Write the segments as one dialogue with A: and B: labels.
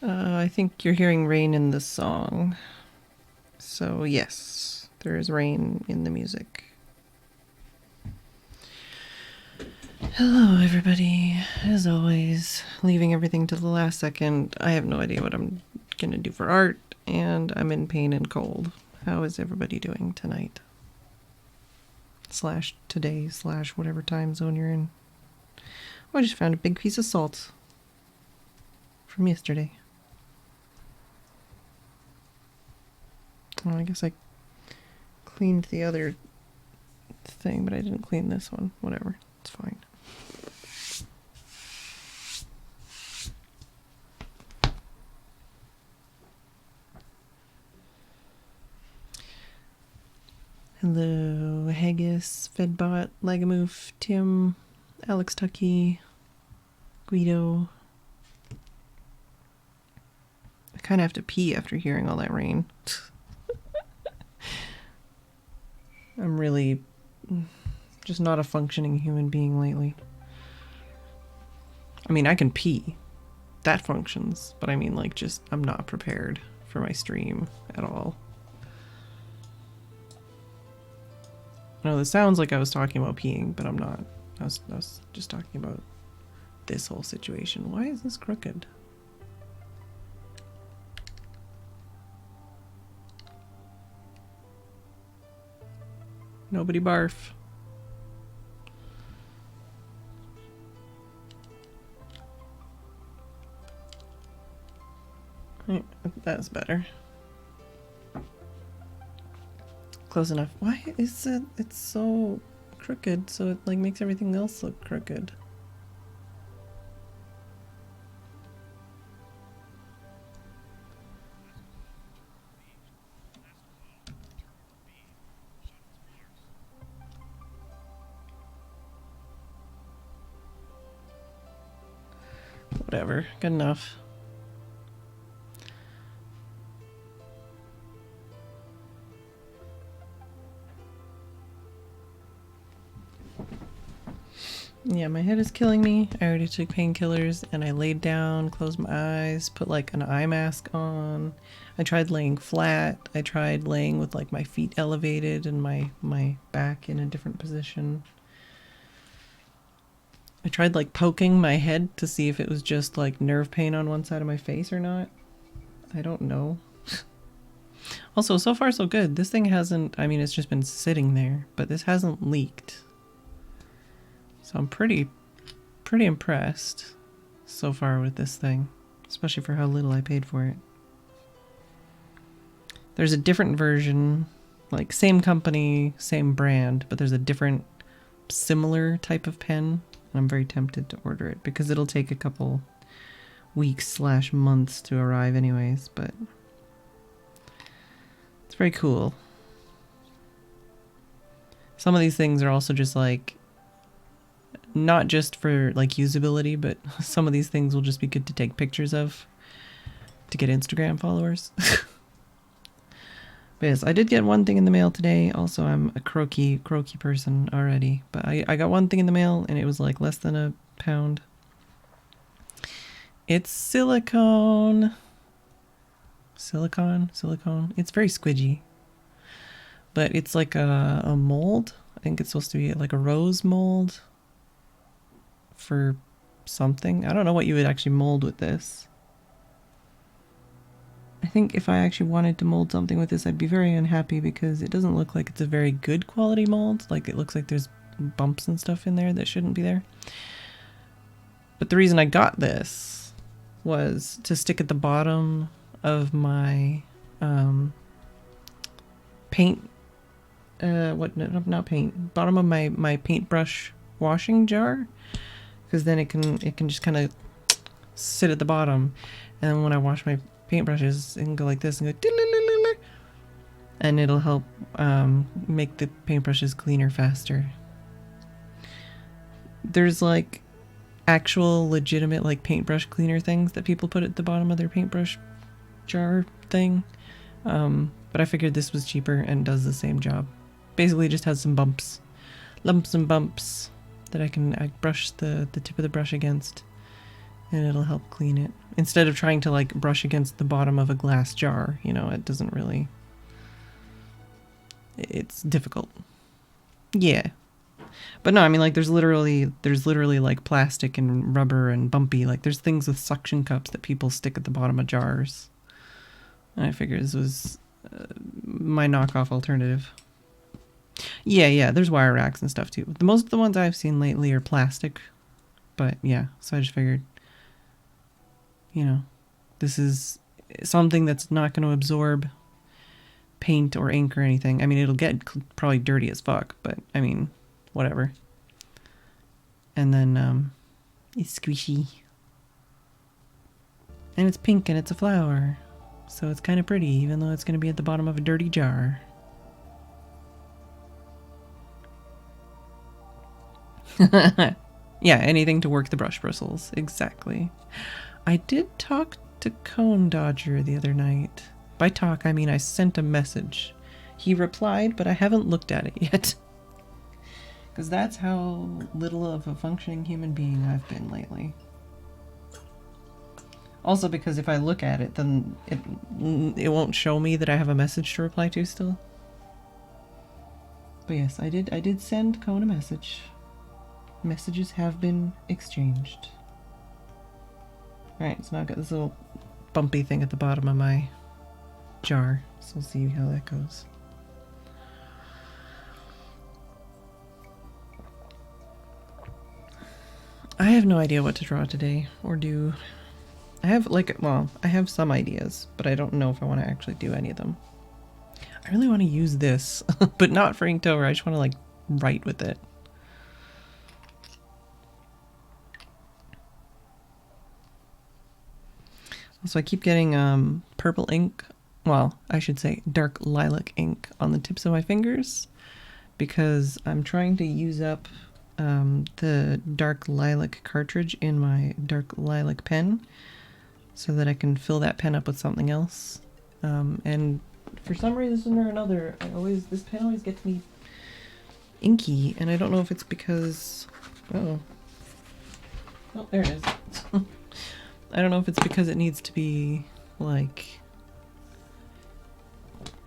A: I think you're hearing rain in the song. So yes, there is rain in the music. Hello everybody. As always, leaving everything to the last second. I have no idea what I'm gonna do for art, and I'm in pain and cold. How is everybody doing tonight? Slash today, slash whatever time zone you're in. Oh, I just found a big piece of salt from yesterday. Well, I guess I cleaned the other thing, but I didn't clean this one. Whatever, it's fine. Hello, Haggis, Fedbot, Lagamoof, Tim, Alex Tucky, Guido. I kind of have to pee after hearing all that rain. I'm really just not a functioning human being lately. I mean, I can pee. That functions. But I mean, like, just, I'm not prepared for my stream at all. No, this sounds like I was talking about peeing, but I'm not. I was just talking about this whole situation. Why is this crooked? Nobody barf. That's better. Close enough. Why is it? It's so crooked, so it like makes everything else look crooked. Whatever. Good enough. Yeah, my head is killing me. I already took painkillers and I laid down, closed my eyes, put like an eye mask on. I tried laying flat. I tried laying with like my feet elevated and my back in a different position. I tried like poking my head to see if it was just like nerve pain on one side of my face or not. I don't know. Also, so far so good. This thing hasn't, I mean, it's just been sitting there, but this hasn't leaked. So I'm pretty impressed so far with this thing, especially for how little I paid for it. There's a different version, like same company, same brand, but there's a different similar type of pen. And I'm very tempted to order it because it'll take a couple weeks / months to arrive anyways, but it's very cool. Some of these things are also just like, not just for like usability, but some of these things will just be good to take pictures of to get Instagram followers. But yes, I did get one thing in the mail today. Also, I'm a croaky person already, but I got one thing in the mail and it was like less than £1. It's silicone. Silicone. It's very squidgy, but it's like a mold. I think it's supposed to be like a rose mold for something. I don't know what you would actually mold with this. I think if I actually wanted to mold something with this, I'd be very unhappy because it doesn't look like it's a very good quality mold. Like, it looks like there's bumps and stuff in there that shouldn't be there. But the reason I got this was to stick at the bottom of my paint, not paint, bottom of my paintbrush washing jar, because then it can just kind of sit at the bottom, and then when I wash my paintbrushes, it can go like this and go, and it'll help make the paintbrushes cleaner faster. There's like actual legitimate like paintbrush cleaner things that people put at the bottom of their paintbrush jar thing, but I figured this was cheaper and does the same job. Basically, it just has some lumps and bumps that I brush the tip of the brush against, and it'll help clean it. Instead of trying to like brush against the bottom of a glass jar, you know, it doesn't really, it's difficult. Yeah. But no, I mean, like, there's literally like plastic and rubber and bumpy, like there's things with suction cups that people stick at the bottom of jars. And I figured this was my knockoff alternative. Yeah, there's wire racks and stuff too. Most of the ones I've seen lately are plastic, but yeah, so I just figured, you know, this is something that's not going to absorb paint or ink or anything. I mean, it'll get probably dirty as fuck, but I mean, whatever. And then it's squishy. And it's pink and it's a flower. So it's kind of pretty, even though it's going to be at the bottom of a dirty jar. Yeah, anything to work the brush bristles. Exactly. I did talk to Cone Dodger the other night. By talk, I mean I sent a message. He replied, but I haven't looked at it yet. Because that's how little of a functioning human being I've been lately. Also because if I look at it, then it won't show me that I have a message to reply to still. But yes, I did send Cone a message. Messages have been exchanged. Alright, so now I've got this little bumpy thing at the bottom of my jar. So we'll see how that goes. I have no idea what to draw today or do. I have I have some ideas, but I don't know if I want to actually do any of them. I really want to use this, but not for Inktober. I just want to like write with it. So I keep getting purple ink, well, I should say dark lilac ink on the tips of my fingers because I'm trying to use up the dark lilac cartridge in my dark lilac pen so that I can fill that pen up with something else. And for some reason or another, this pen always gets me inky, and I don't know if it's because, oh, there it is. I don't know if it's because it needs to be, like,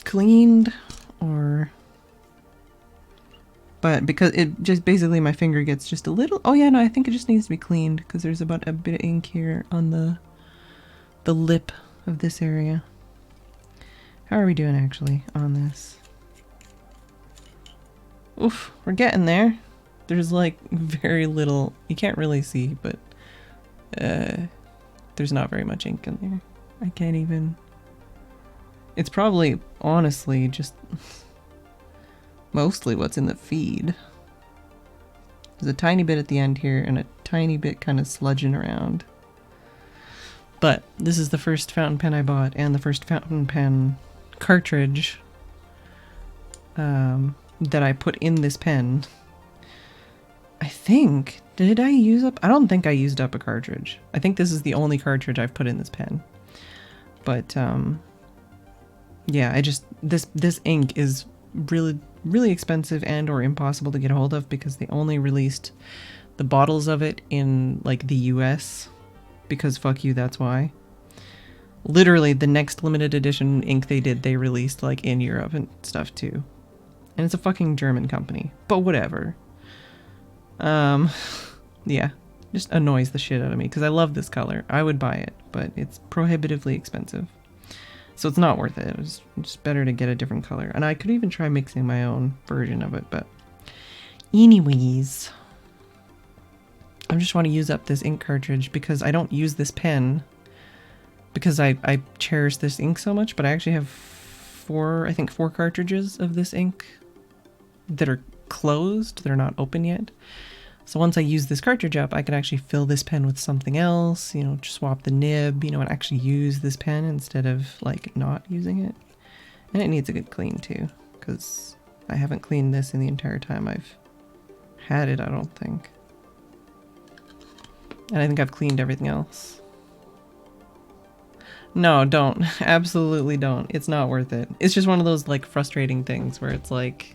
A: cleaned, or... But because it just basically my finger gets just a little... Oh yeah, no, I think it just needs to be cleaned, because there's about a bit of ink here on the lip of this area. How are we doing, actually, on this? Oof, we're getting there. There's, like, very little... You can't really see, but... there's not very much ink in there. I can't even... It's probably, honestly, just mostly what's in the feed. There's a tiny bit at the end here and a tiny bit kind of sludging around. But this is the first fountain pen I bought and the first fountain pen cartridge that I put in this pen. I think... Did I use up? I don't think I used up a cartridge. I think this is the only cartridge I've put in this pen. But, yeah, this ink is really expensive and or impossible to get a hold of because they only released the bottles of it in, like, the US. Because fuck you, that's why. Literally, the next limited edition ink they released, like, in Europe and stuff, too. And it's a fucking German company. But whatever. Yeah, just annoys the shit out of me because I love this color. I would buy it, but it's prohibitively expensive. So it's not worth it. It's just better to get a different color. And I could even try mixing my own version of it, but anyways. I just want to use up this ink cartridge because I don't use this pen because I cherish this ink so much, but I actually have four cartridges of this ink that are closed. They're not open yet. So once I use this cartridge up, I can actually fill this pen with something else, you know, just swap the nib, you know, and actually use this pen instead of, like, not using it. And it needs a good clean, too, because I haven't cleaned this in the entire time I've had it, I don't think. And I think I've cleaned everything else. No, don't. Absolutely don't. It's not worth it. It's just one of those, like, frustrating things where it's like,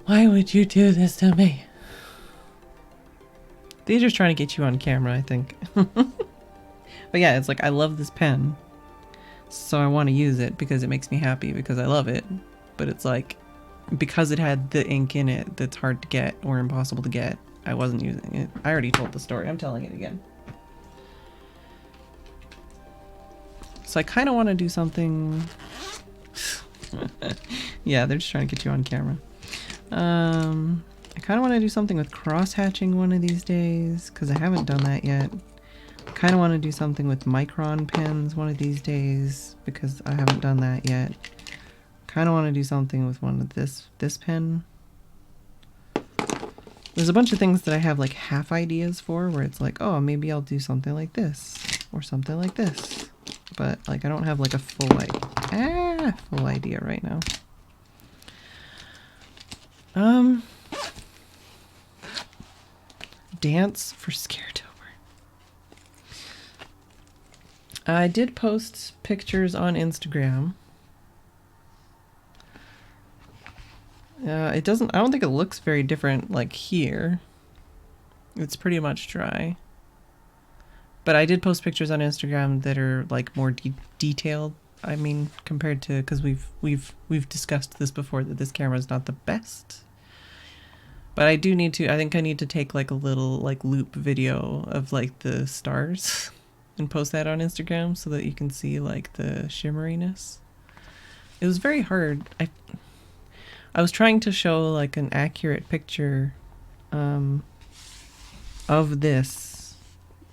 A: why would you do this to me? They're just trying to get you on camera, I think. But yeah, it's like, I love this pen, so I want to use it because it makes me happy because I love it. But it's like, because it had the ink in it that's hard to get or impossible to get, I wasn't using it. I already told the story. I'm telling it again. So I kind of want to do something... Yeah, they're just trying to get you on camera. I kind of want to do something with cross-hatching one of these days, because I haven't done that yet. I kind of want to do something with micron pens one of these days, because I haven't done that yet. Kind of want to do something with one of this pen. There's a bunch of things that I have like half ideas for, where it's like, oh, maybe I'll do something like this, or something like this. But like I don't have like a full idea right now. Dance for Scaretober. I did post pictures on Instagram. It doesn't, I don't think it looks very different like here. It's pretty much dry. But I did post pictures on Instagram that are like more detailed. I mean, compared to, because we've discussed this before, that this camera is not the best. But I do need to, I think I need to take like a little like loop video of like the stars and post that on Instagram so that you can see like the shimmeriness. It was very hard. I was trying to show like an accurate picture of this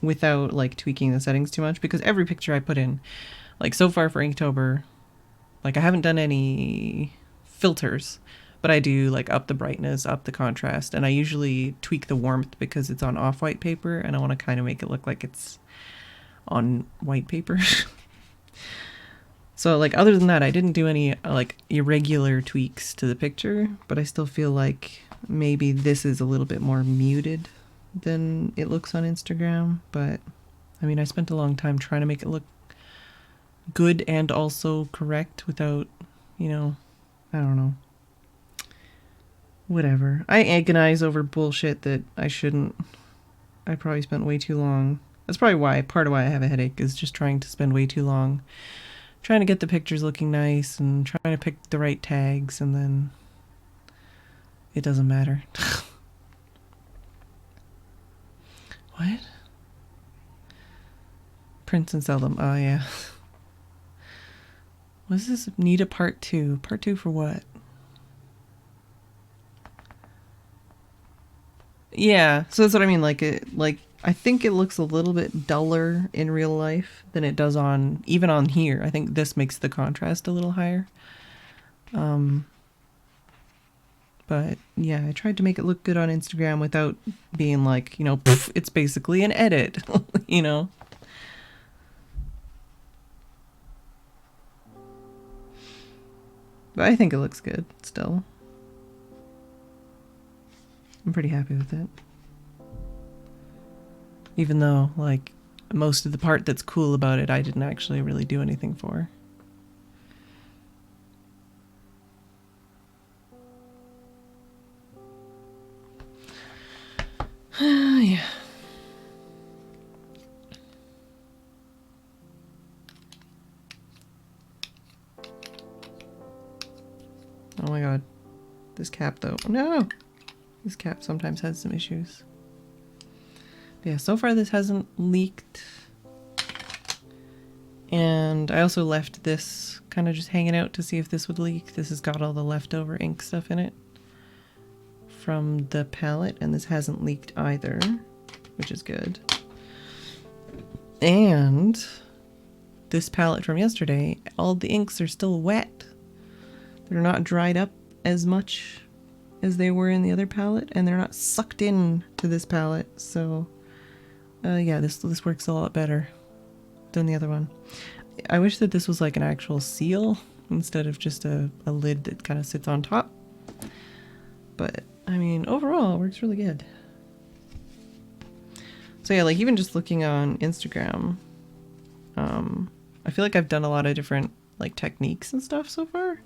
A: without like tweaking the settings too much, because every picture I put in, like so far for Inktober, like I haven't done any filters, but I do like up the brightness, up the contrast, and I usually tweak the warmth because it's on off-white paper and I want to kind of make it look like it's on white paper. So like other than that, I didn't do any like irregular tweaks to the picture, but I still feel like maybe this is a little bit more muted than it looks on Instagram. But I mean, I spent a long time trying to make it look good and also correct without, you know, I don't know. Whatever. I agonize over bullshit that I shouldn't. I probably spent way too long. That's probably why, part of why I have a headache, is just trying to spend way too long trying to get the pictures looking nice and trying to pick the right tags, and then it doesn't matter. What? Prince and sell them. Oh, yeah. Was this need a part 2? Part 2 for what? Yeah, so that's what I mean. Like I think it looks a little bit duller in real life than it does on, even on here. I think this makes the contrast a little higher. But yeah, I tried to make it look good on Instagram without being like, you know, poof, it's basically an edit, you know? But I think it looks good still. I'm pretty happy with it. Even though, like, most of the part that's cool about it, I didn't actually really do anything for. Yeah. Oh my god. This cap, though. No! This cap sometimes has some issues. Yeah, so far this hasn't leaked. And I also left this kind of just hanging out to see if this would leak. This has got all the leftover ink stuff in it from the palette, and this hasn't leaked either, which is good. And this palette from yesterday, all the inks are still wet. They're not dried up as much as they were in the other palette, and they're not sucked in to this palette, so yeah, this works a lot better than the other one. I wish that this was like an actual seal instead of just a lid that kind of sits on top. But, I mean, overall, it works really good. So yeah, like even just looking on Instagram, I feel like I've done a lot of different like techniques and stuff so far.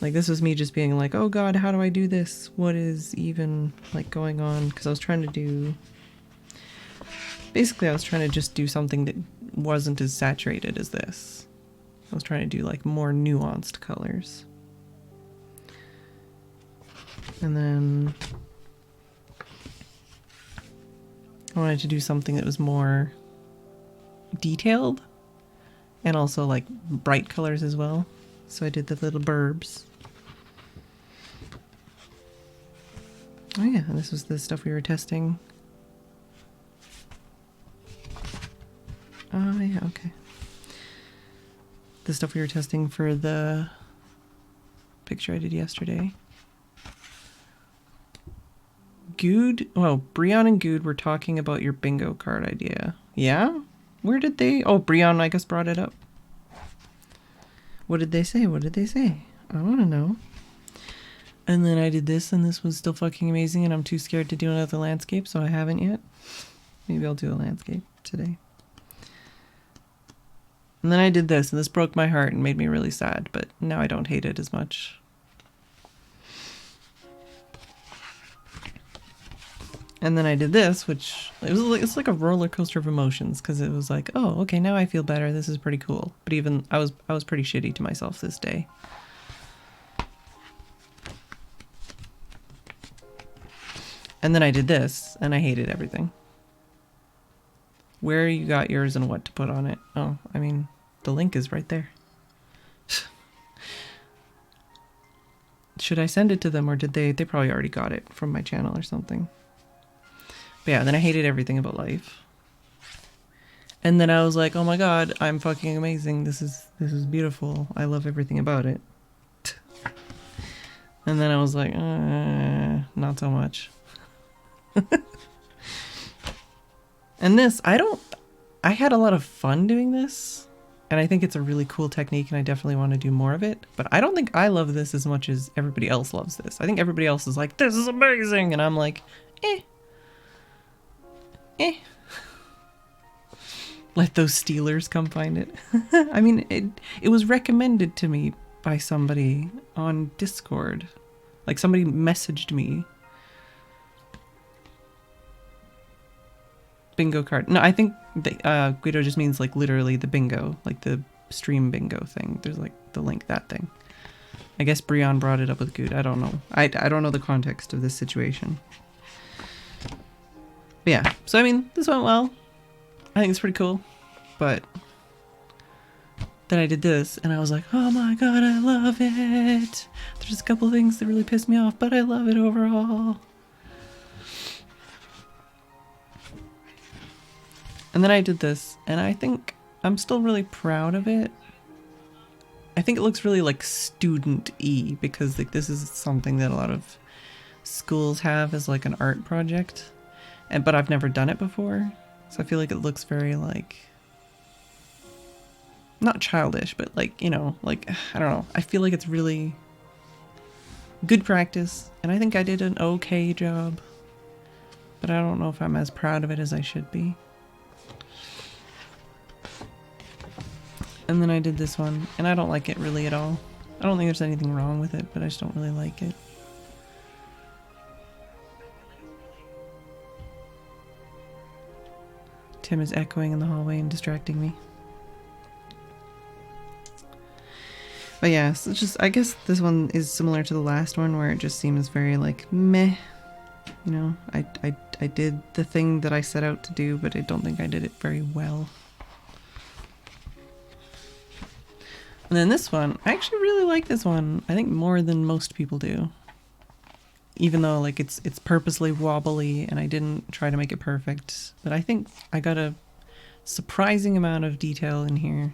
A: Like this was me just being like, oh god, how do I do this? What is even like going on? Because I was trying to do Basically, I was trying to just do something that wasn't as saturated as this. I was trying to do like more nuanced colors. And then I wanted to do something that was more detailed and also like bright colors as well. So I did the little burbs. Oh yeah, and this was the stuff we were testing. Oh yeah, okay. The stuff we were testing for the picture I did yesterday. Good. Oh, Brian and Good were talking about your bingo card idea. Yeah? Where did they? Oh, Brian, I guess, brought it up. What did they say? What did they say? I want to know. And then I did this, and this was still fucking amazing, and I'm too scared to do another landscape, so I haven't yet. Maybe I'll do a landscape today. And then I did this, and this broke my heart and made me really sad, but now I don't hate it as much. And then I did this, which it's like a roller coaster of emotions, because it was like, oh, okay, now I feel better. This is pretty cool. But even I was pretty shitty to myself this day. And then I did this, and I hated everything. Where you got yours and what to put on it? Oh, I mean, the link is right there. Should I send it to them, or did they probably already got it from my channel or something? But yeah, then I hated everything about life. And then I was like, oh my god, I'm fucking amazing. This is beautiful. I love everything about it. And then I was like, not so much. And this, I had a lot of fun doing this, and I think it's a really cool technique, and I definitely want to do more of it, but I don't think I love this as much as everybody else loves this. I think everybody else is like, this is amazing, and I'm like, let those Steelers come find it. I mean, it was recommended to me by somebody on Discord. Like, somebody messaged me. Bingo card. No, I think Guido just means like literally the bingo, like the stream bingo thing. There's like the link, that thing. I guess Brian brought it up with Good. I don't know. I don't know the context of this situation. But yeah, so I mean, this went well. I think it's pretty cool. But then I did this, and I was like, oh my god, I love it. There's a couple things that really piss me off, but I love it overall. And then I did this, and I think I'm still really proud of it. I think it looks really like student-y, because like this is something that a lot of schools have as like an art project, but I've never done it before, so I feel like it looks very like, not childish, but like, you know, like, I don't know, I feel like it's really good practice, and I think I did an okay job, but I don't know if I'm as proud of it as I should be. And then I did this one, and I don't like it really at all. I don't think there's anything wrong with it, but I just don't really like it. Tim is echoing in the hallway and distracting me. But yeah, so it's just, I guess this one is similar to the last one, where it just seems very like meh. You know, I did the thing that I set out to do, but I don't think I did it very well. And then this one, I actually really like this one. I think more than most people do. Even though like it's purposely wobbly and I didn't try to make it perfect. But I think I got a surprising amount of detail in here.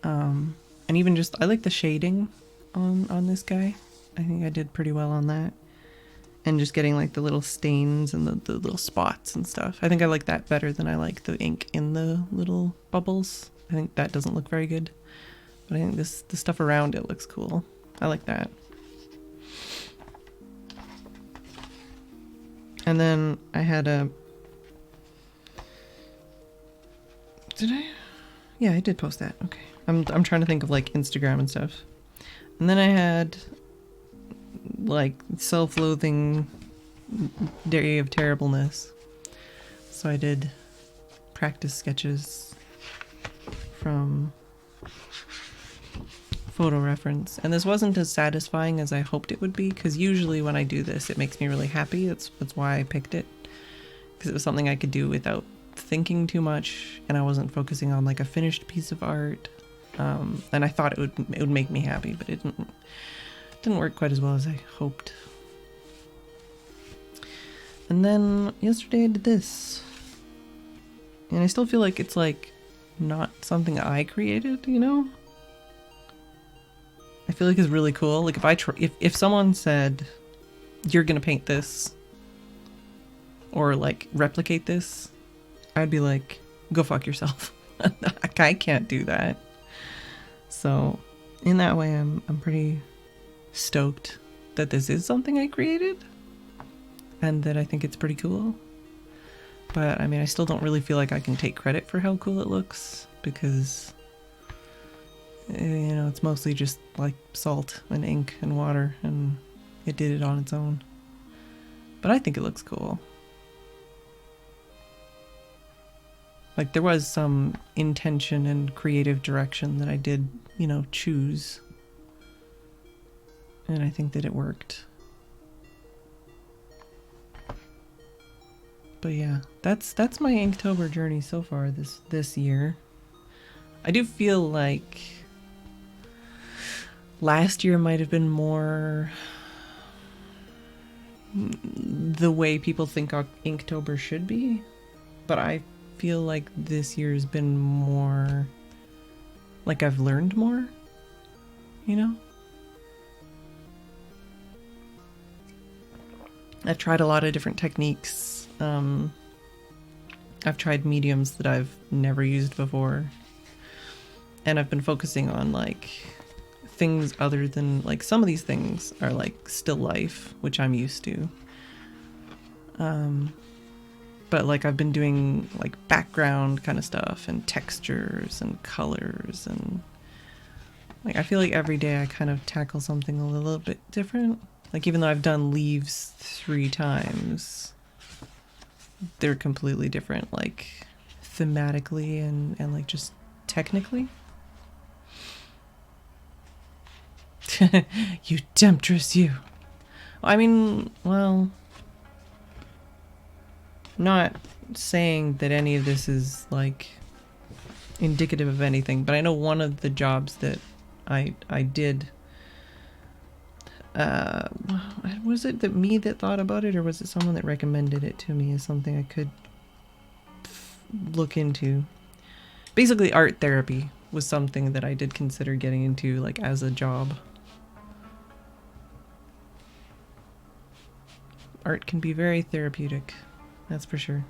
A: And even just, I like the shading on this guy. I think I did pretty well on that. And just getting like the little stains and the little spots and stuff. I think I like that better than I like the ink in the little bubbles. I think that doesn't look very good. But I think the stuff around it looks cool. I like that. And then I had a... Did I? Yeah, I did post that. Okay. I'm trying to think of like Instagram and stuff. And then I had like self-loathing day of terribleness. So I did practice sketches from photo reference. And this wasn't as satisfying as I hoped it would be, because usually when I do this, it makes me really happy. That's why I picked it, because it was something I could do without thinking too much, and I wasn't focusing on like a finished piece of art. And I thought it would make me happy, but it didn't work quite as well as I hoped. And then yesterday I did this, and I still feel like it's like not something I created, you know? I feel like it's really cool. Like if someone said, you're gonna paint this or like replicate this, I'd be like, go fuck yourself. I can't do that. So in that way, I'm pretty stoked that this is something I created and that I think it's pretty cool. But I mean, I still don't really feel like I can take credit for how cool it looks, because you know, it's mostly just like salt and ink and water, and it did it on its own. But I think it looks cool. Like, there was some intention and creative direction that I did, you know, choose. And I think that it worked. But yeah, that's my Inktober journey so far this year. I do feel like last year might have been more the way people think Inktober should be, but I feel like this year's been more like I've learned more, you know? I've tried a lot of different techniques. I've tried mediums that I've never used before, and I've been focusing on like things other than, like, some of these things are like still life, which I'm used to. But like I've been doing like background kind of stuff and textures and colors, and like I feel like every day I kind of tackle something a little bit different. Like, even though I've done leaves 3 times, they're completely different, like thematically and like just technically. You temptress, you. I mean, well, not saying that any of this is like indicative of anything, but I know one of the jobs that I did, was it that me that thought about it, or was it someone that recommended it to me as something I could look into? Basically, art therapy was something that I did consider getting into, like, as a job. Art can be very therapeutic, that's for sure.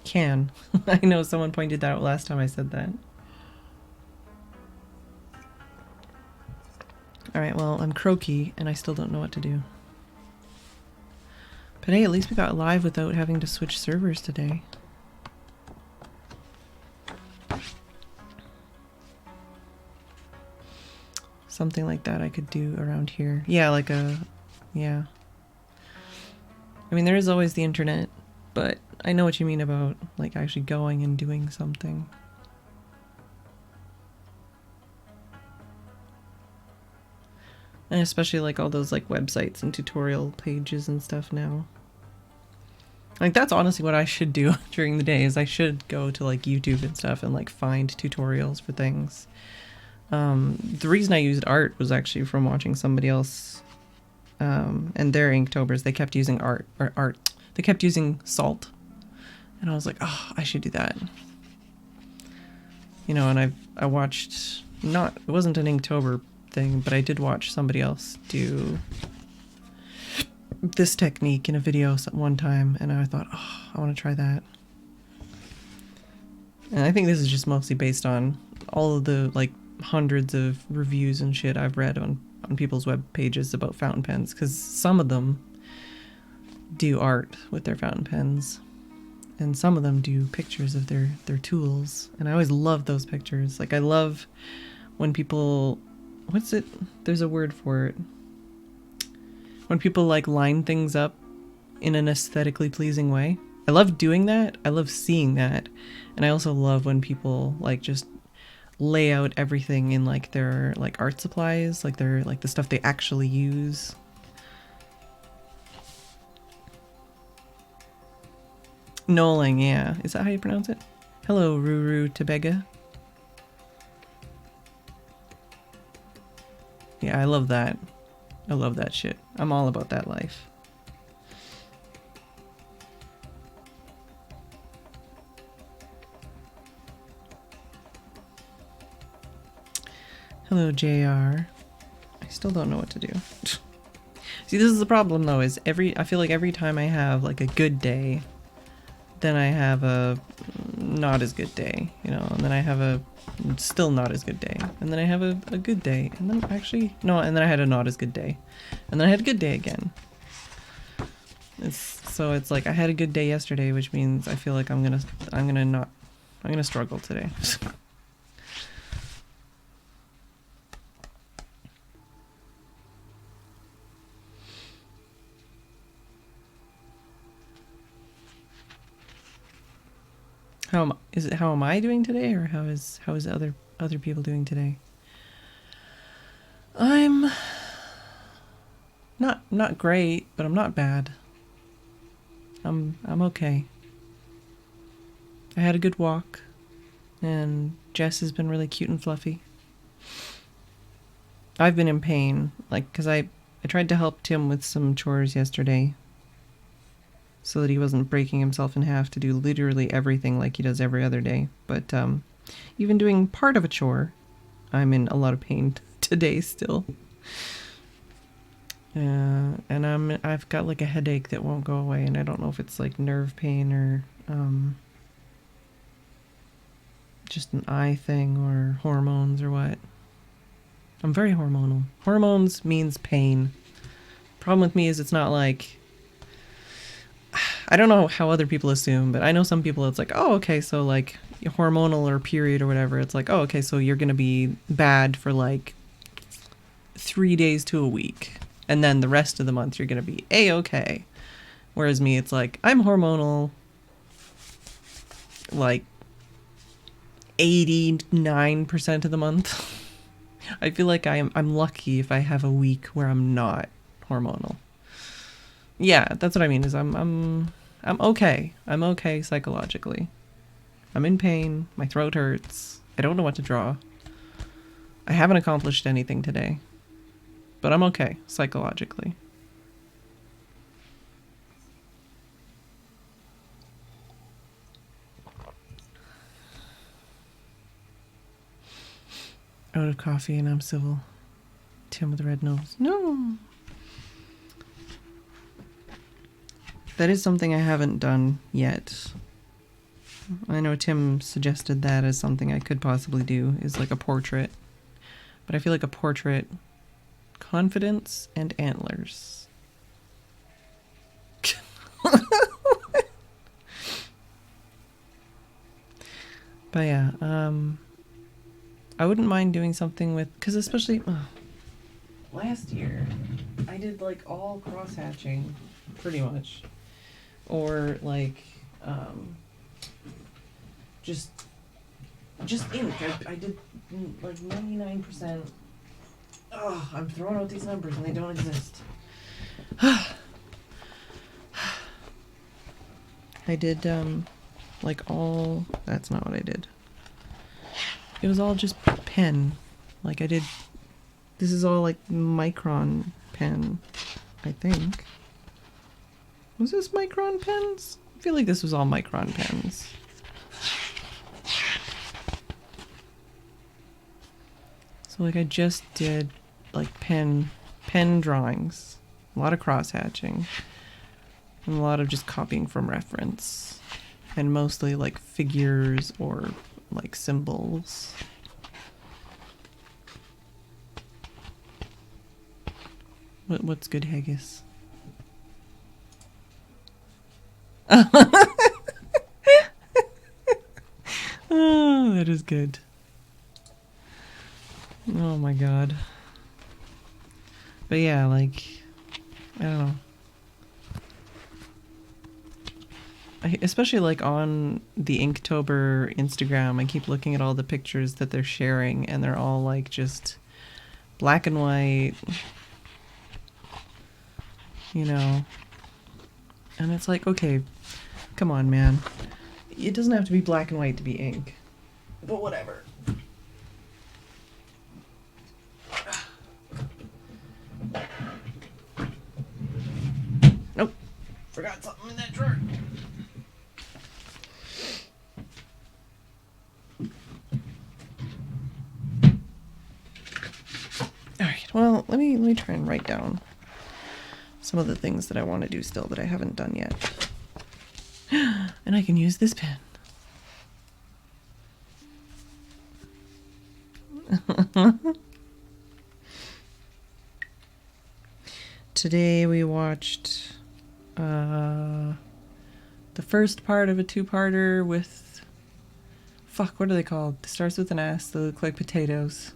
A: Can. I know someone pointed that out last time I said that. Alright, well, I'm croaky and I still don't know what to do. But hey, at least we got live without having to switch servers today. Something like that I could do around here. Yeah, like yeah. I mean, there is always the internet, but I know what you mean about, like, actually going and doing something. And especially, like, all those, like, websites and tutorial pages and stuff now. Like, that's honestly what I should do during the day, is I should go to, like, YouTube and stuff and, like, find tutorials for things. The reason I used art was actually from watching somebody else, and their Inktober's, they kept using they kept using salt. And I was like, oh, I should do that. You know, and I watched, it wasn't an Inktober thing, but I did watch somebody else do this technique in a video one time, and I thought, oh, I want to try that. And I think this is just mostly based on all of the, like, hundreds of reviews and shit I've read on people's web pages about fountain pens, because some of them do art with their fountain pens, and some of them do pictures of their tools, and I always love those pictures. Like, I love when people, there's a word for it, when people, like, line things up in an aesthetically pleasing way. I love doing that. I love seeing that. And I also love when people like just lay out everything in like their like art supplies, like their like the stuff they actually use. Knolling, yeah. Is that how you pronounce it? Hello, Ruru Tebega. Yeah, I love that. I love that shit. I'm all about that life. Hello, JR. I still don't know what to do. See, this is the problem though, is I feel like every time I have like a good day, then I have a not as good day, you know, and then I have a still not as good day, and then I have a good day, and then actually, no, and then I had a not as good day, and then I had a good day again. So it's like I had a good day yesterday, which means I feel like I'm gonna struggle today. How am I doing today, or how is other people doing today? I'm not great, but I'm not bad. I'm okay. I had a good walk, and Jess has been really cute and fluffy. I've been in pain, like, because I tried to help Tim with some chores yesterday, so that he wasn't breaking himself in half to do literally everything like he does every other day. But even doing part of a chore, I'm in a lot of pain today still. And I've got like a headache that won't go away, and I don't know if it's like nerve pain or just an eye thing or hormones or what. I'm very hormonal. Hormones means pain. Problem with me is it's not like, I don't know how other people assume, but I know some people it's like, oh, okay, so like hormonal or period or whatever, it's like, oh, okay, so you're gonna be bad for like 3 days to a week, and then the rest of the month you're gonna be a-okay. Whereas me, it's like, I'm hormonal like 89% of the month. I feel like I'm lucky if I have a week where I'm not hormonal. Yeah, that's what I mean, is I'm okay. I'm okay psychologically. I'm in pain. My throat hurts. I don't know what to draw. I haven't accomplished anything today. But I'm okay psychologically. Out of coffee and I'm civil. Tim with the red nose. No. That is something I haven't done yet. I know Tim suggested that as something I could possibly do, is like a portrait. But I feel like a portrait, confidence and antlers. But yeah, I wouldn't mind doing something with, because especially last year I did like all cross hatching pretty much, or like just ink. I did like 99%. Oh, I'm throwing out these numbers and they don't exist. I did like all, that's not what I did. It was all just pen. Like I did, this is all like micron pen, I think. Was this micron pens? I feel like this was all micron pens. So like I just did like pen drawings, a lot of cross hatching, and a lot of just copying from reference, and mostly like figures or like symbols. What's good, Haggis? Oh, that is good. Oh my god. But yeah, like, I don't know. especially like on the Inktober Instagram, I keep looking at all the pictures that they're sharing, and they're all like just black and white, you know. And it's like, okay, come on, man. It doesn't have to be black and white to be ink. But whatever. Nope. Forgot something in that drawer. Alright, well, let me try and write down some of the things that I want to do still that I haven't done yet. And I can use this pen. Today we watched the first part of a two-parter with... Fuck, what are they called? It starts with an S. They look like potatoes.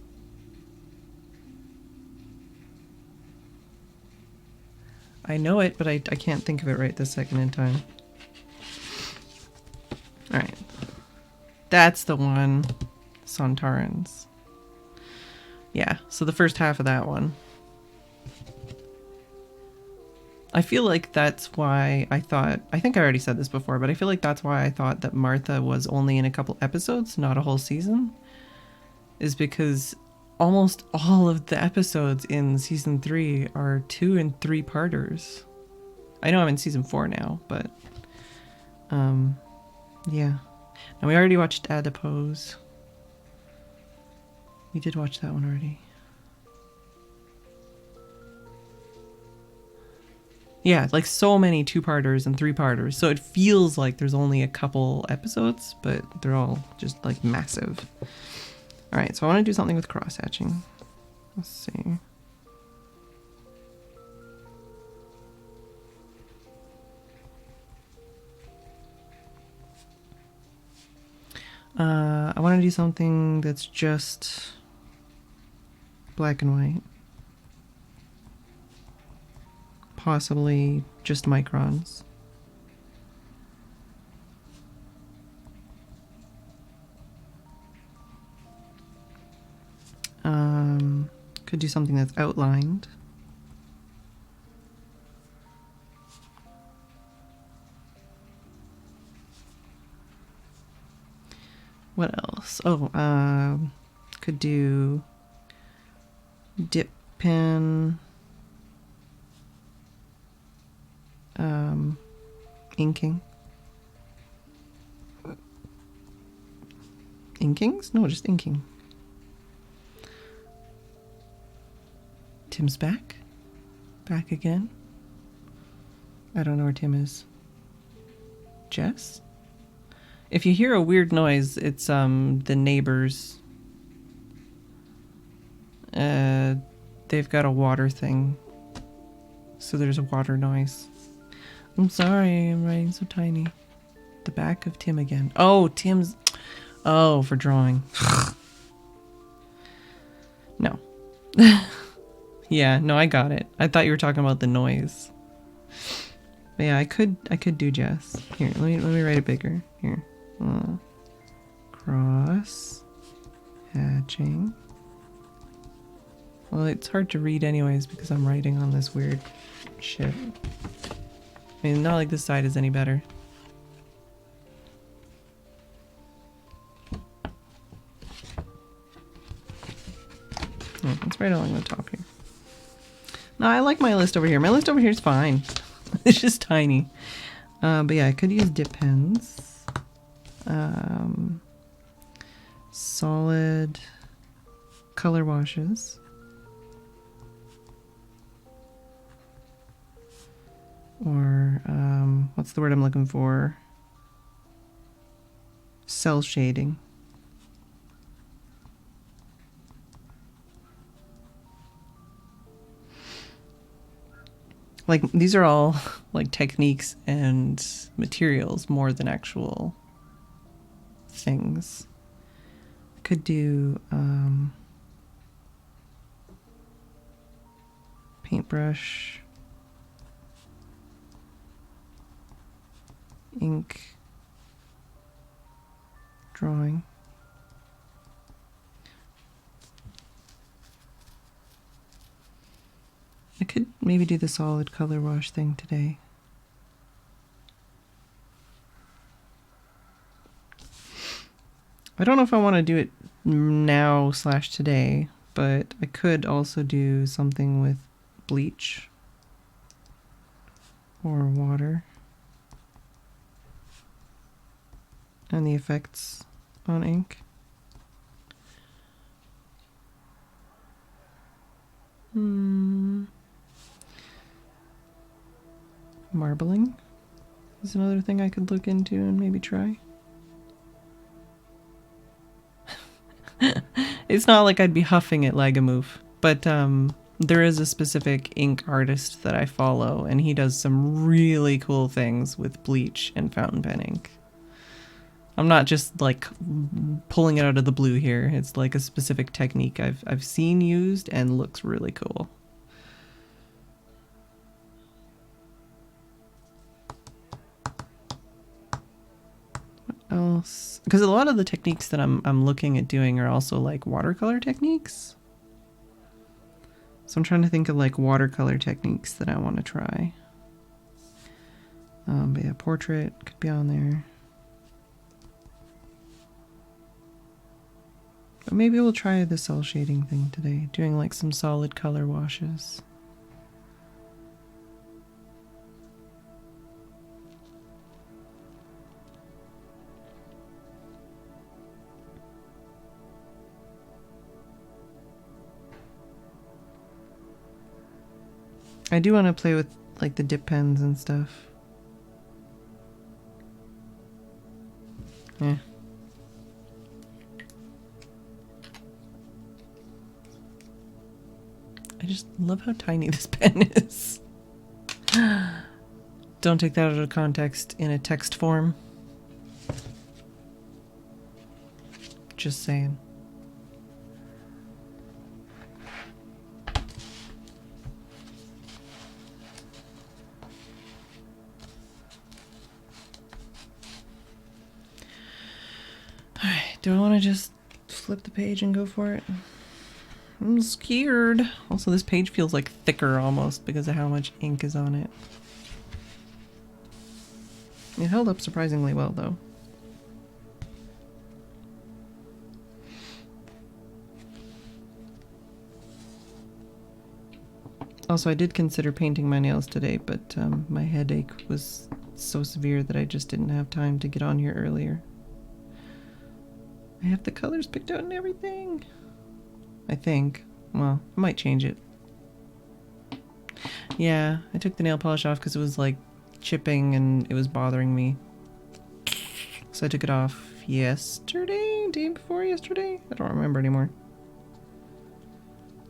A: I know it, but I can't think of it right this second in time. Alright. That's the one. Sontarans. Yeah, so the first half of that one. I feel like that's why I thought... I think I already said this before, but I feel like that's why I thought that Martha was only in a couple episodes, not a whole season. Is because almost all of the episodes in season 3 are 2 and 3 parters. I know I'm in season 4 now, but yeah. Now we already watched Adipose. We did watch that one already. Yeah, like so many 2-parters and 3-parters. So it feels like there's only a couple episodes, but they're all just like massive. All right, so I want to do something with cross-hatching. Let's see. I want to do something that's just black and white. Possibly just microns. Could do something that's outlined. What else? Oh, could do dip pen, inking. Inkings? No, just inking. Tim's back? Back again? I don't know where Tim is. Jess? If you hear a weird noise, it's the neighbors. They've got a water thing. So there's a water noise. I'm sorry, I'm writing so tiny. The back of Tim again. Oh, Tim's... Oh, for drawing. No. Yeah, no, I got it. I thought you were talking about the noise. But yeah, I could do Jess. Here, let me write it bigger. Here. Cross hatching. Well, it's hard to read anyways because I'm writing on this weird shit. I mean, not like this side is any better. Let's write along the top here. No, I like my list over here. My list over here is fine. It's just tiny. But yeah, I could use dip pens. Solid color washes. Or, what's the word I'm looking for? Cell shading. Like, these are all, like, techniques and materials more than actual things. Could do, paintbrush. ink drawing. I could maybe do the solid color wash thing today. I don't know if I want to do it now / today, but I could also do something with bleach or water and the effects on ink. Marbling is another thing I could look into and maybe try. It's not like I'd be huffing at Lagamove, but there is a specific ink artist that I follow, and he does some really cool things with bleach and fountain pen ink. I'm not just like pulling it out of the blue here. It's like a specific technique I've seen used and looks really cool. Else, because a lot of the techniques that I'm looking at doing are also like watercolor techniques. So I'm trying to think of like watercolor techniques that I want to try. But yeah, portrait could be on there. But maybe we'll try the cell shading thing today, doing like some solid color washes. I do want to play with like the dip pens and stuff. Yeah. I just love how tiny this pen is. Don't take that out of context in a text form. Just saying. Alright, do I want to just flip the page and go for it? I'm scared. Also, this page feels like thicker almost because of how much ink is on it. It held up surprisingly well, though. Also, I did consider painting my nails today, but my headache was so severe that I just didn't have time to get on here earlier. I have the colors picked out and everything. I think. Well, I might change it. Yeah, I took the nail polish off because it was like chipping and it was bothering me. So I took it off yesterday, day before yesterday? I don't remember anymore.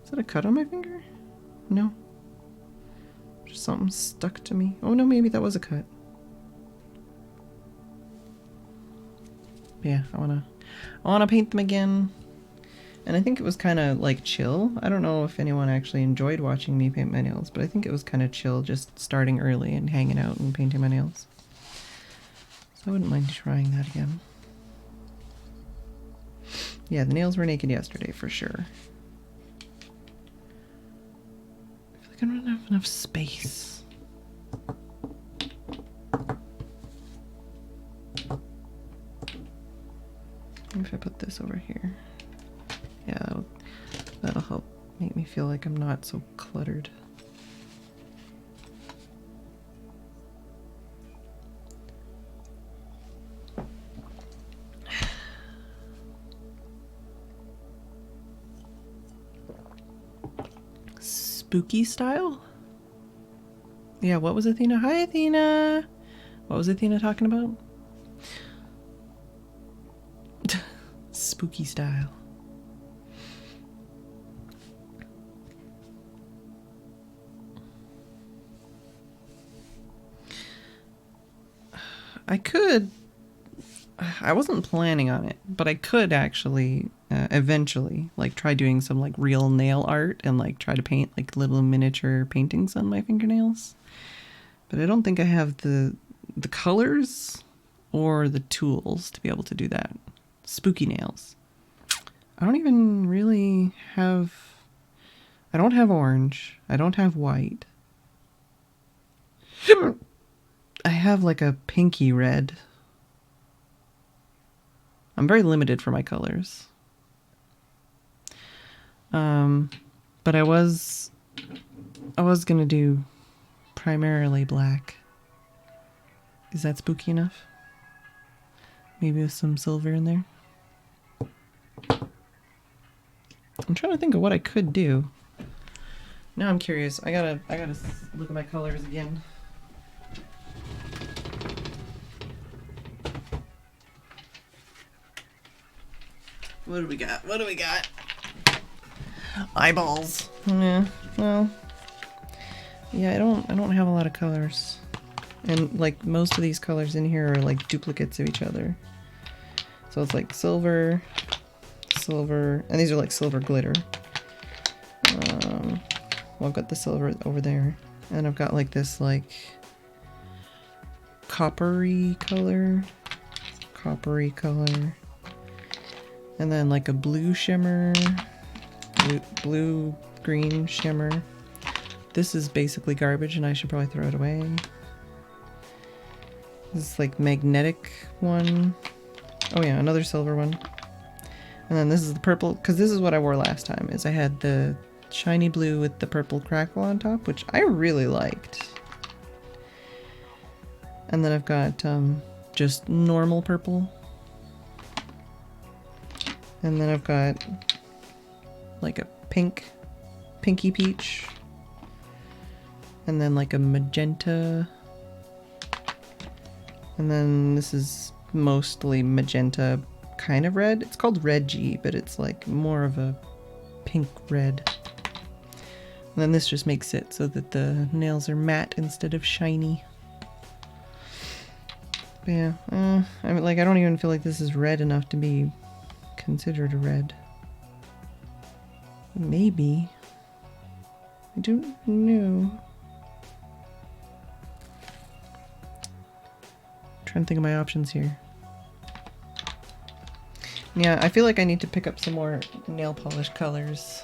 A: Is that a cut on my finger? No. Just something stuck to me. Oh no, maybe that was a cut. Yeah, I wanna paint them again. And I think it was kind of like chill. I don't know if anyone actually enjoyed watching me paint my nails, but I think it was kind of chill just starting early and hanging out and painting my nails. So I wouldn't mind trying that again. Yeah, the nails were naked yesterday for sure. I feel like I don't have enough space. Maybe if I put this over here. Yeah, that'll help make me feel like I'm not so cluttered. Spooky style? Yeah, what was Athena? Hi, Athena! What was Athena talking about? Spooky style. I wasn't planning on it, but I could actually eventually like try doing some like real nail art and like try to paint like little miniature paintings on my fingernails. But I don't think I have the the colors or the tools to be able to do that. Spooky nails. I don't even really have... I don't have orange. I don't have white. I have like a pinky red. I'm very limited for my colors. But I was gonna do primarily black. Is that spooky enough? Maybe with some silver in there. I'm trying to think of what I could do. Now I'm curious. I gotta look at my colors again. What do we got? What do we got? Eyeballs. Yeah. Well. Yeah, I don't have a lot of colors. And like most of these colors in here are like duplicates of each other. So it's like silver, silver, and these are like silver glitter. Well, I've got the silver over there, and I've got like this like coppery color, and then like a blue shimmer, blue green shimmer. This is basically garbage, and I should probably throw it away. This is like magnetic one. Oh yeah, another silver one. And then this is the purple, because this is what I wore last time, is I had the shiny blue with the purple crackle on top, which I really liked. And then I've got just normal purple. And then I've got like a pinky peach. And then like a magenta. And then this is mostly magenta kind of red. It's called Reggie, but it's like more of a pink red. And then this just makes it so that the nails are matte instead of shiny. But yeah, I mean, like, I don't even feel like this is red enough to be considered a red. Maybe. I don't know. Trying to think of my options here. Yeah, I feel like I need to pick up some more nail polish colors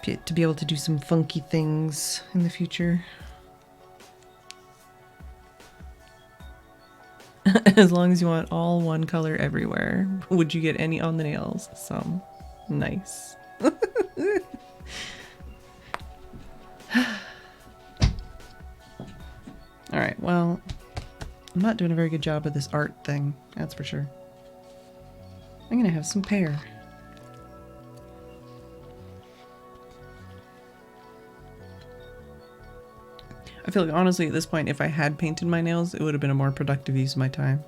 A: to be able to do some funky things in the future. As long as you want all one color everywhere. Would you get any on the nails? Some. Nice. Alright, well, I'm not doing a very good job of this art thing, that's for sure. I'm gonna have some pear. I feel like honestly at this point, if I had painted my nails, it would have been a more productive use of my time.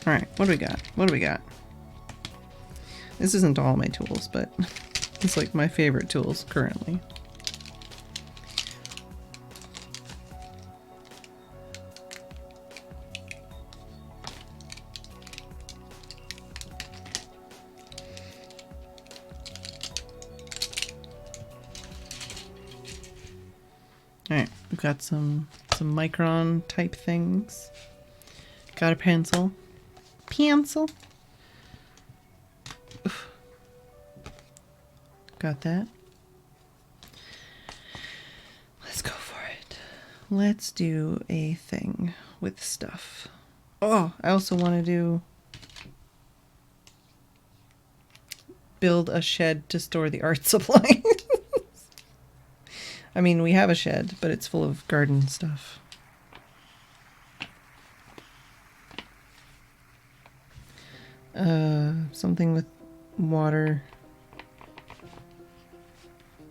A: Alright, what do we got? What do we got? This isn't all my tools, but it's like my favorite tools currently. Alright, we've got some micron type things. Got a pencil. Pencil. Oof. Got that. Let's go for it. Let's do a thing with stuff. Oh, I also want to build a shed to store the art supplies. I mean, we have a shed, but it's full of garden stuff. Something with water,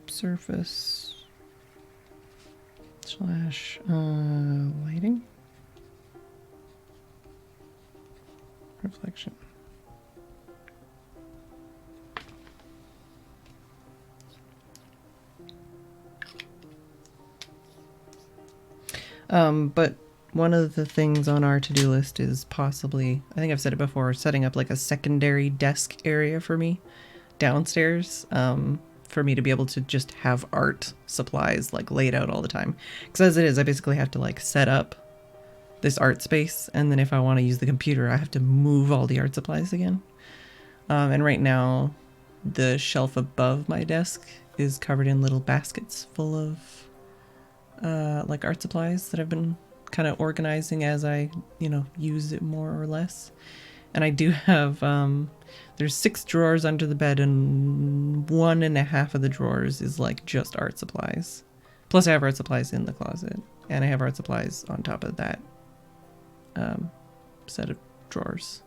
A: surface, slash, lighting, reflection. But one of the things on our to-do list is possibly, I think I've said it before, setting up like a secondary desk area for me downstairs, for me to be able to just have art supplies like laid out all the time. Because as it is, I basically have to like set up this art space, and then if I want to use the computer, I have to move all the art supplies again. And right now, the shelf above my desk is covered in little baskets full of like art supplies that I've been kind of organizing as I, use it more or less. And I do have, there's 6 drawers under the bed, and 1.5 of the drawers is like just art supplies. Plus I have art supplies in the closet, and I have art supplies on top of that set of drawers.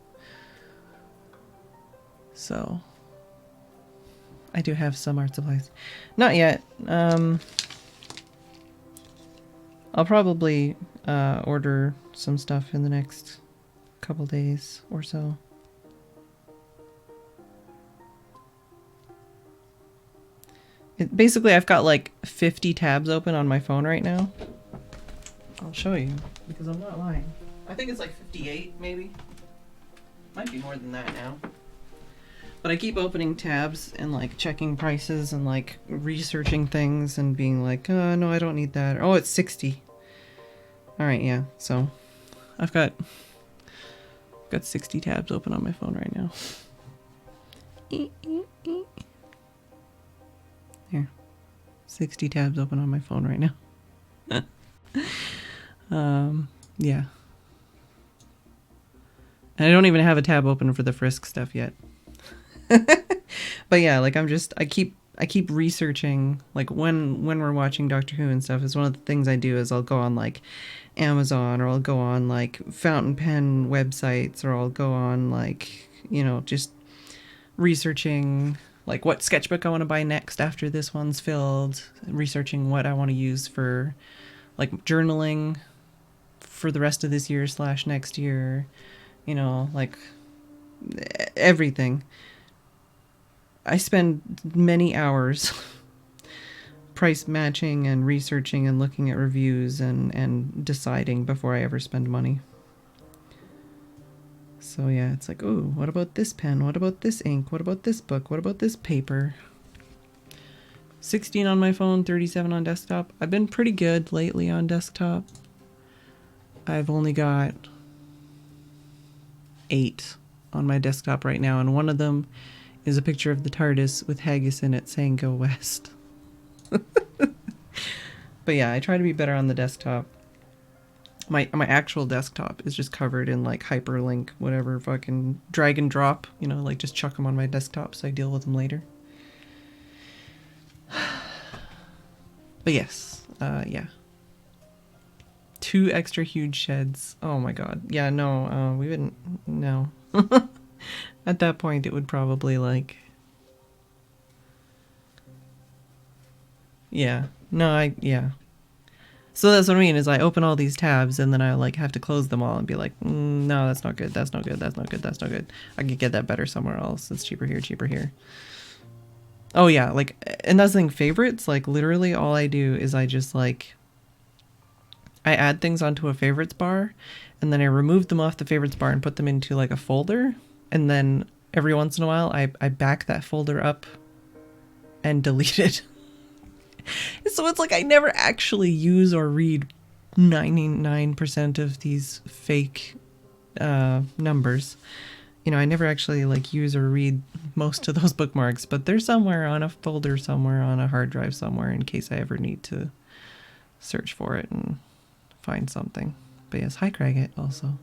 A: So I do have some art supplies. Not yet. I'll probably order some stuff in the next couple days or so. Basically, I've got like 50 tabs open on my phone right now. I'll show you, because I'm not lying. I think it's like 58, maybe. Might be more than that now. But I keep opening tabs and like checking prices and like researching things and being like, oh, no, I don't need that. Oh, it's 60. All right, yeah. So I've got 60 tabs open on my phone right now. Here. 60 tabs open on my phone right now. Yeah. And I don't even have a tab open for the Frisk stuff yet. But yeah, like I keep researching, like when we're watching Doctor Who and stuff, is one of the things I do is I'll go on like Amazon, or I'll go on like fountain pen websites, or I'll go on like, just researching like what sketchbook I want to buy next after this one's filled, researching what I want to use for like journaling for the rest of this year / next year, like everything. I spend many hours price matching and researching and looking at reviews and deciding before I ever spend money. So yeah, it's like, ooh, what about this pen? What about this ink? What about this book? What about this paper? 16 on my phone, 37 on desktop. I've been pretty good lately on desktop. I've only got 8 on my desktop right now, and one of them is a picture of the TARDIS with Haggis in it saying "Go West." But yeah, I try to be better on the desktop. My actual desktop is just covered in like hyperlink, whatever, fucking drag and drop, like just chuck them on my desktop so I deal with them later. But yes, yeah. 2 extra huge sheds. Oh my god. Yeah, no, we wouldn't, no. At that point, it would probably like, yeah, no, yeah. So that's what I mean, is I open all these tabs and then I like have to close them all and be like, no, that's not good. That's not good. That's not good. That's not good. I could get that better somewhere else. It's cheaper here, cheaper here. Oh yeah, like, and that's the thing, favorites, like literally all I do is I just like, I add things onto a favorites bar, and then I remove them off the favorites bar and put them into like a folder, and then every once in a while I back that folder up and delete it. So it's like I never actually use or read 99% of these fake numbers. I never actually like use or read most of those bookmarks, but they're somewhere on a folder somewhere on a hard drive somewhere in case I ever need to search for it and find something. But yes, hi Cragget also.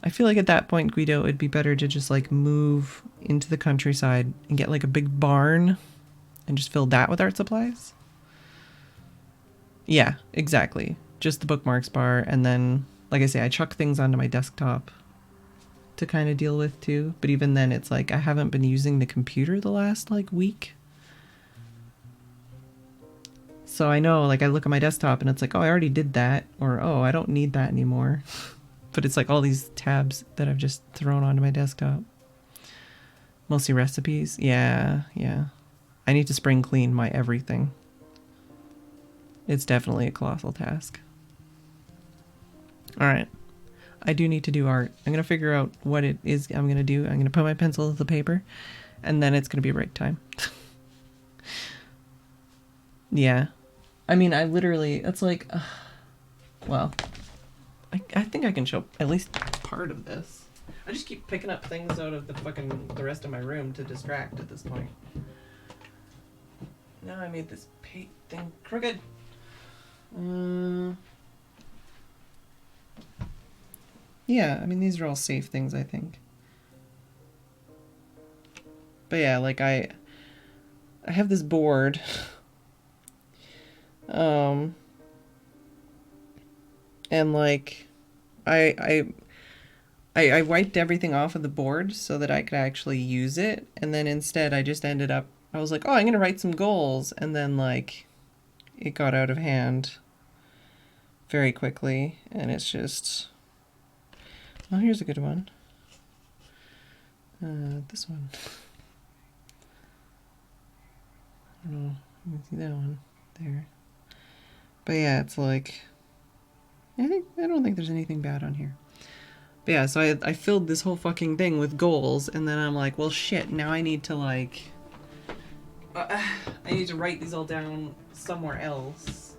A: I feel like at that point, Guido, it'd be better to just like move into the countryside and get like a big barn and just fill that with art supplies. Yeah, exactly. Just the bookmarks bar, and then, like I say, I chuck things onto my desktop to kind of deal with too. But even then, it's like I haven't been using the computer the last like week. So I know, like I look at my desktop and it's like, oh, I already did that, or oh, I don't need that anymore. But it's like all these tabs that I've just thrown onto my desktop. Mostly recipes. Yeah, yeah. I need to spring clean my everything. It's definitely a colossal task. All right. I do need to do art. I'm going to figure out what it is I'm going to do. I'm going to put my pencil to the paper, and then it's going to be break time. Yeah. I mean, I literally, it's like, well, I think I can show at least part of this. I just keep picking up things out of the rest of my room to distract at this point. Now I made this paint thing crooked. Yeah, I mean, these are all safe things, I think. But yeah, like I have this board. And like I wiped everything off of the board so that I could actually use it, and then instead I just ended up, I was like, oh, I'm gonna write some goals, and then like it got out of hand very quickly, and it's just, oh, here's a good one. This one. I don't know, you can see that one there. But yeah, it's like, I don't think there's anything bad on here. But yeah, so I filled this whole fucking thing with goals, and then I'm like, well, shit, now I need to like, I need to write these all down somewhere else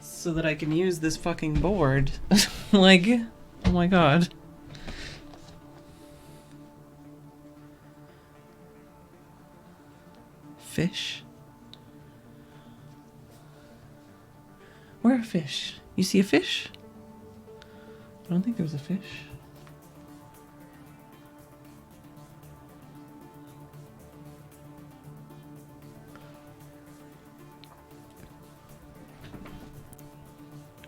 A: so that I can use this fucking board. Like, oh my god. Fish? Where are fish? You see a fish? I don't think there's a fish.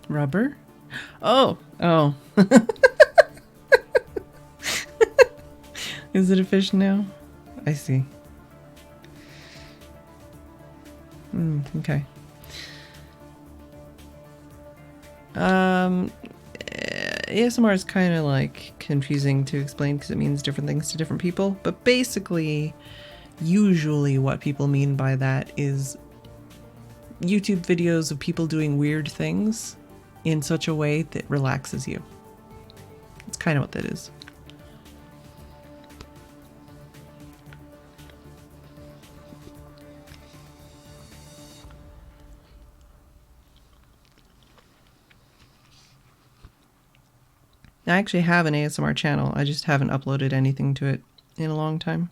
A: Rubber? Oh, oh. Is it a fish now? I see. Okay. ASMR is kind of like confusing to explain because it means different things to different people, but basically, usually what people mean by that is YouTube videos of people doing weird things in such a way that relaxes you. That's kind of what that is. I actually have an ASMR channel. I just haven't uploaded anything to it in a long time.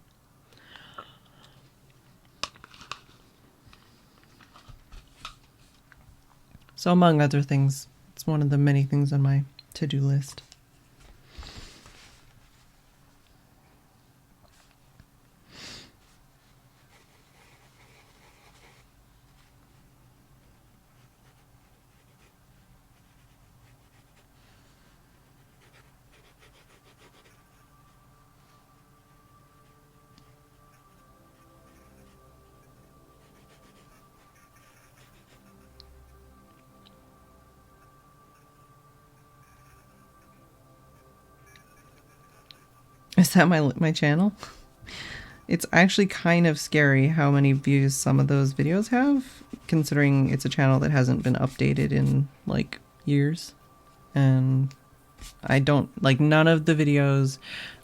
A: So among other things, it's one of the many things on my to-do list. Is that my channel? It's actually kind of scary how many views some of those videos have, considering it's a channel that hasn't been updated in like years. And I don't, like, none of the videos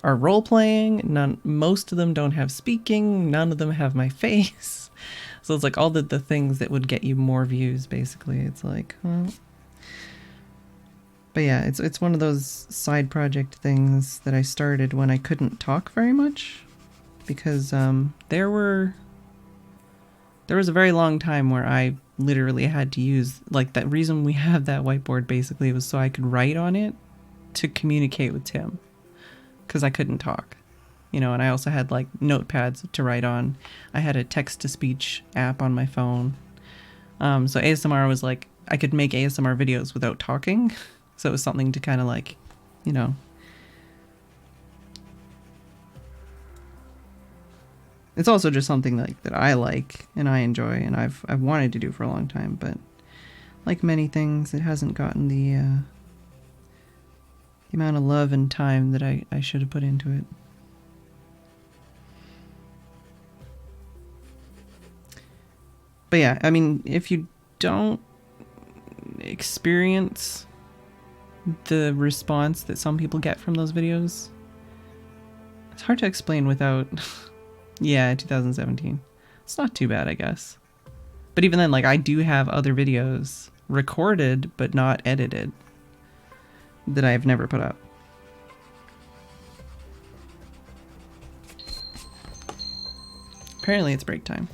A: are role-playing, most of them don't have speaking, none of them have my face. So it's like all the things that would get you more views, basically. It's like, well. But yeah, it's one of those side project things that I started when I couldn't talk very much. Because there was a very long time where I literally had to use, like, that reason we have that whiteboard basically was so I could write on it to communicate with Tim. Because I couldn't talk. You know, and I also had like notepads to write on. I had a text-to-speech app on my phone. So ASMR was like, I could make ASMR videos without talking. So it was something to kind of like, you know. It's also just something like that I like and I enjoy and I've wanted to do for a long time, but like many things, it hasn't gotten the amount of love and time that I should have put into it. But yeah, I mean, if you don't experience the response that some people get from those videos, it's hard to explain without... Yeah, 2017. It's not too bad, I guess. But even then, like, I do have other videos recorded but not edited that I've never put up. Apparently it's break time.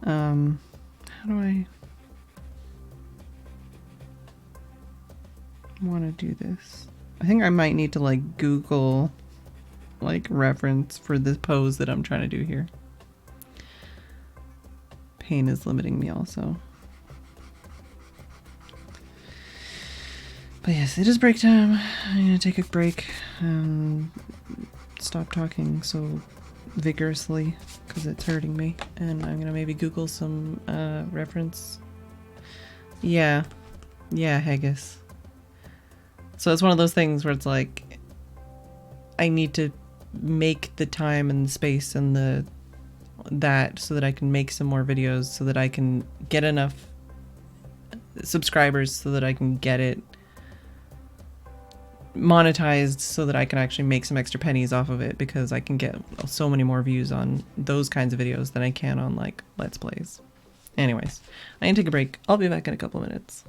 A: How do I want to do this? I think I might need to like Google like reference for the pose that I'm trying to do here. Pain is limiting me also. But yes, it is break time. I'm gonna take a break and stop talking so vigorously because it's hurting me, and I'm gonna maybe Google some reference. Yeah, haggis. So it's one of those things where it's like I need to make the time and the space and that so that I can make some more videos, so that I can get enough subscribers, so that I can get it monetized, so that I can actually make some extra pennies off of it, because I can get so many more views on those kinds of videos than I can on like Let's Plays. Anyways, I can take a break. I'll be back in a couple minutes.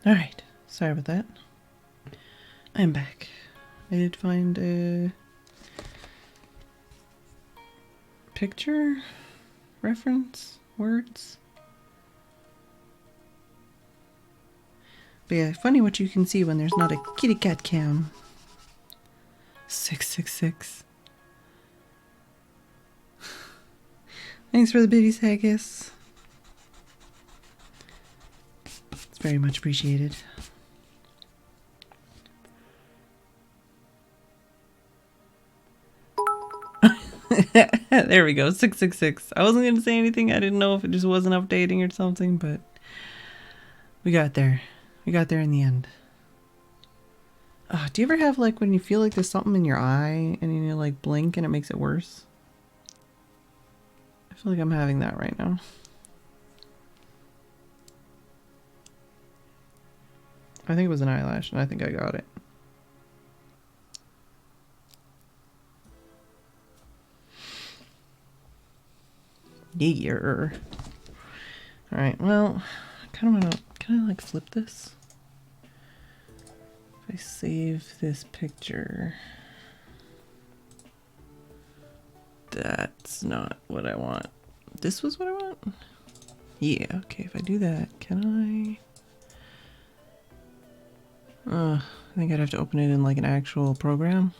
A: Alright, sorry about that. I'm back. I did find a picture, reference, words. But yeah, funny what you can see when there's not a kitty cat cam. 666. Thanks for the biddies, Haggis. It's very much appreciated. There we go, 666. I wasn't going to say anything. I didn't know if it just wasn't updating or something, but we got there. We got there in the end. Do you ever have like when you feel like there's something in your eye and you like blink and it makes it worse? I feel like I'm having that right now. I think it was an eyelash and I think I got it. Yeah. Alright, well, I kind of want to, can I like flip this? If I save this picture. That's not what I want. This was what I want? Yeah, okay, if I do that, can I? I think I'd have to open it in like an actual program.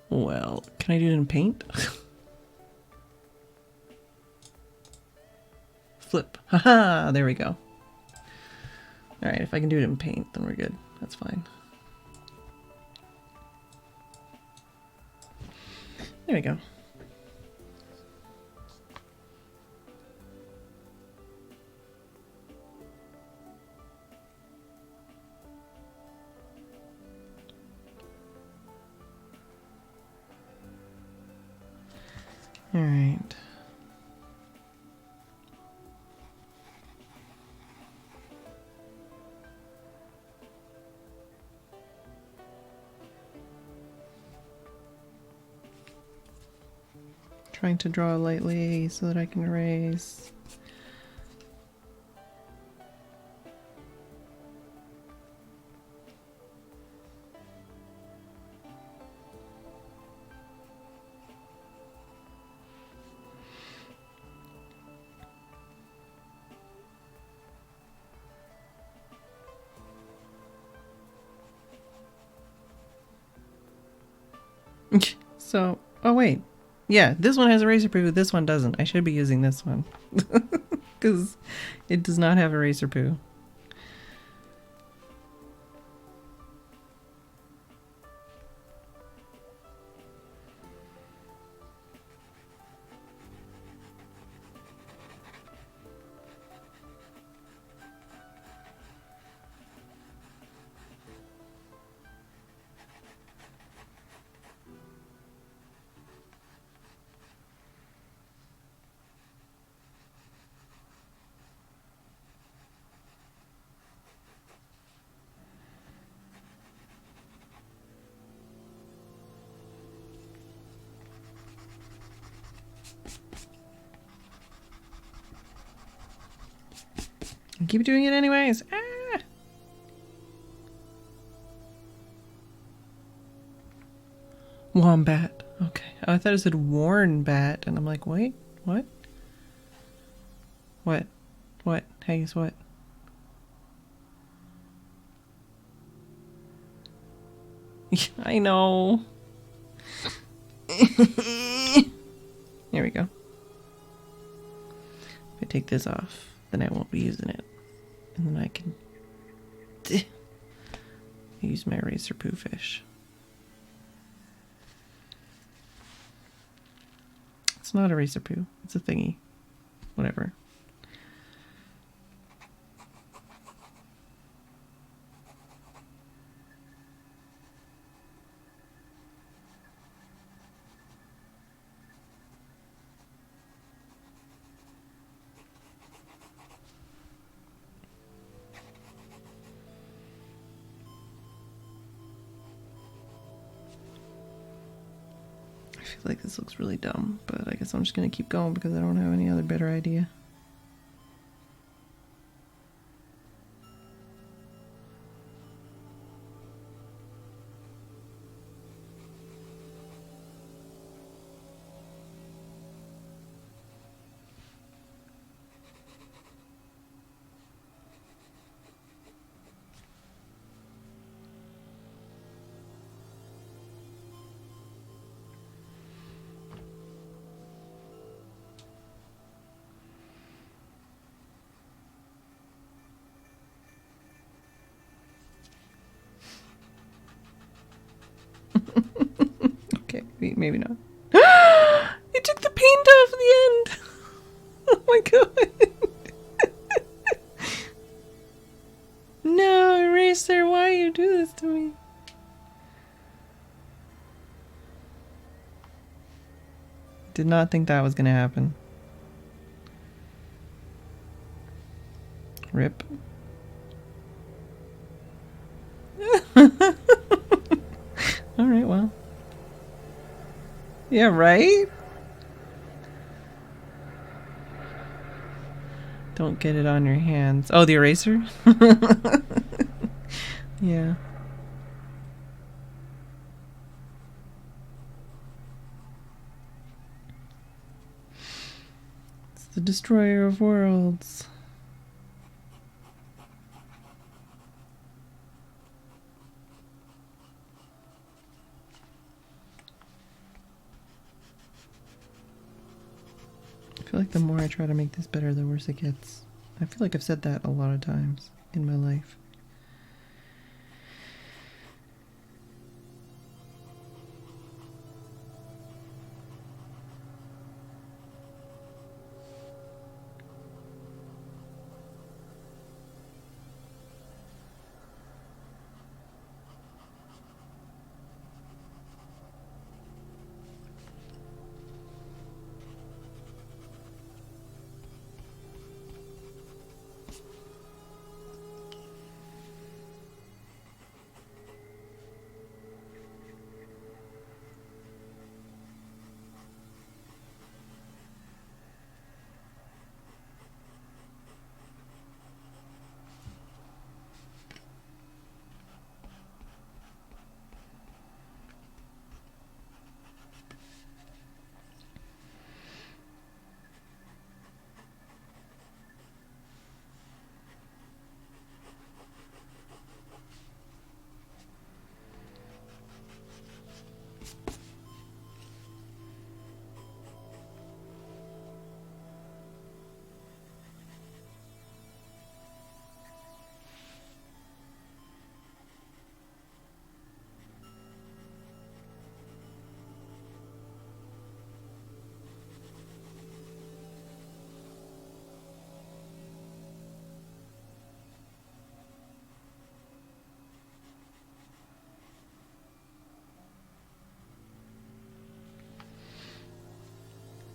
A: Well, can I do it in Paint? Flip. Haha, there we go. Alright, if I can do it in Paint, then we're good. That's fine. There we go. All right. Trying to draw lightly so that I can erase. So, oh wait. Yeah, this one has eraser poo, this one doesn't. I should be using this one. Because it does not have eraser poo. I keep doing it anyways. Ah! Wombat. Okay. I thought it said worn bat, and I'm like, wait, what? What? What? Haze, what? I know. There we go. If I take this off, then I won't be using it. And then I can use my eraser poo fish. It's not eraser poo. It's a thingy. Whatever. feel like this looks really dumb, but I guess I'm just gonna keep going because I don't have any other better idea. Okay, maybe not. It took the paint off the end! Oh my god! No, eraser, why you do this to me? Did not think that was gonna happen. Rip. Alright, well. Yeah, right? Don't get it on your hands. Oh, the eraser? Yeah. It's the destroyer of worlds. I feel like the more I try to make this better, the worse it gets. I feel like I've said that a lot of times in my life.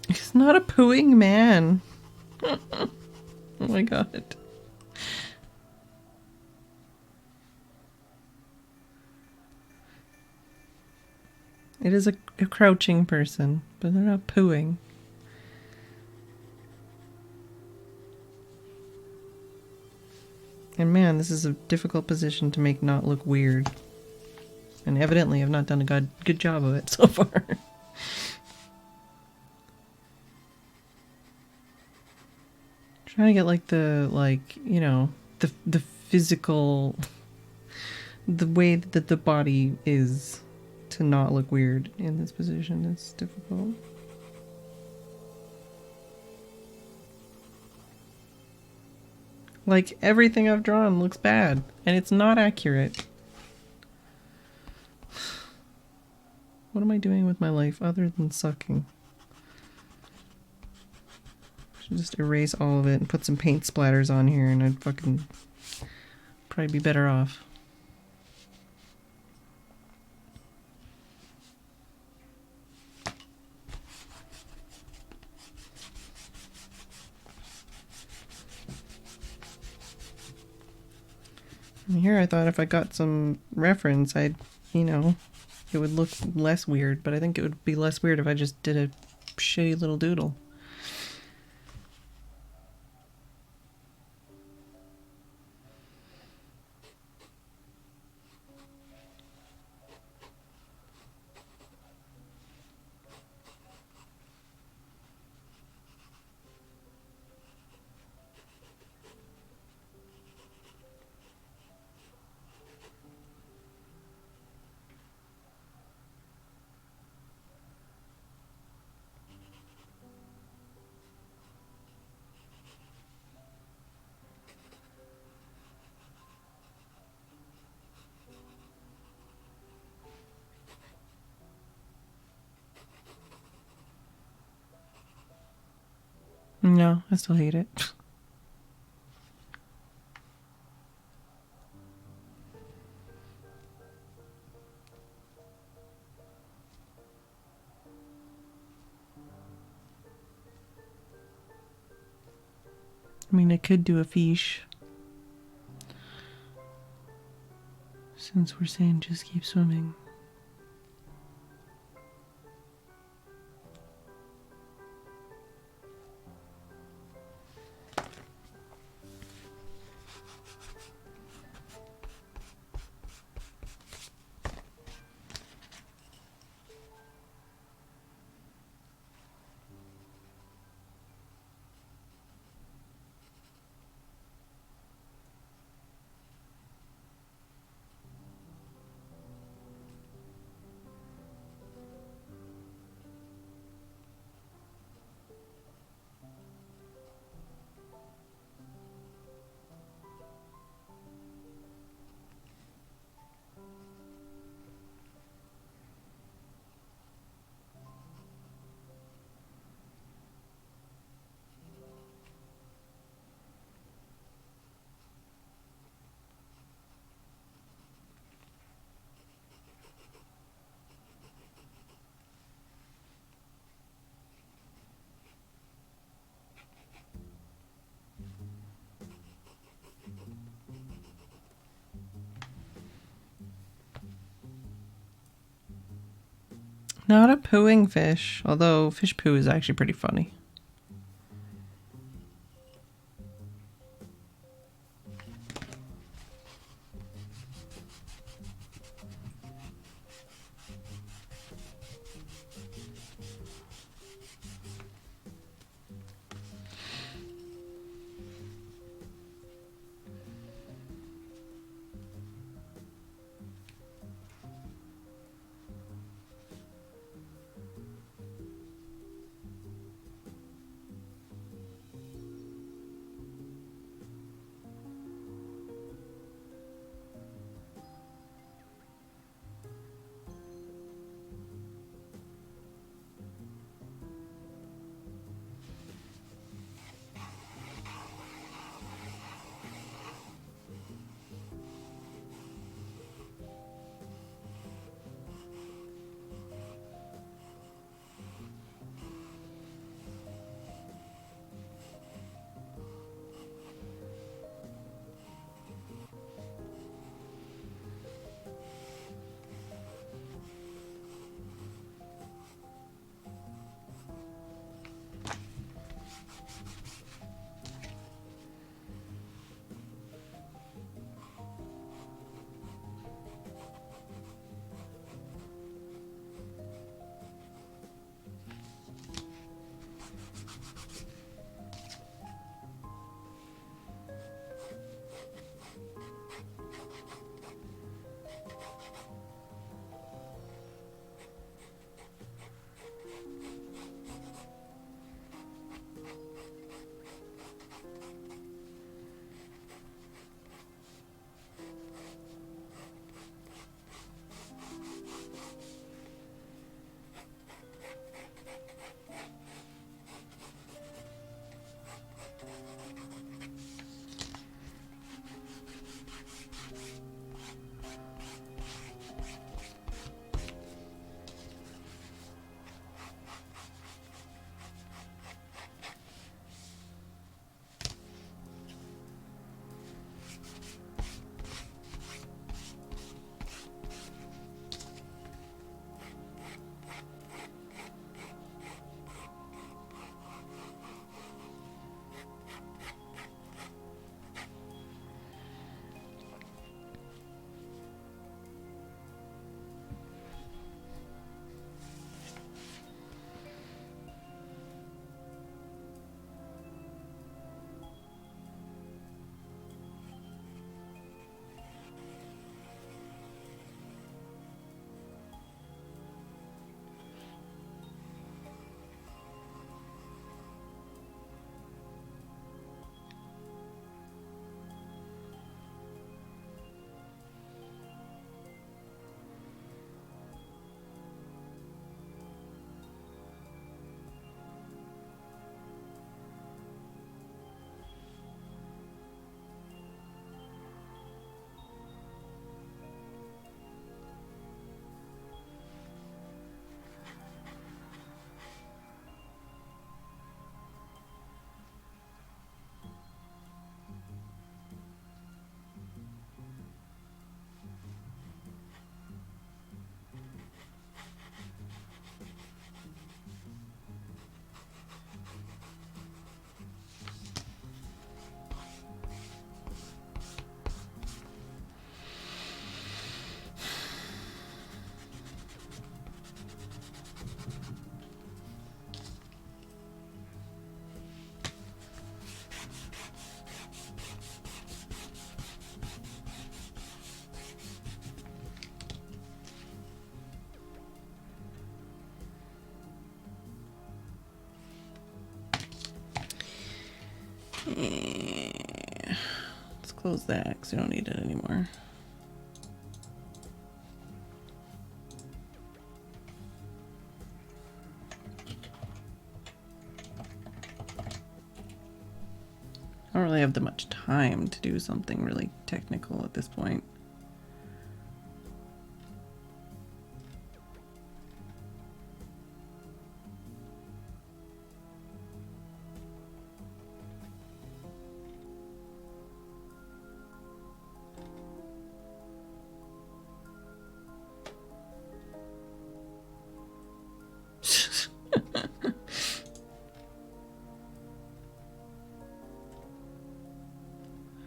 A: He's not a pooing man. Oh my god. It is a crouching person, but they're not pooing. And man, this is a difficult position to make not look weird. And evidently I've not done a good job of it so far. Trying to get like the you know, the physical, the way that the body is to not look weird in this position is difficult. Like everything I've drawn looks bad and it's not accurate. What am I doing with my life other than sucking? Just erase all of it and put some paint splatters on here and I'd fucking probably be better off. And here I thought if I got some reference I'd, you know, it would look less weird, but I think it would be less weird if I just did a shitty little doodle. No, I still hate it. I mean, I could do a fish. Since we're saying just keep swimming. Not a pooing fish, although fish poo is actually pretty funny. Let's close that because we don't need it anymore. I don't really have that much time to do something really technical at this point.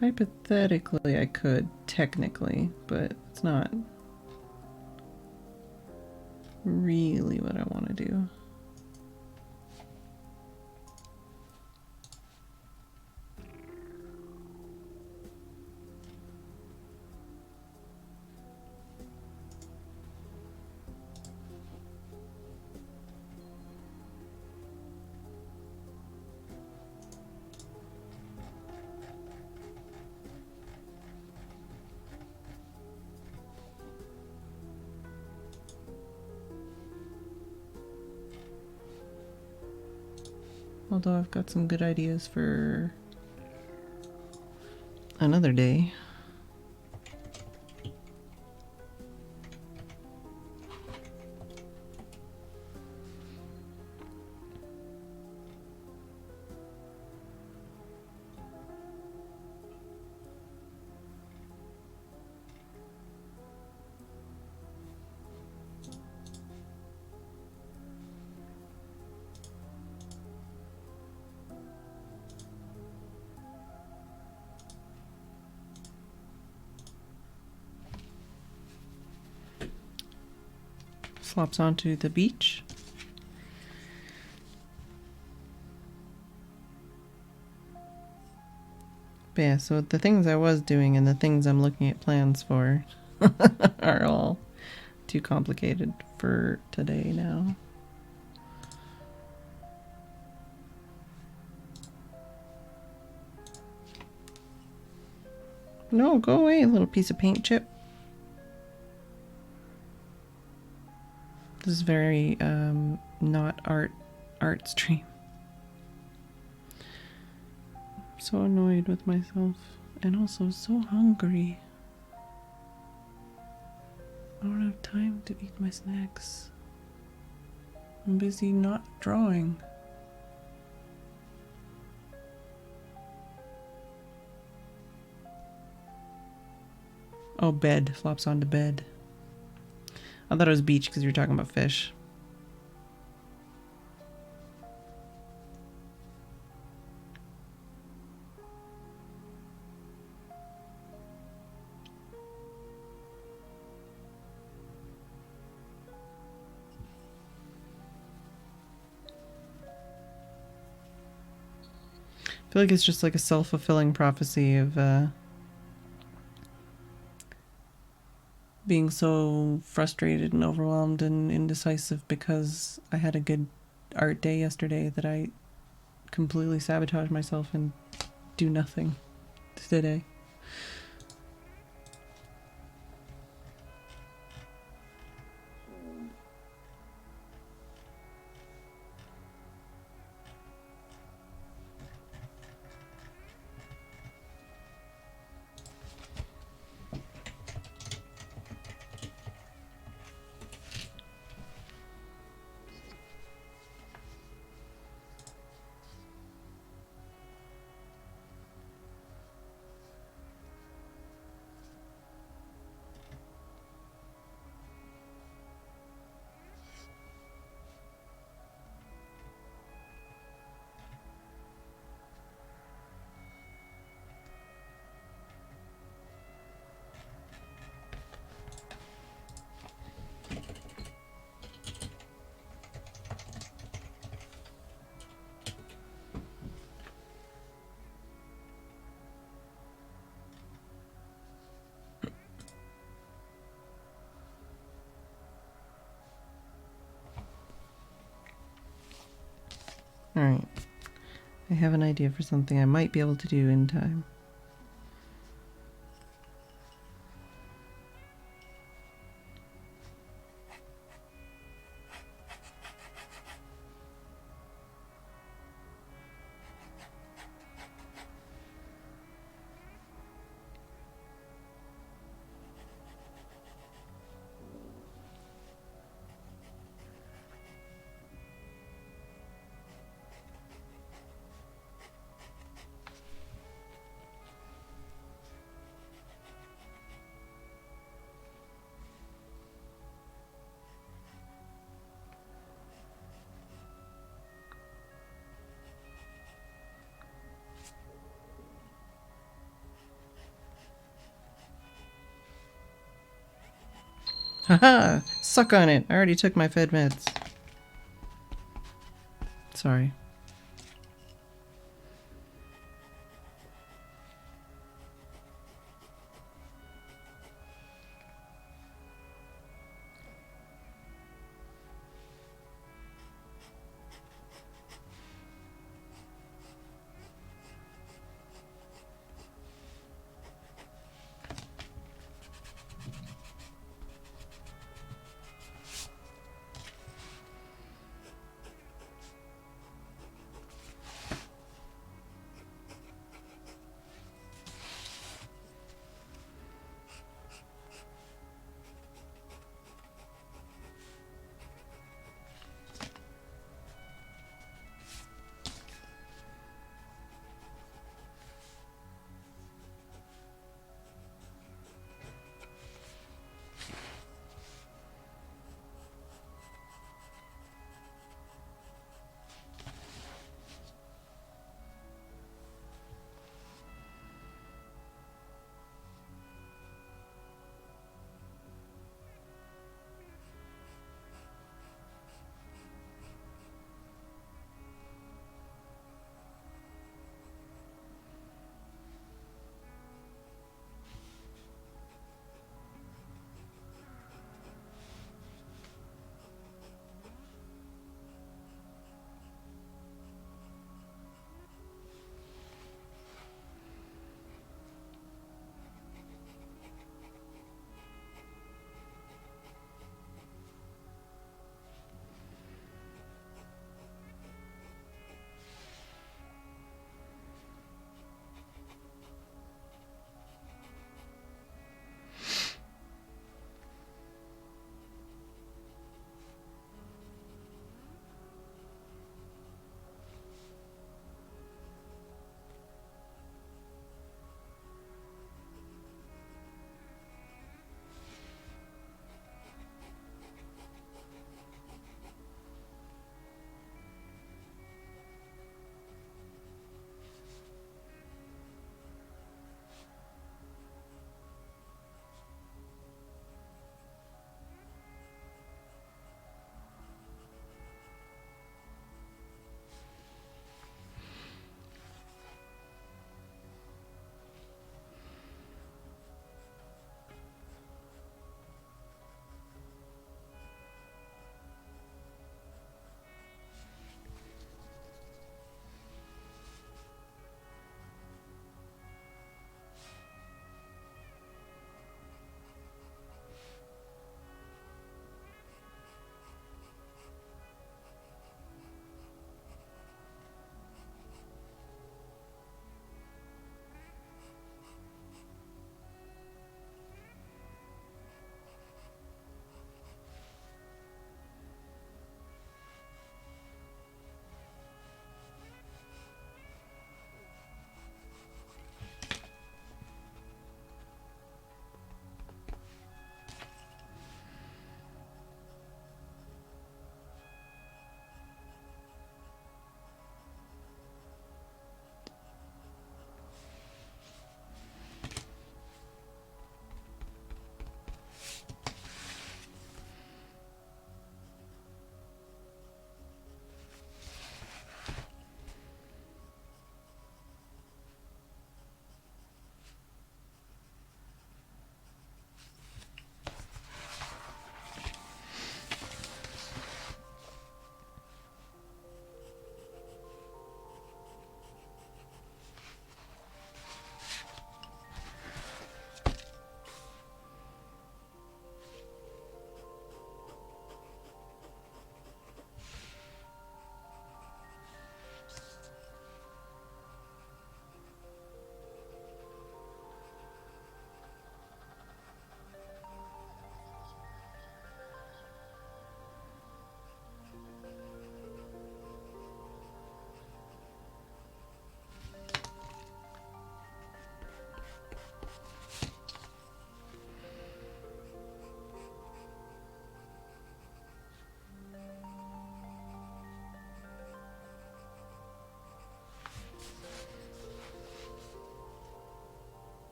A: Hypothetically, I could, technically, but it's not really what I want to do. Although I've got some good ideas for another day. Flops onto the beach. But yeah, so the things I was doing and the things I'm looking at plans for are all too complicated for today now. No, go away, little piece of paint chip. This is very not art stream. I'm so annoyed with myself and also so hungry. I don't have time to eat my snacks. I'm busy not drawing. Oh, bed. Flops onto bed. I thought it was beach because you were talking about fish. I feel like it's just like a self-fulfilling prophecy of being so frustrated and overwhelmed and indecisive because I had a good art day yesterday that I completely sabotage myself and do nothing today. Alright. I have an idea for something I might be able to do in time. Haha! Suck on it! I already took my Fed meds. Sorry.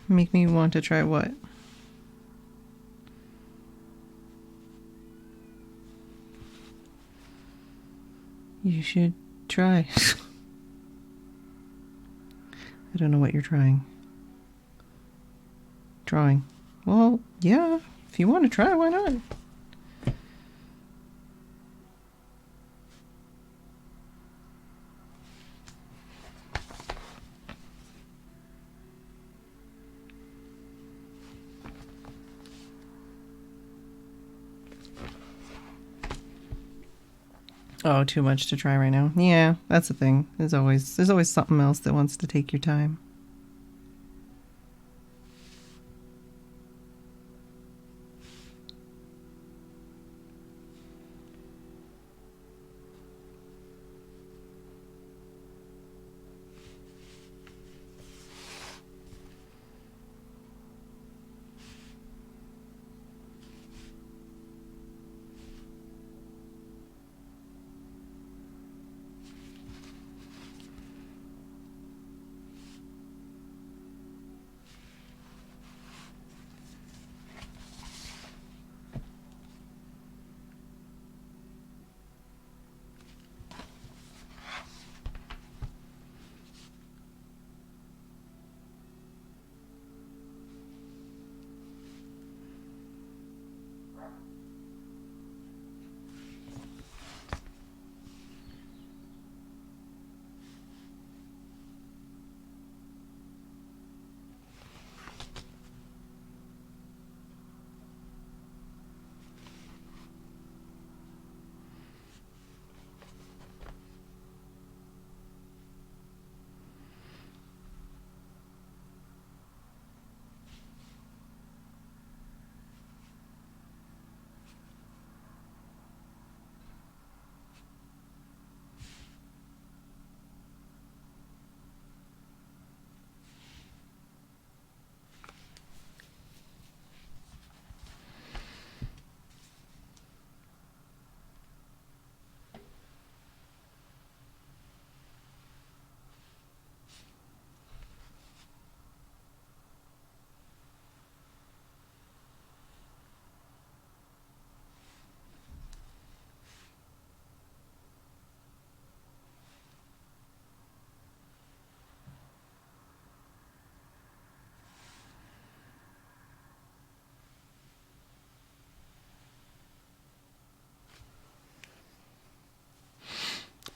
A: Make me want to try what? You should try. I don't know what you're trying. Drawing. Well, yeah. If you want to try, why not? Oh, too much to try right now. Yeah, that's the thing. There's always something else that wants to take your time.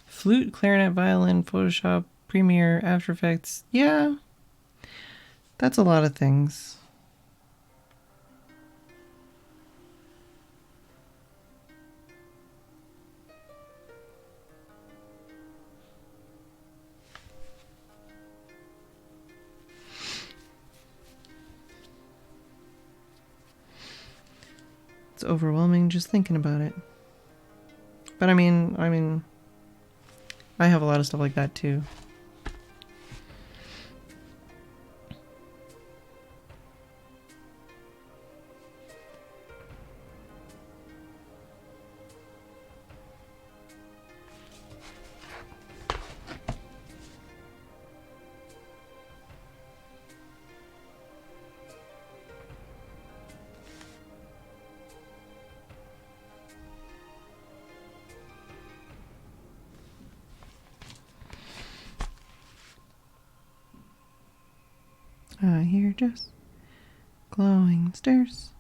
A: Flute, clarinet, violin, Photoshop, Premiere, After Effects. Yeah, that's a lot of things. It's overwhelming just thinking about it. But I mean, I have a lot of stuff like that too. I hear just glowing stairs.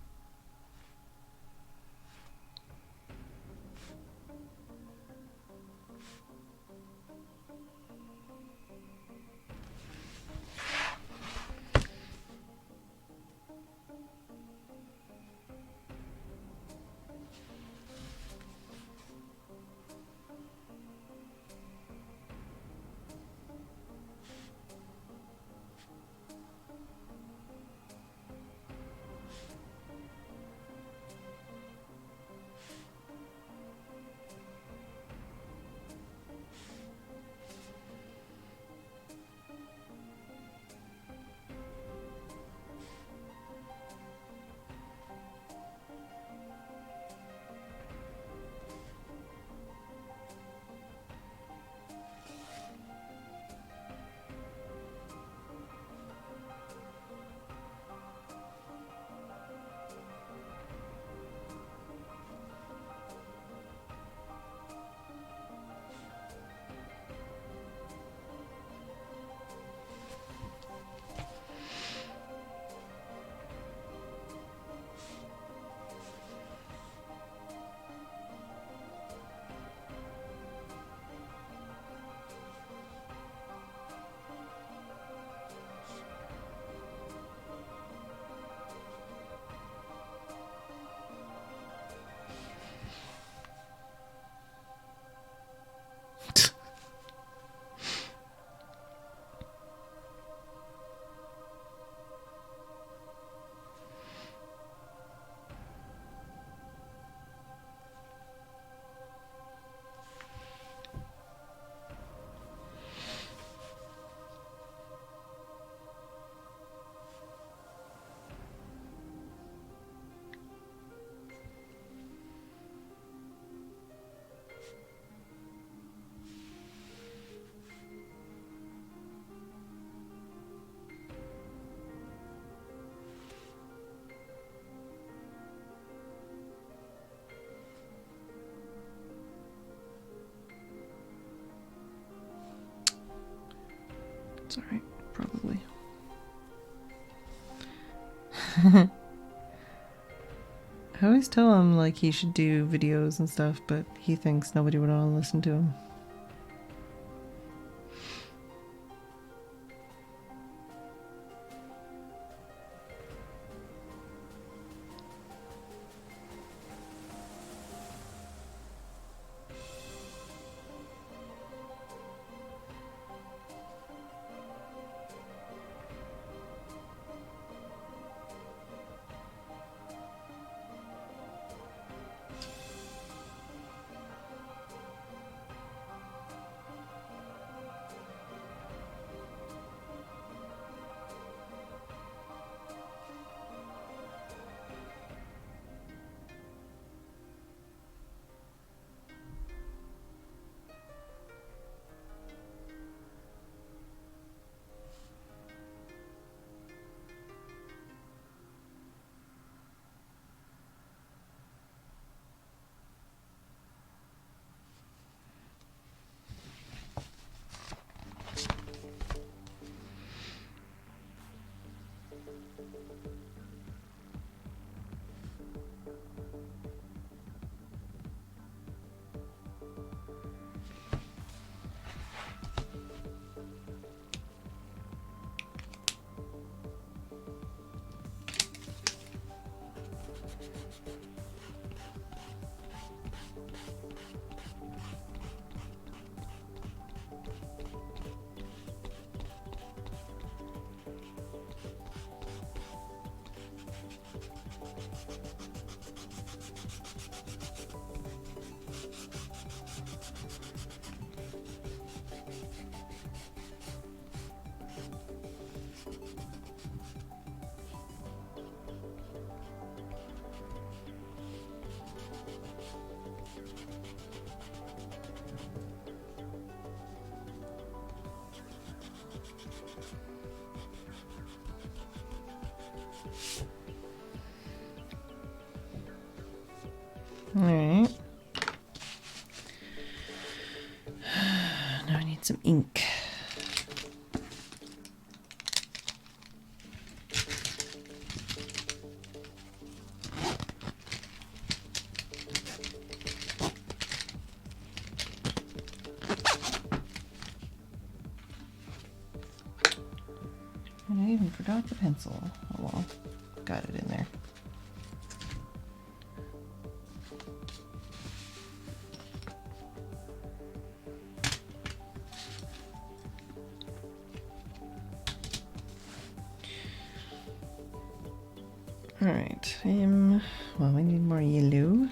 A: It's alright, probably. I always tell him like he should do videos and stuff, but he thinks nobody would want to listen to him. Alright. Now I need some ink. forgot the pencil. Oh well, got it in there. All right. Well, we need more yellow.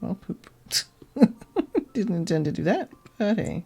A: Well, poop. Didn't intend to do that, but hey.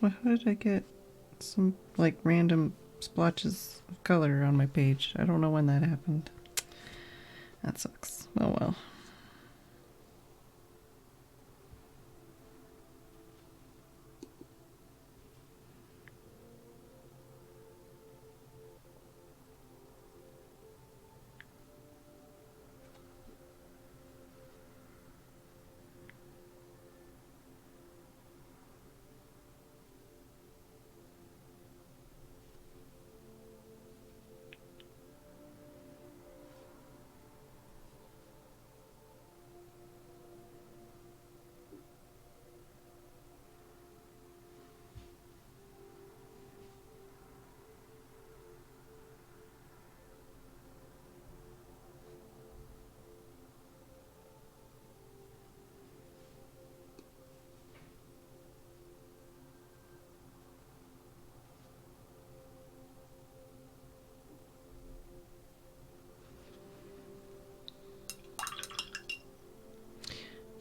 A: So how did I get some like random splotches of color on my page? I don't know when that happened. That sucks. Oh well.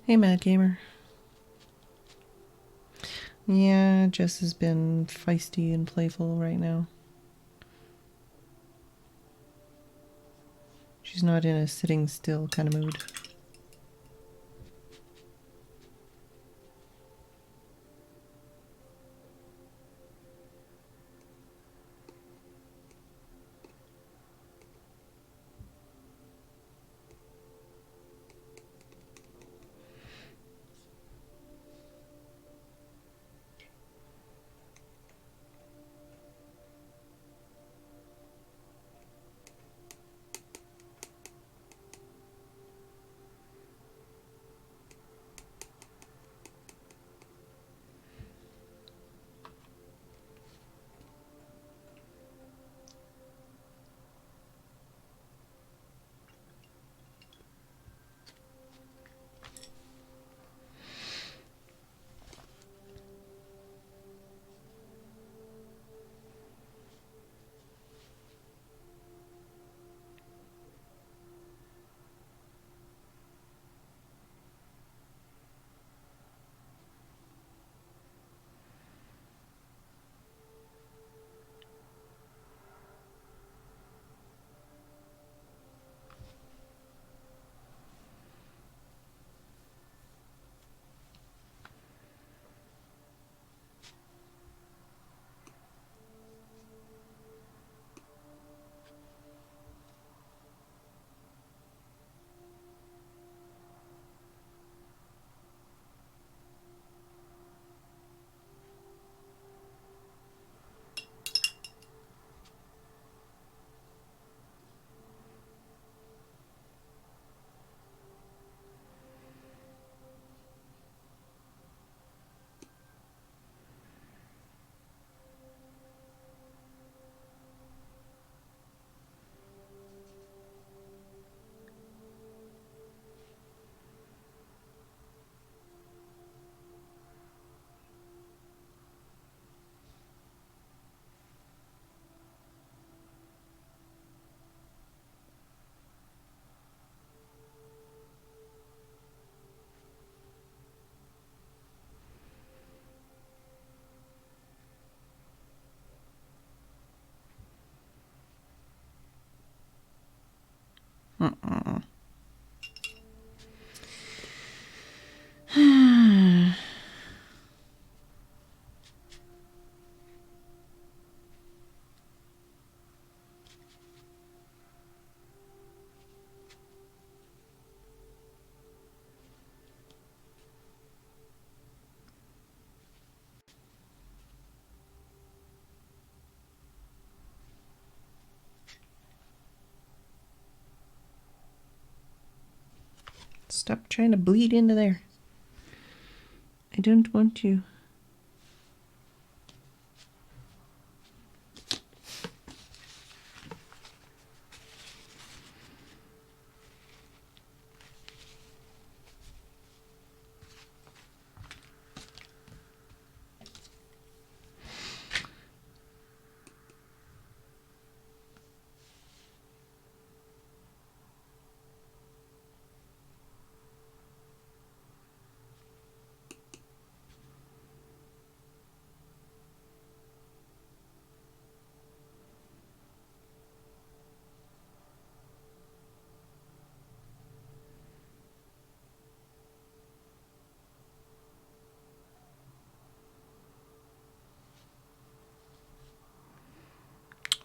A: Hey, Mad Gamer. Yeah, Jess has been feisty and playful right now. She's not in a sitting still kind of mood. Stop trying to bleed into there. I don't want you.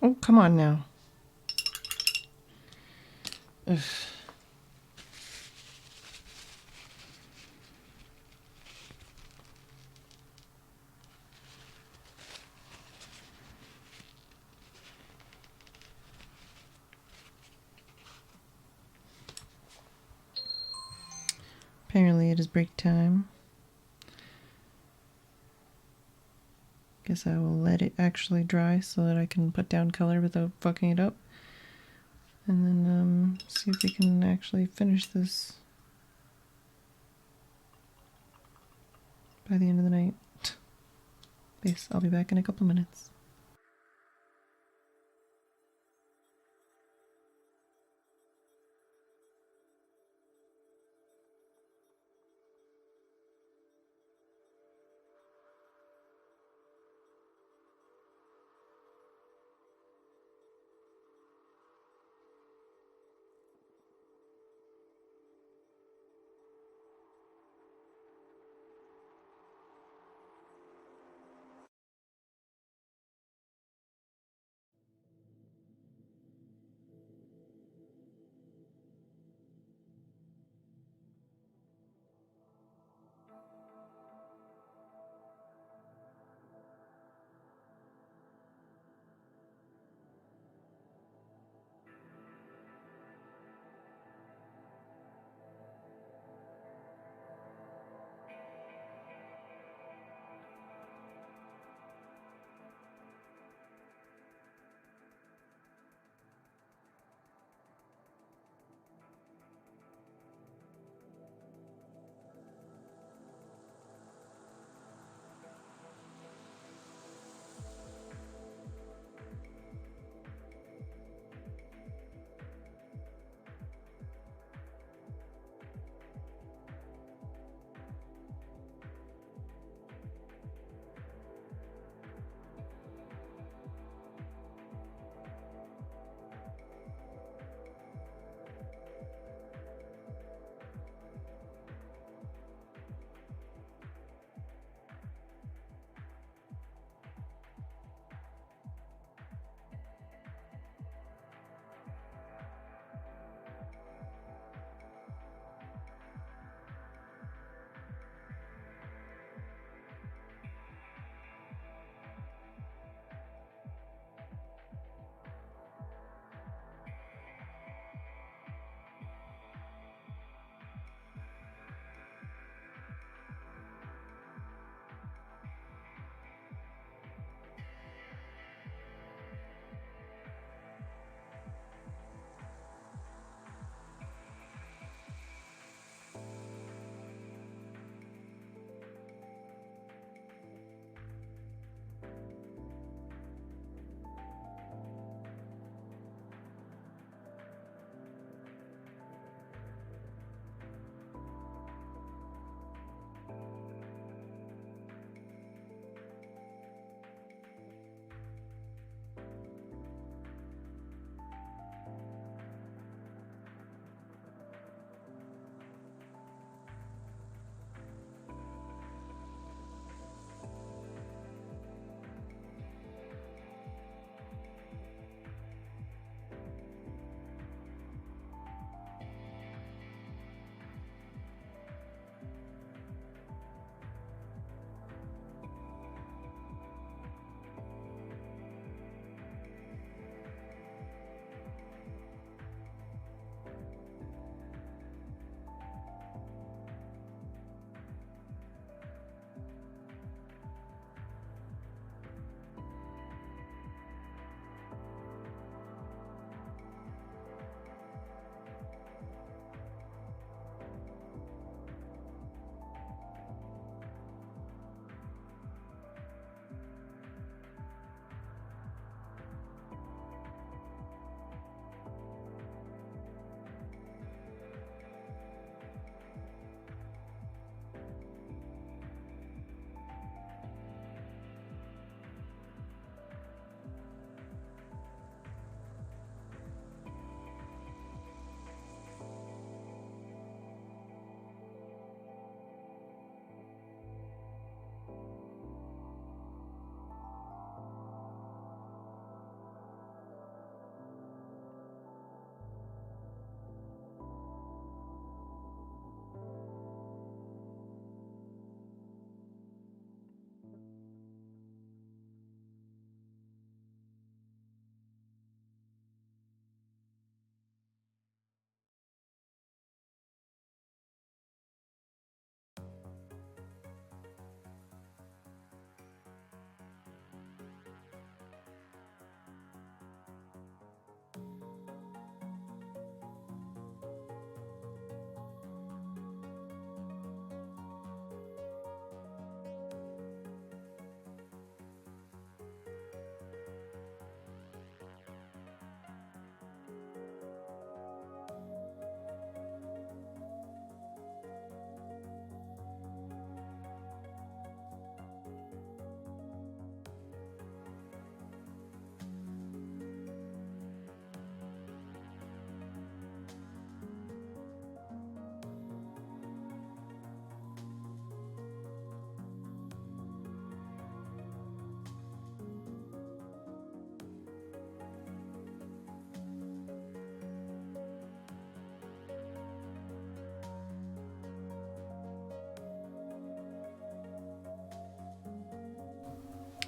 A: Oh, come on now. Ugh. Apparently it is break time. Guess I will let it actually dry so that I can put down color without fucking it up. And then see if we can actually finish this by the end of the night. Peace. I'll be back in a couple minutes.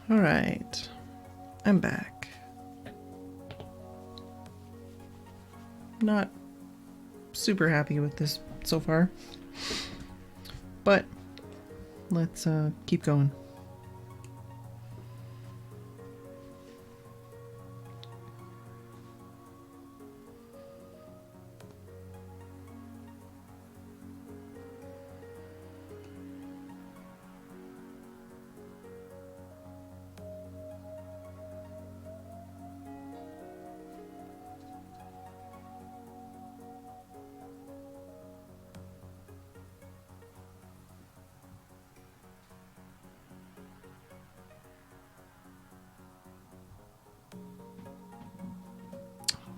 A: All right, I'm back. Not super happy with this so far, but let's keep going.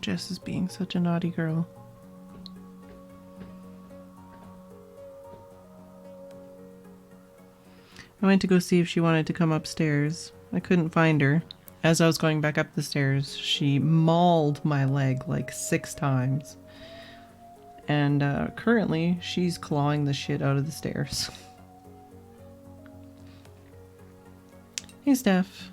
A: Jess is being such a naughty girl. I went to go see if she wanted to come upstairs. I couldn't find her. As I was going back up the stairs, she mauled my leg like 6 times. And currently, she's clawing the shit out of the stairs. Hey, Steph.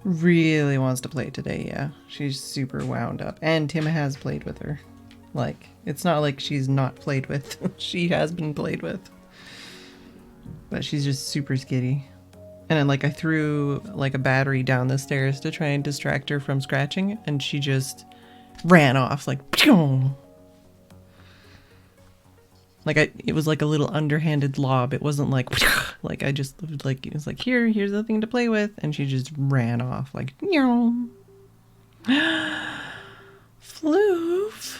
A: Really wants to play today, yeah. She's super wound up. And Tim has played with her. Like, it's not like she's not played with. She has been played with. But she's just super skitty. And then, like, I threw, like, a battery down the stairs to try and distract her from scratching, and she just ran off, like, pew! Like, it was like a little underhanded lob. It wasn't like, like, I just, like, it was like, here's the thing to play with. And she just ran off, like, Floof.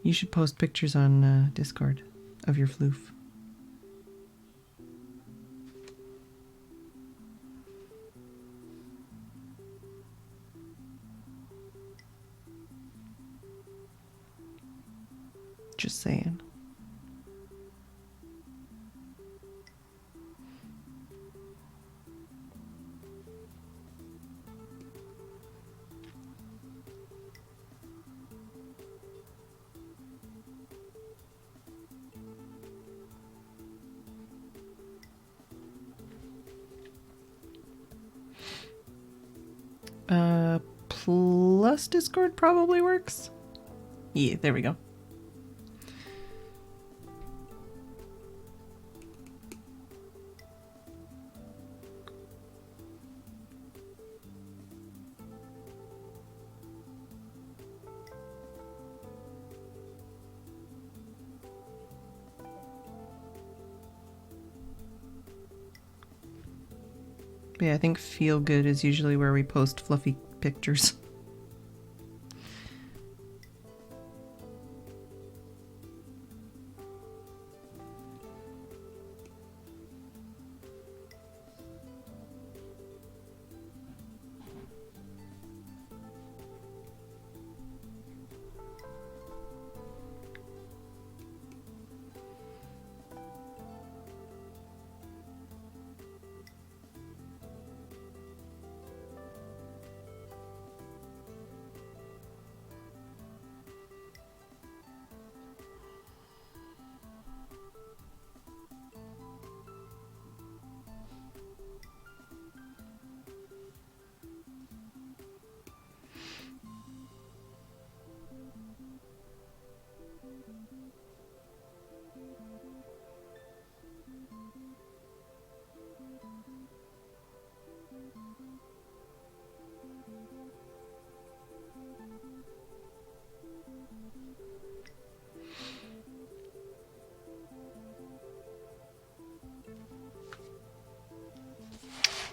A: You should post pictures on Discord of your floof. Just saying. Plus Discord probably works. Yeah, there we go. But yeah, I think Feel Good is usually where we post fluffy pictures.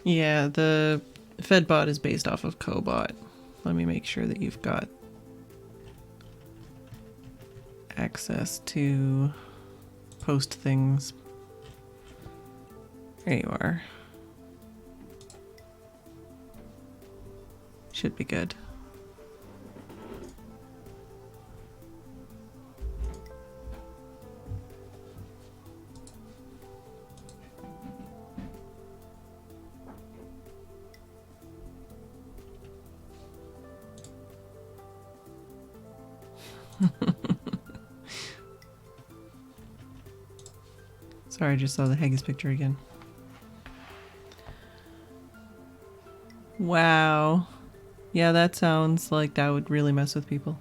A: Yeah, the Fedbot is based off of Cobot. Let me make sure that you've got access to post things. There you are. Should be good. Sorry, I just saw the Haggis picture again. Wow. Yeah, that sounds like that would really mess with people.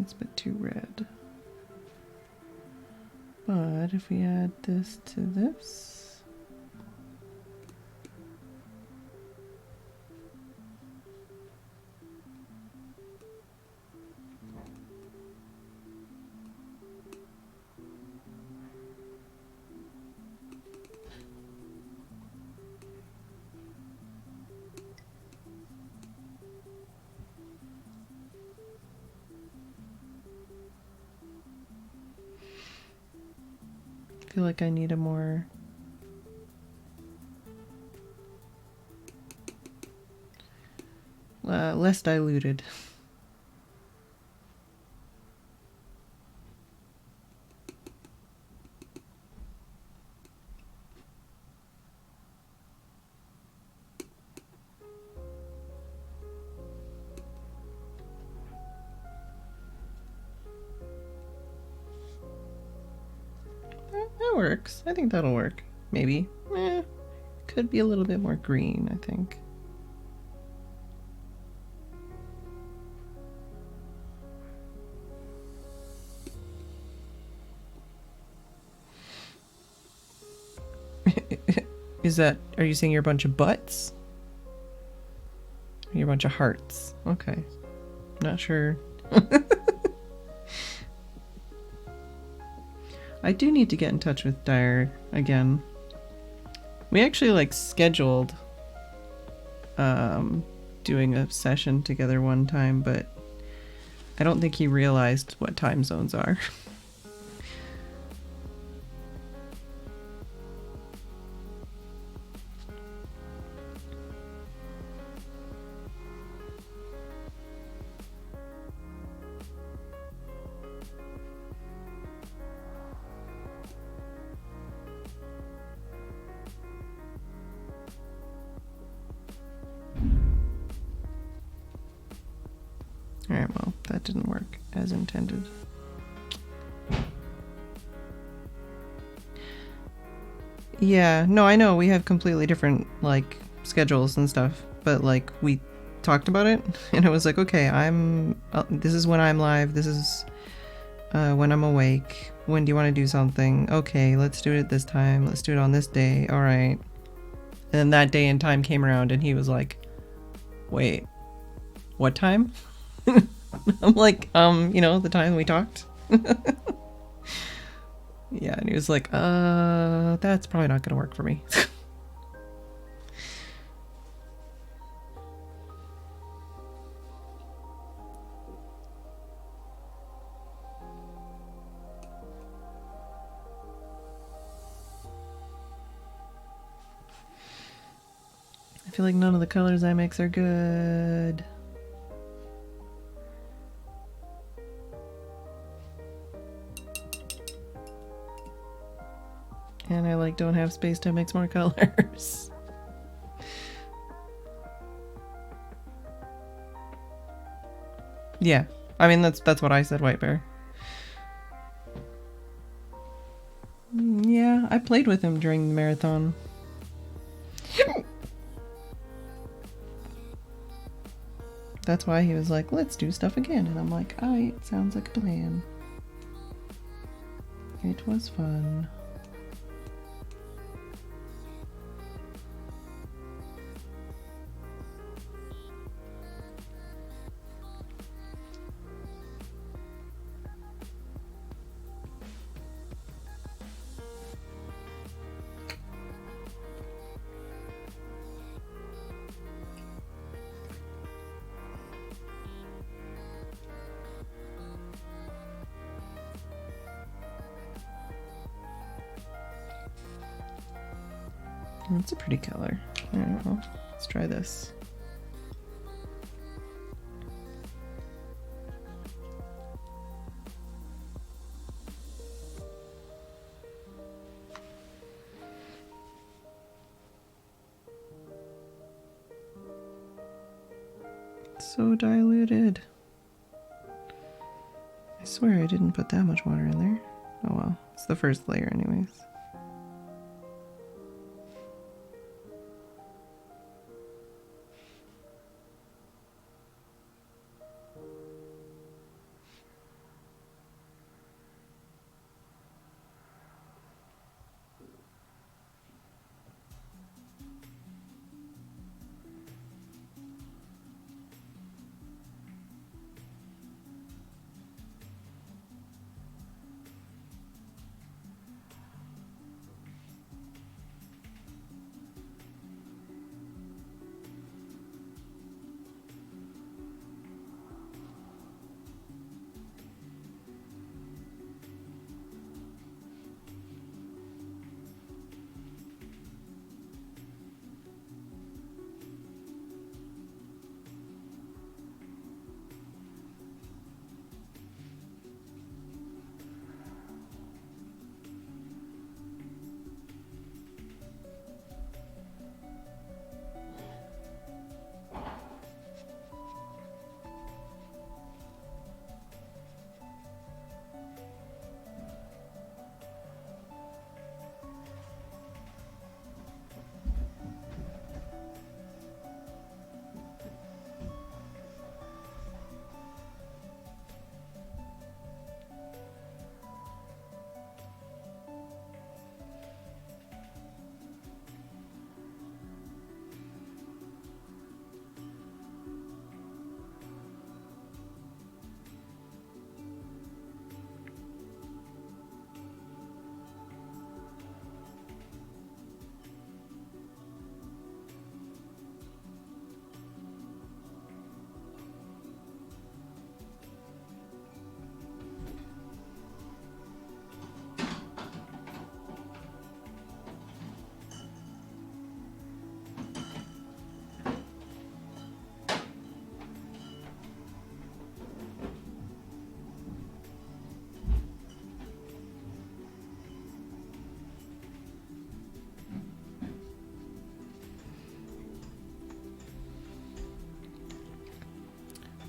A: It's a bit too red. But if we add this to this... I feel like I need a more... less diluted. That works. I think that'll work. Maybe. Could be a little bit more green, I think. Is that... Are you saying you're a bunch of butts? Or you're a bunch of hearts? Okay. Not sure. I do need to get in touch with Dyer again. We actually like scheduled doing a session together one time, but I don't think he realized what time zones are. Alright, well, that didn't work as intended. Yeah, no, I know we have completely different, like, schedules and stuff, but, like, we talked about it, and it was like, okay, this is when I'm live, this is when I'm awake, when do you want to do something? Okay, let's do it at this time, let's do it on this day, alright. And then that day and time came around, and he was like, wait, what time? I'm like, you know, the time we talked. Yeah, and he was like, that's probably not gonna work for me. I feel like none of the colors I mix are good. And I like don't have space to mix more colors. Yeah, I mean that's what I said, White Bear. Yeah, I played with him during the marathon. That's why he was like, let's do stuff again. And I'm like, alright, sounds like a plan. It was fun. That's a pretty color. I don't know. Let's try this. So diluted. I swear I didn't put that much water in there. Oh well, it's the first layer anyways.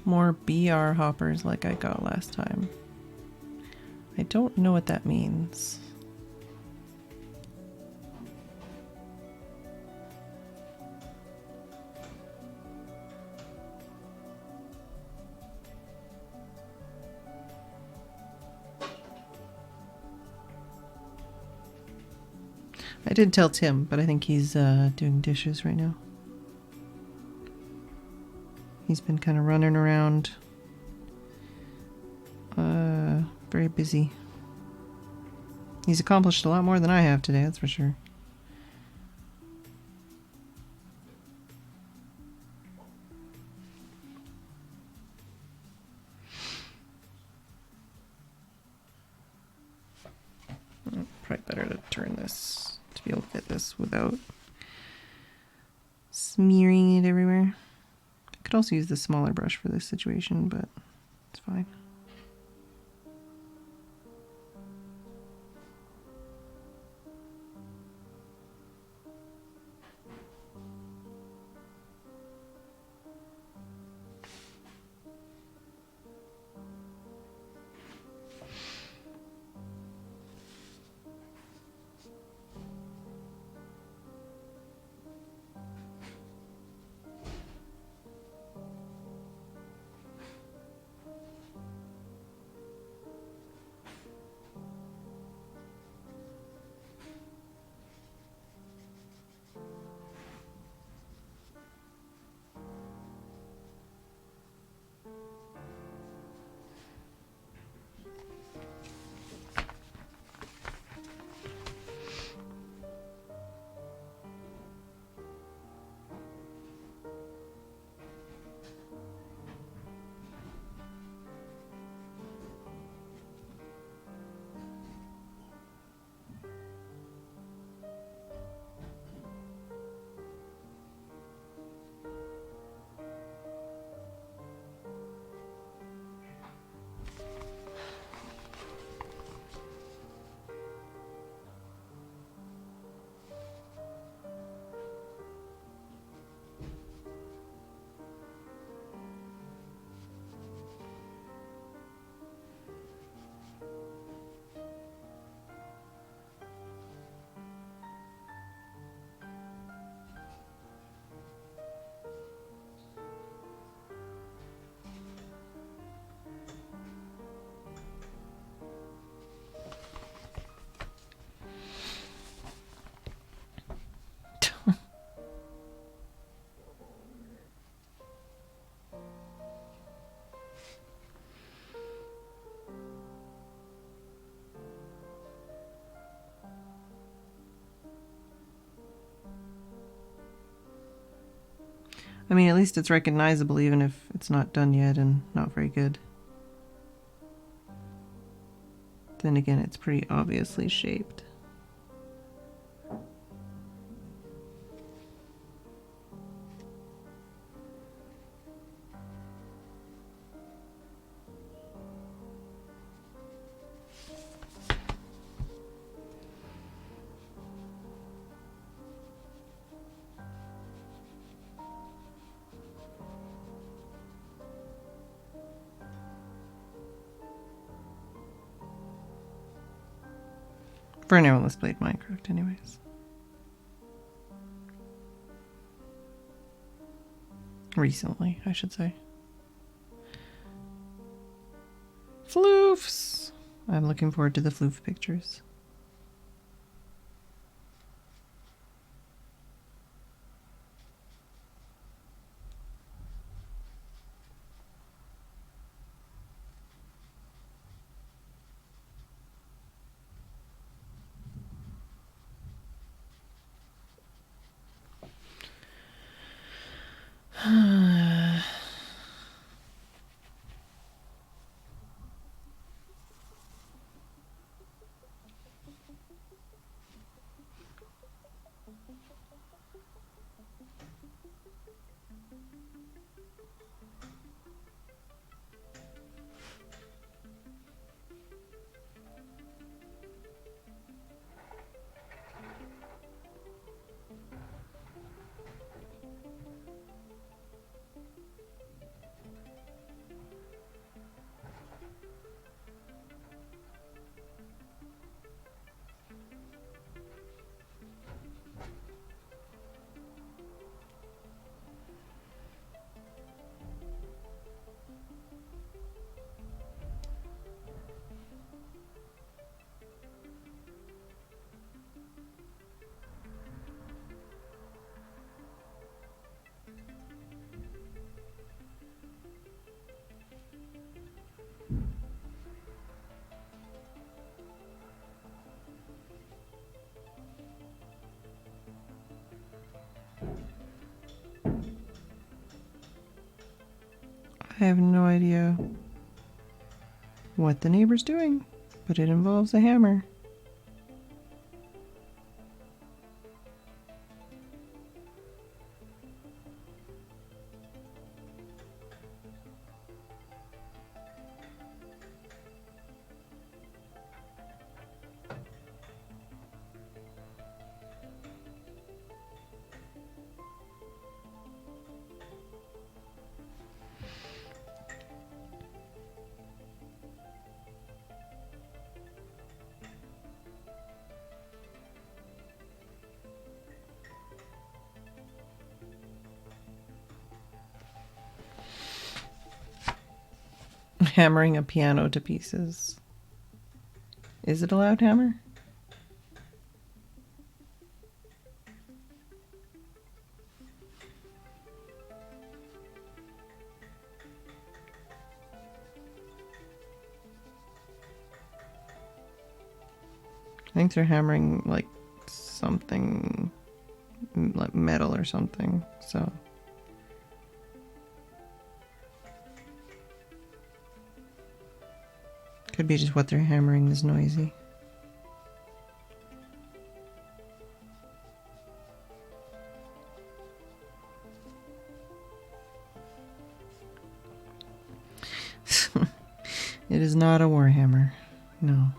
A: More BR hoppers like I got last time. I don't know what that means. I did tell Tim, but I think he's doing dishes right now. He's been kind of running around. Very busy. He's accomplished a lot more than I have today, that's for sure. Probably better to turn this to be able to get this without smearing it everywhere. I could also use the smaller brush for this situation, but it's fine. I mean, at least it's recognizable even if it's not done yet and not very good. Then again, it's pretty obviously shaped. For now, let's play Minecraft anyways. Recently, I should say. Floofs! I'm looking forward to the floof pictures. I have no idea what the neighbor's doing, but it involves a hammer. Hammering a piano to pieces. Is it a loud hammer? I think they're hammering like something like metal or something, so. Could be just what they're hammering is noisy. It is not a warhammer, no.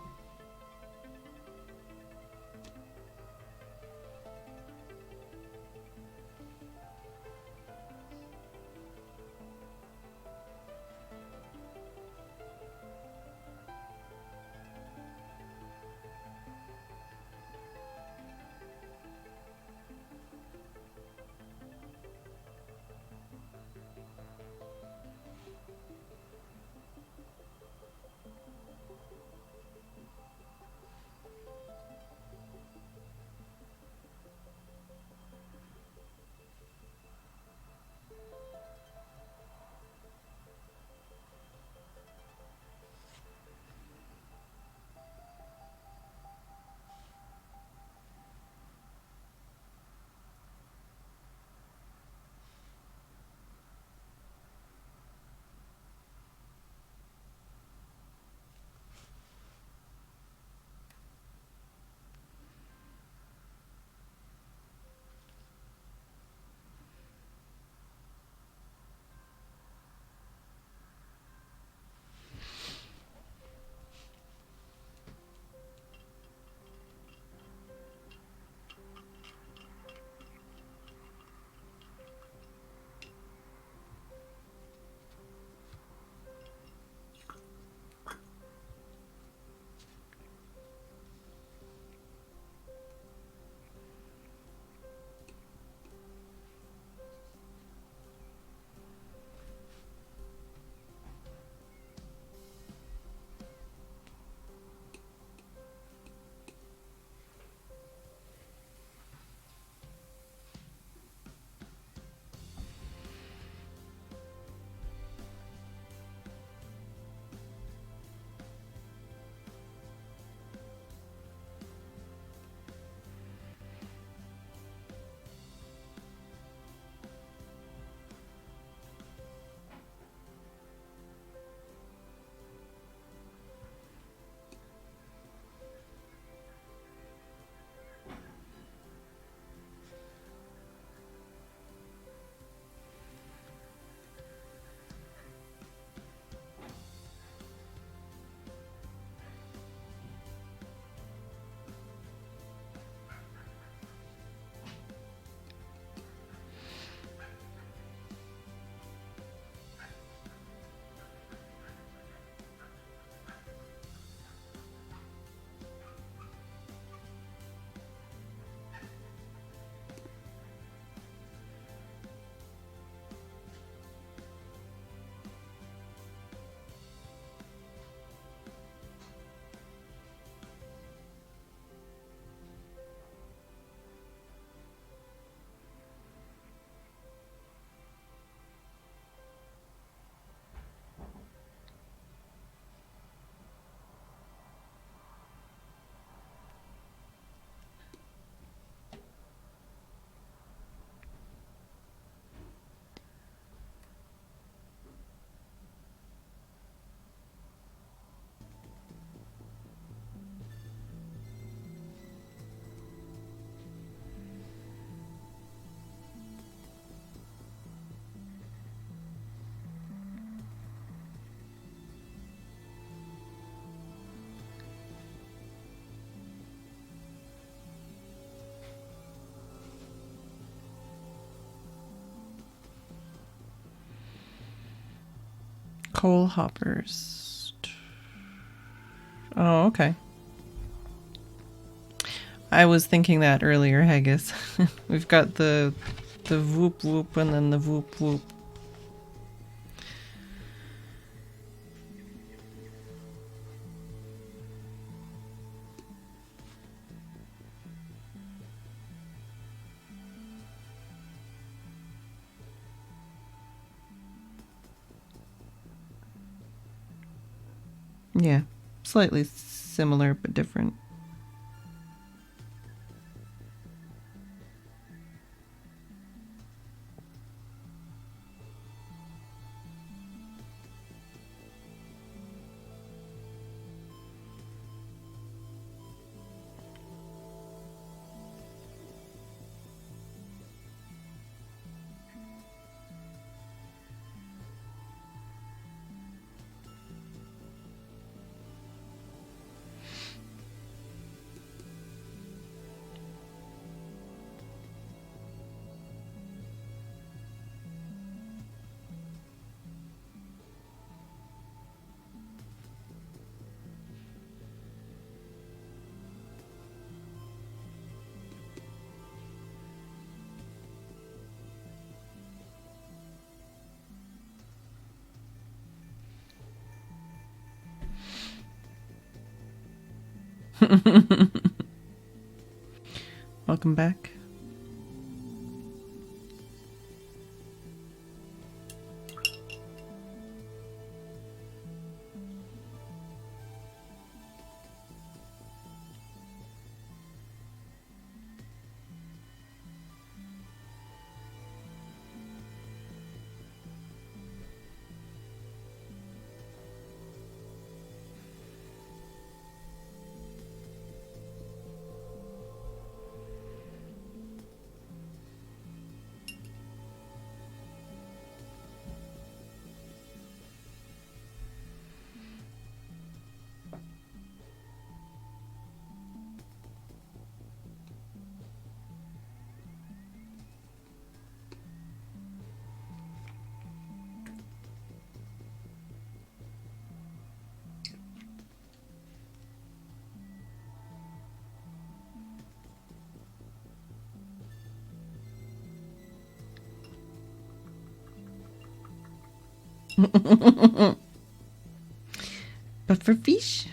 A: Coal hoppers. Oh, okay. I was thinking that earlier, Haggis. We've got the whoop whoop and then the whoop whoop. Yeah, slightly similar but different. Welcome back. Puffer fish.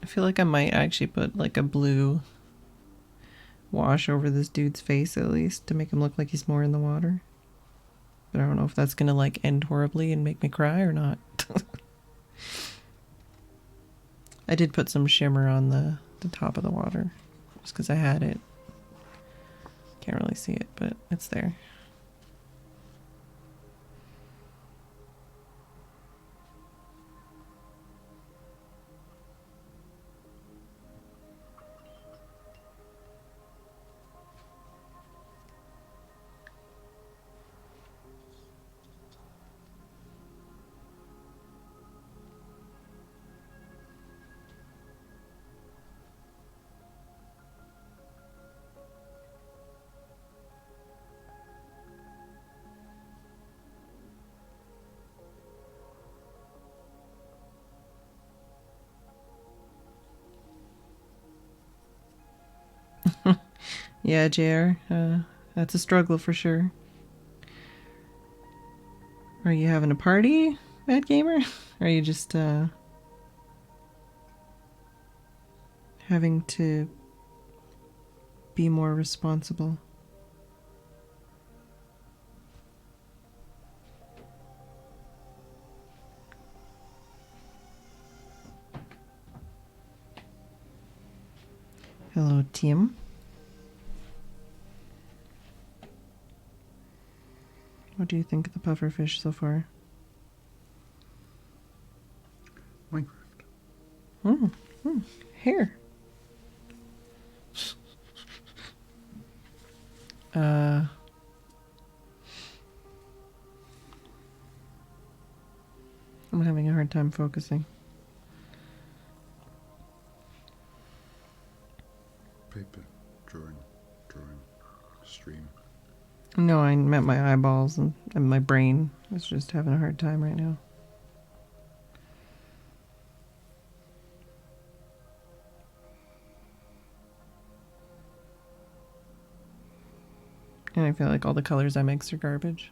A: I feel like I might actually put like a blue wash over this dude's face at least to make him look like he's more in the water. But I don't know if that's gonna like end horribly and make me cry or not. I did put some shimmer on the top of the water just because I had it. Can't really see it, but it's there. Yeah, JR, that's a struggle for sure. Are you having a party, Mad Gamer? Or are you just having to be more responsible? Hello, Tim. What do you think of the pufferfish so far?
B: Minecraft.
A: Hair. I'm having a hard time focusing.
B: Paper. Drawing. Stream.
A: No, I meant my eyeballs and my brain is just having a hard time right now. And I feel like all the colors I mix are garbage.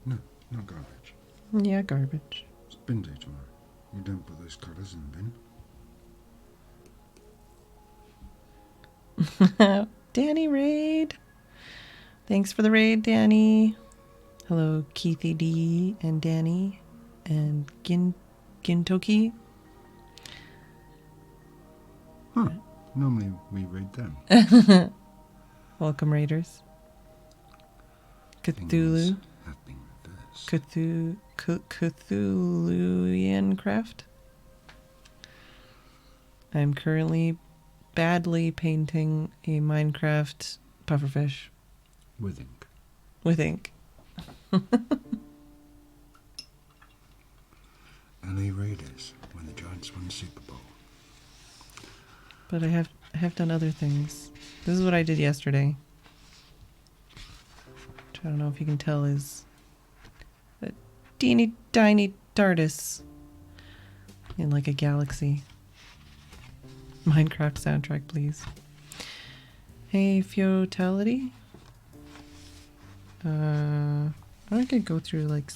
B: No, not garbage.
A: Yeah, garbage.
B: It's bin day tomorrow. You don't put those colours in the bin.
A: Danny raid. Thanks for the raid, Danny. Hello, Keithy D and Danny and Gintoki.
B: Huh. Normally we raid them.
A: Welcome, raiders. Cthulhu.
B: Things have been reversed.
A: Cthulhuian craft. I'm currently badly painting a Minecraft pufferfish.
B: With ink.
A: With ink.
B: LA Raiders when the Giants won the Super Bowl.
A: But I have done other things. This is what I did yesterday. Which I don't know if you can tell is a teeny tiny TARDIS in like a galaxy. Minecraft soundtrack, please. Hey, Fiotality. I could go through like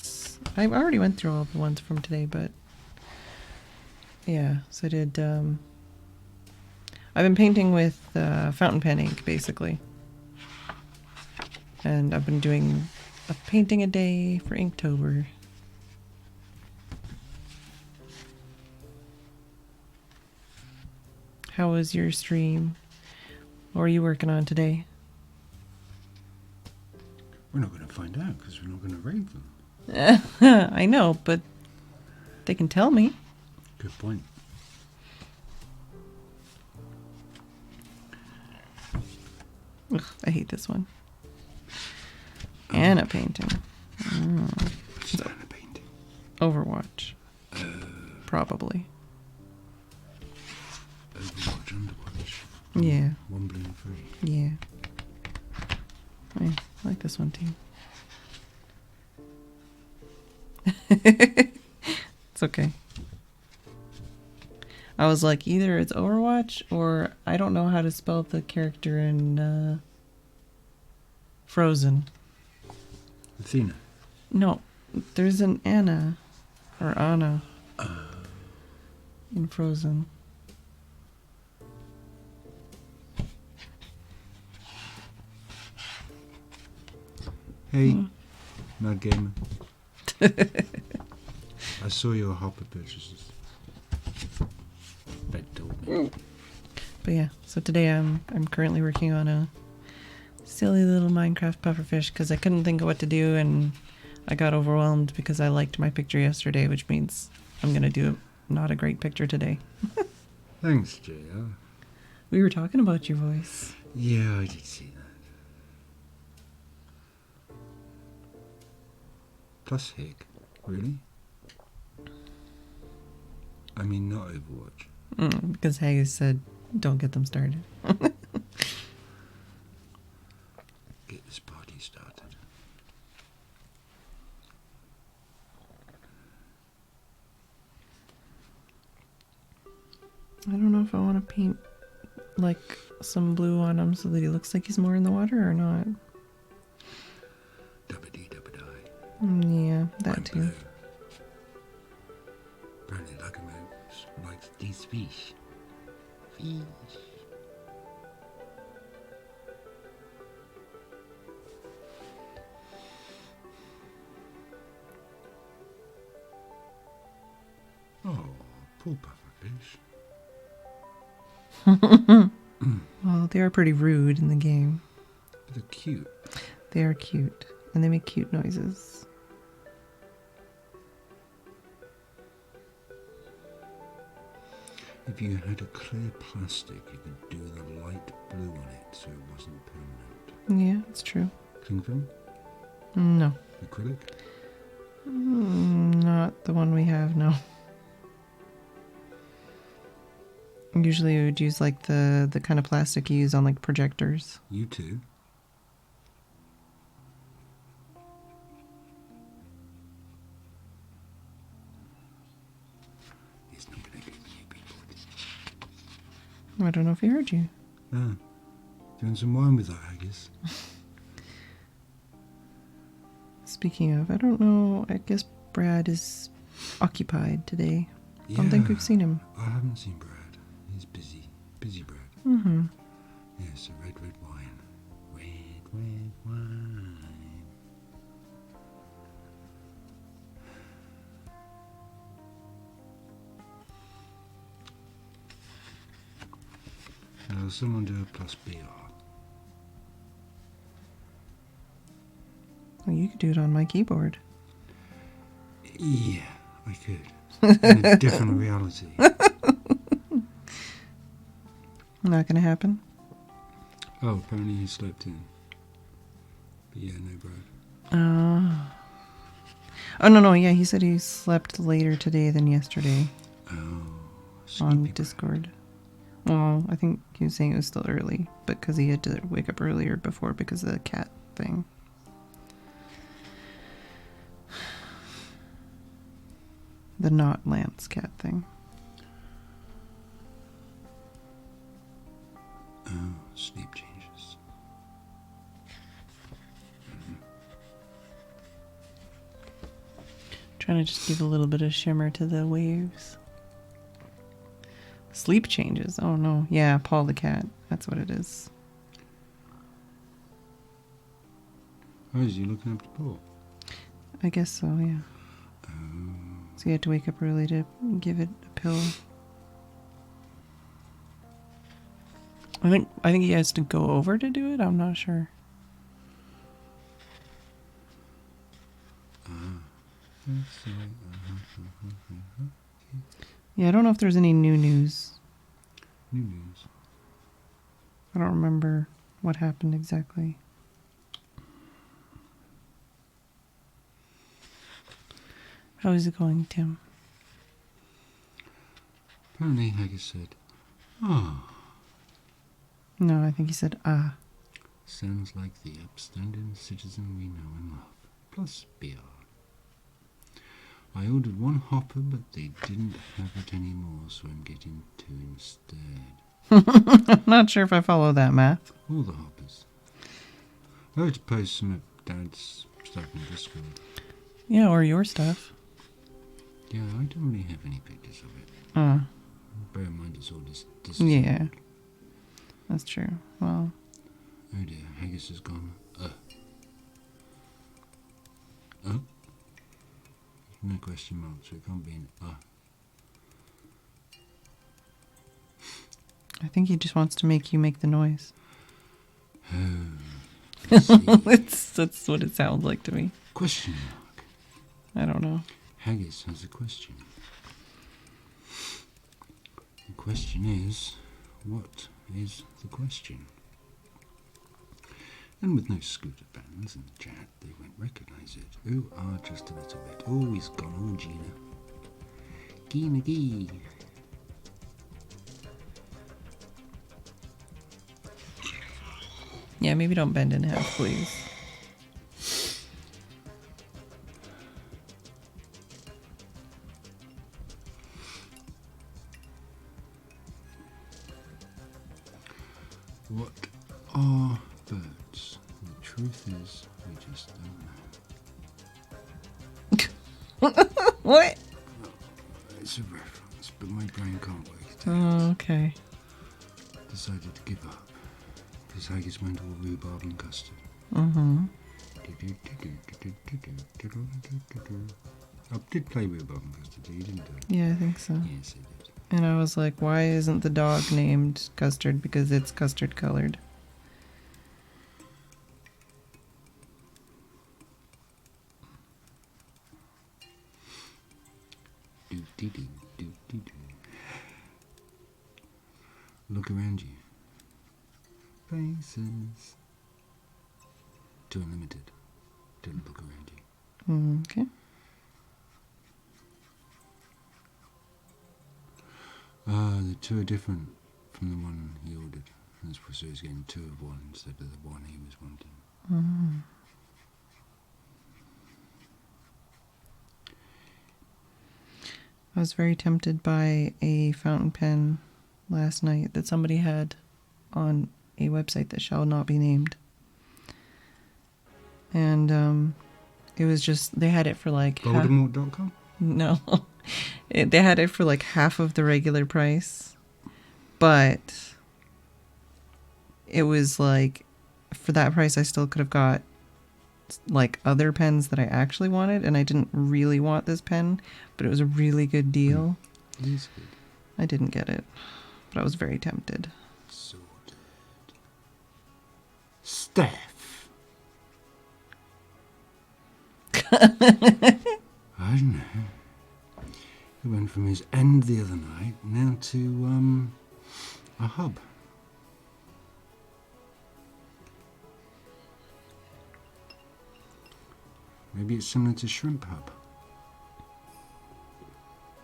A: I already went through all the ones from today, but yeah. So I did. I've been painting with fountain pen ink, basically, and I've been doing a painting a day for Inktober. How was your stream? What are you working on today?
B: We're not going to find out because we're not going to raid them.
A: I know, but they can tell me.
B: Good point.
A: Ugh, I hate this one. Anna painting.
B: What's Anna painting?
A: Overwatch. Probably.
B: Overwatch, Underwatch.
A: Yeah.
B: One blue and three.
A: Yeah. I like this one too. It's okay. I was like, either it's Overwatch or I don't know how to spell the character in Frozen.
B: Athena.
A: No, there's an Anna or Anna. in Frozen.
B: Hey, Mad Gamer. I saw your Hopper purchases. That told me.
A: But yeah, so today I'm currently working on a silly little Minecraft pufferfish because I couldn't think of what to do and I got overwhelmed because I liked my picture yesterday, which means I'm gonna do not a great picture today.
B: Thanks, JR.
A: We were talking about your voice.
B: Yeah, I did see that. Plus Hick. Really? I mean, not Overwatch.
A: Because Haggis said, don't get them started.
B: Get this party started.
A: I don't know if I want to paint like some blue on him so that he looks like he's more in the water or not.
B: Dubba-dee, dubba-die.
A: Yeah, that
B: I'm
A: too.
B: blue. Apparently Lagomos likes these fish. Fish. Oh, poor pufferfish.
A: Well, they are pretty rude in the game.
B: But they're cute.
A: They are cute. And they make cute noises.
B: If you had a clear plastic, you could do the light blue on it so it wasn't permanent.
A: Yeah, it's true.
B: Cling film?
A: No.
B: Acrylic?
A: Not the one we have, no. Usually we would use like the kind of plastic you use on like projectors.
B: You too? He's not going to give me a people.
A: I don't know if he heard you.
B: Ah, doing some wine with that, I guess.
A: Speaking of, I don't know, I guess Brad is occupied today. I don't think we've seen him.
B: I haven't seen Brad. He's busy. Busy Brad.
A: Mm-hmm.
B: Yes, a red wine. Red wine. Now, someone do a plus BR.
A: Well, you could do it on my keyboard.
B: Yeah, I could. In a different reality.
A: Not gonna happen?
B: Oh, apparently he slept in. But yeah, no Brad.
A: Oh, no, yeah, he said he slept later today than yesterday
B: Oh,
A: on
B: sleepy Brad.
A: Discord. Well, I think he was saying it was still early, but because he had to wake up earlier before because of the cat thing. The not Lance cat thing.
B: Oh, sleep changes.
A: Trying to just give a little bit of shimmer to the waves. Sleep changes. Oh no. Yeah, Paul the cat. That's what it is.
B: Oh, is he looking up the pool?
A: I guess so, yeah.
B: Oh.
A: So you had to wake up early to give it a pill. I think he has to go over to do it. I'm not sure. Yeah, I don't know if there's any new news.
B: New news.
A: I don't remember what happened exactly. How is it going, Tim?
B: Apparently, Haggis said, "Ah,
A: No, I think he said, ah.
B: sounds like the upstanding citizen we know and love. Plus BR. I ordered one hopper, but they didn't have it anymore, so I'm getting two instead.
A: I'm not sure if I follow that math.
B: All the hoppers. I have to post some of Dad's stuff in Discord.
A: Yeah, or your stuff.
B: Yeah, I don't really have any pictures of it. Bear in mind it's all this
A: Yeah. That's true. Well,
B: oh dear, Haggis has gone. No question mark, so it can't be an
A: I think he just wants to make you make the noise.
B: Oh, I see.
A: That's what it sounds like to me.
B: Question mark.
A: I don't know.
B: Haggis has a question. The question is, what is the question? And with no scooter bands in the chat, they won't recognise it. Oh, just a little bit. Oh, he's gone all Gina. Gina Gee.
A: Yeah, maybe don't bend in half, please.
B: What are birds? The truth is, we just don't know.
A: What?
B: It's a reference, but my brain can't work it out.
A: Oh, okay.
B: Decided to give up. Because Haggis went all rhubarb and custard.
A: Mm-hmm.
B: I did play rhubarb and custard, you didn't do it?
A: Yeah, I think so.
B: Yes, I did.
A: And I was like, why isn't the dog named Custard? Because it's custard colored.
B: Look around you. Faces. To unlimited. Don't look around you.
A: Okay.
B: The two are different from the one he ordered. That's so he's getting two of one instead of the one he was wanting.
A: Mm. I was very tempted by a fountain pen last night that somebody had on a website that shall not be named. And it was just, they had it for like...
B: Voldemort.com?
A: No. They had it for like half of the regular price. But it was like, for that price, I still could have got like other pens that I actually wanted. And I didn't really want this pen, but it was a really good deal.
B: It is good.
A: I didn't get it, but I was very tempted.
B: Sorted. Steph. I don't know. He went from his end the other night now to a hub. Maybe it's similar to Shrimp Hub.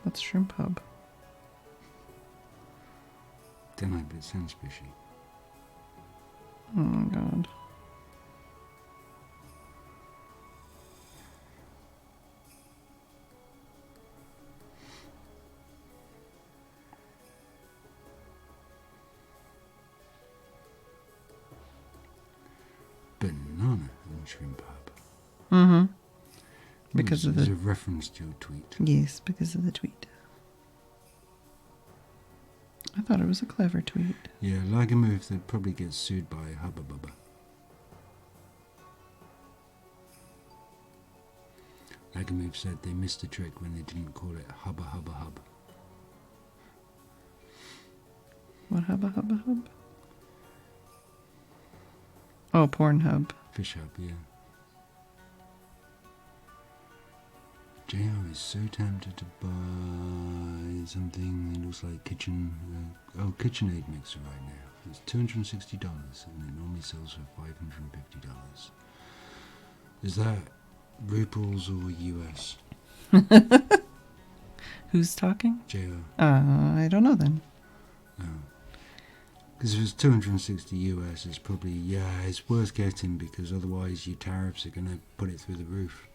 A: What's Shrimp Hub?
B: Don't know, but it sounds fishy.
A: Oh my god.
B: Banana and Shrimp Hub.
A: Mm-hmm. Because of
B: There's
A: the...
B: a reference to your tweet.
A: Yes, because of the tweet. I thought it was a clever tweet.
B: Yeah, like a move that probably gets sued by Hubba Bubba. Like a move said they missed a trick when they didn't call it Hubba Hubba Hub.
A: What hubba hubba hub? Oh, Pornhub.
B: Fish Hub, yeah. JR is so tempted to buy something that looks like KitchenAid mixer right now. It's $260 and it normally sells for $550. Is that Ruples or US?
A: Who's talking?
B: JR.
A: I don't know then.
B: Oh. Because if it's 260 US, it's probably, it's worth getting because otherwise your tariffs are going to put it through the roof.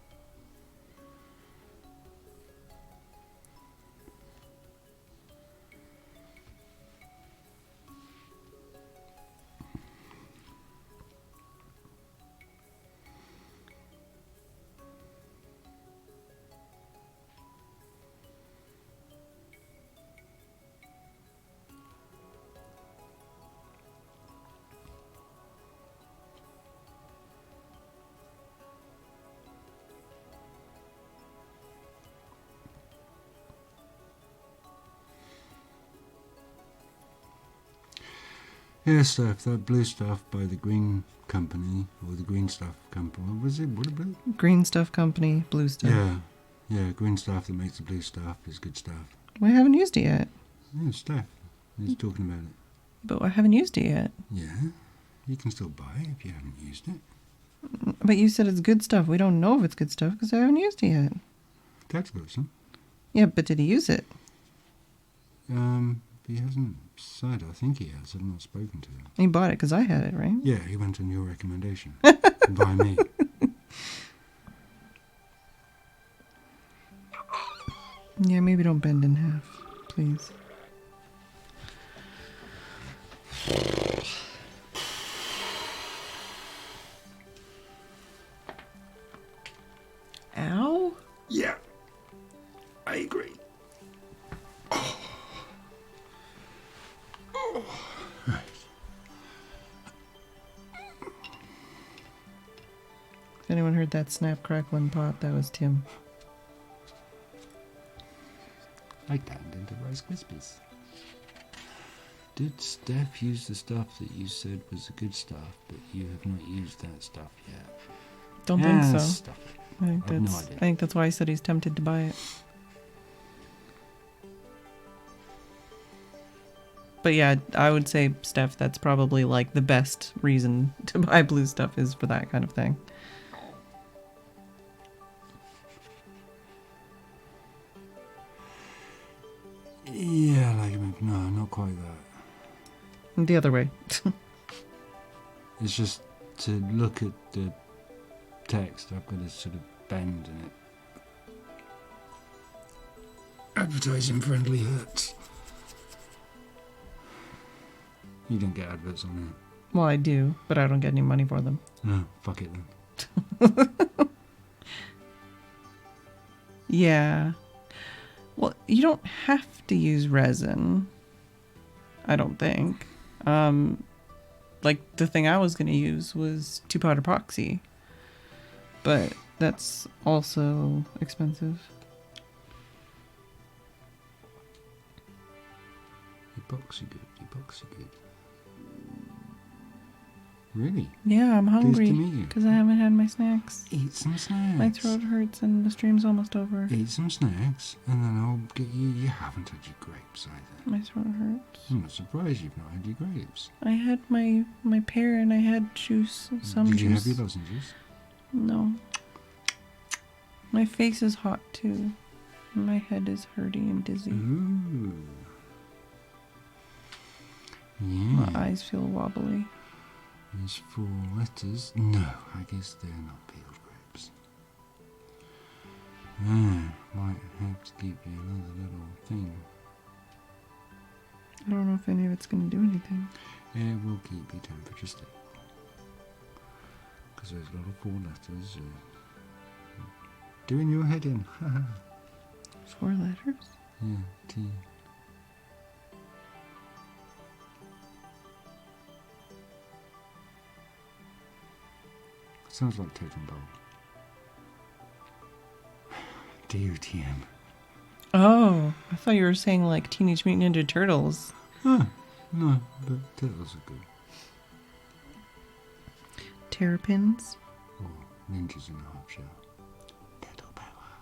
B: Yeah, stuff. That blue stuff by the green company, or the green stuff company. What was it? What blue?
A: Green stuff company, blue stuff.
B: Yeah, green stuff that makes the blue stuff is good stuff.
A: Well, I haven't used it yet.
B: Yeah, stuff. He's talking about it.
A: But I haven't used it yet.
B: Yeah, you can still buy it if you haven't used it.
A: But you said it's good stuff. We don't know if it's good stuff because I haven't used it yet.
B: Dad's got some.
A: Yeah, but did he use it?
B: He hasn't said. I think he has. I've not spoken to him.
A: He bought it because I had it, right?
B: Yeah, he went on your recommendation. By me.
A: Yeah, maybe don't bend in half, please. Ow?
B: Yeah, I agree. Right.
A: If anyone heard that snap, crackle, and pop, that was Tim.
B: I turned into Rice Krispies. Did Steph use the stuff that you said was the good stuff, but you have not used that stuff yet?
A: Don't think so.
B: Stuff it.
A: I think that's why he said he's tempted to buy it. But yeah, I would say, Steph, that's probably like the best reason to buy blue stuff is for that kind of thing.
B: Yeah, no, not quite that.
A: The other way.
B: It's just to look at the text, I've got to sort of bend in it. Advertising friendly hurts. You don't get adverts on there.
A: Well, I do, but I don't get any money for them.
B: No, fuck it then.
A: Yeah. Well, you don't have to use resin. I don't think. Like, the thing I was going to use was 2-part epoxy. But that's also expensive.
B: Epoxy good. Really?
A: Yeah, I'm hungry
B: Pleased to meet you.
A: because I haven't had my snacks.
B: Eat some snacks.
A: My throat hurts and the stream's almost over.
B: Eat some snacks, and then I'll get you. You haven't had your grapes either.
A: My throat hurts.
B: I'm not surprised you've not had your grapes.
A: I had my pear and I had juice. Some
B: Did you
A: juice.
B: have your lozenges?
A: No. My face is hot too. My head is hurting and dizzy.
B: Ooh. Yeah.
A: My eyes feel wobbly.
B: There's 4 letters. No, I guess they're not peeled grapes. Might have to give you another little thing.
A: I don't know if any of it's going to do anything.
B: It will keep your temperature stable. Because those little 4 letters are doing your head in.
A: 4 letters?
B: Yeah, T. Sounds like Totem Bowl. DUTM.
A: Oh, I thought you were saying like Teenage Mutant Ninja Turtles.
B: Huh. No, but turtles are good.
A: Terrapins.
B: Or ninjas in the half shell. Turtle power.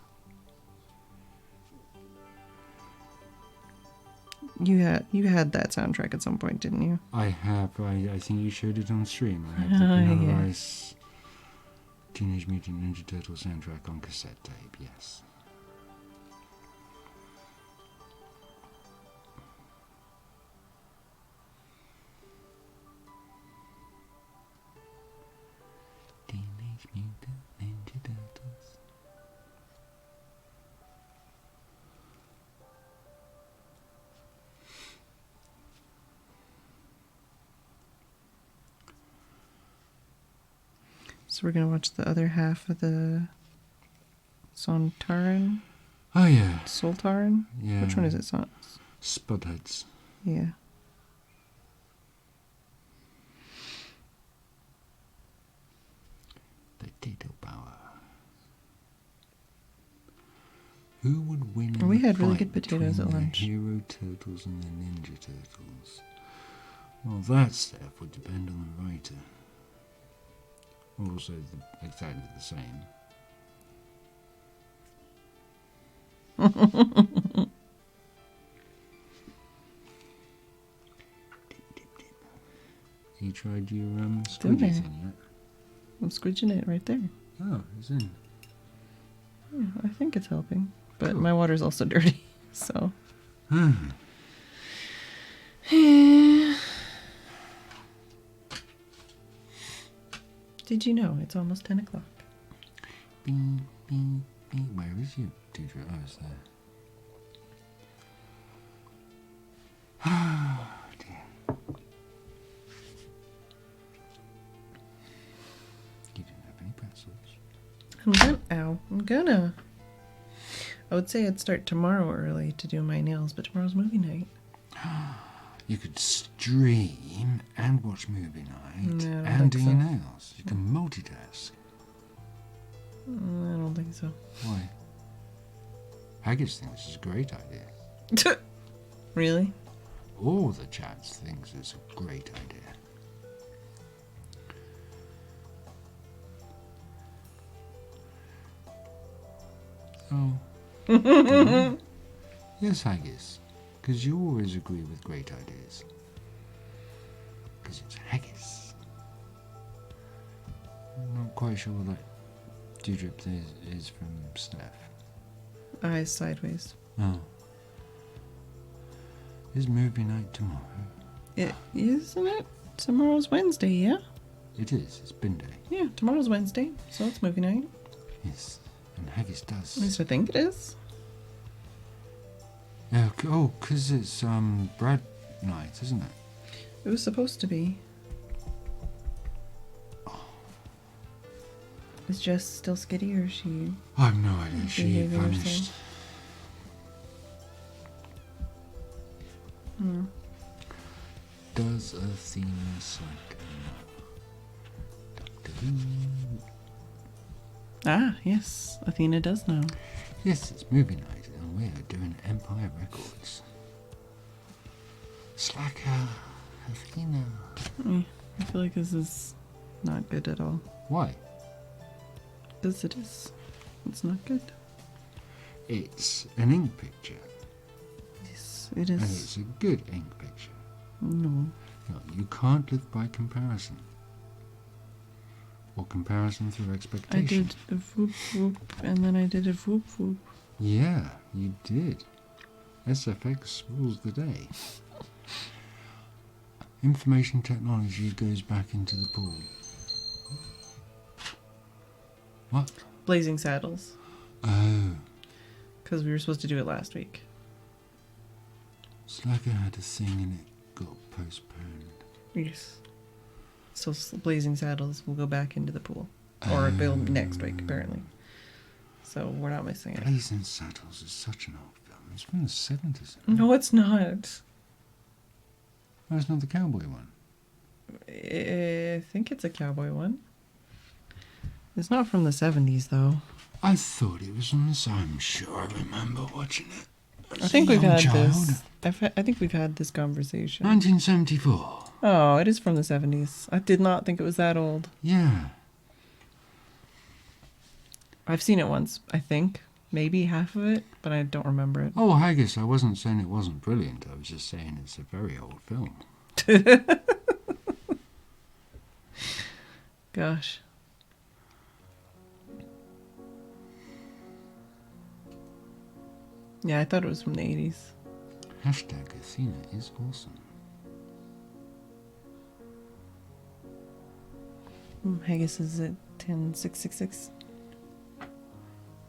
A: You had that soundtrack at some point, didn't you?
B: I have. I think you showed it on stream. I have the
A: Oh,
B: Vanilla
A: yeah.
B: Ice Teenage Mutant Ninja Turtle soundtrack on cassette tape, yes. Teenage Mutant Ninja Turtles.
A: So we're gonna watch the other half of the Sontaran?
B: Oh yeah.
A: Soltaran?
B: Yeah.
A: Which one is it?
B: Spudheads.
A: Yeah.
B: Potato power. Who would win in
A: Well, we
B: a
A: had really
B: fight
A: good potatoes
B: between
A: at
B: the
A: lunch.
B: Hero Turtles and the Ninja Turtles? Well, that stuff would depend on the writer. Also, exactly the same. You tried your squidgy
A: there.
B: thing yet?
A: I'm squidging it right there.
B: Oh, it's in.
A: Yeah, I think it's helping. But
B: Cool.
A: my water's also dirty, so. Did you know it's almost 10 o'clock?
B: Bing, bing, bing. Where is you, Deirdre? Oh, it's there. Oh, dear. You didn't have any pretzels.
A: I'm gonna. I would say I'd start tomorrow early to do my nails, but tomorrow's movie night.
B: You could stream and watch movie night
A: No, I don't
B: and do
A: think
B: your
A: so.
B: nails. You can multitask.
A: I don't think so.
B: Why? Haggis thinks it's a great idea.
A: Really?
B: All the chats thinks it's a great idea. Oh. Yes, Haggis. Because you always agree with great ideas. Because it's Haggis. I'm not quite sure what that dewdrop is from Steph.
A: Eyes sideways.
B: Oh. Is movie night tomorrow?
A: Isn't it? Tomorrow's Wednesday, yeah?
B: It is. It's bin day.
A: Yeah, tomorrow's Wednesday, so it's movie night.
B: Yes. And Haggis does.
A: At least I think it is.
B: Yeah, oh, because it's bread night, isn't it?
A: It was supposed to be. Is Jess still skitty or is she?
B: I have no idea. She
A: Behaving herself.
B: vanished.
A: Hmm.
B: Does Athena slack? Doctor Who.
A: Ah, yes. Athena does know.
B: Yes, it's movie night, and we're doing Empire Records. Slacker, Athena.
A: I feel like this is not good at all.
B: Why?
A: Because it is. It's not good.
B: It's an ink picture,
A: Yes, it
B: and
A: is.
B: it's a good ink picture.
A: No.
B: No, you can't live by comparison. Or comparison through
A: I
B: expectation.
A: did a whoop whoop, and then I did a whoop whoop.
B: Yeah, you did. SFX rules the day. Information technology goes back into the pool. What?
A: Blazing Saddles.
B: Oh,
A: Because we were supposed to do it last week.
B: Slacker had a thing and it got postponed.
A: Yes. So Blazing Saddles will go back into the pool. Or it'll next week, apparently. So we're not missing it.
B: Blazing Saddles is such an old film. It's from the 70s.
A: No, it's not.
B: Oh, it's not the cowboy one.
A: I think it's a cowboy one. It's not from the 70s, though.
B: I thought it was from this. I'm sure I remember watching it.
A: I think we've
B: young
A: had
B: child.
A: this. I think we've had this conversation.
B: 1974.
A: Oh, it is from the 70s. I did not think it was that old.
B: Yeah.
A: I've seen it once, I think. Maybe half of it, but I don't remember it.
B: Oh, Haggis, I wasn't saying it wasn't brilliant. I was just saying it's a very old film.
A: Gosh. Yeah, I thought it was from the 80s.
B: Hashtag Athena is awesome.
A: Haggis is at 10666.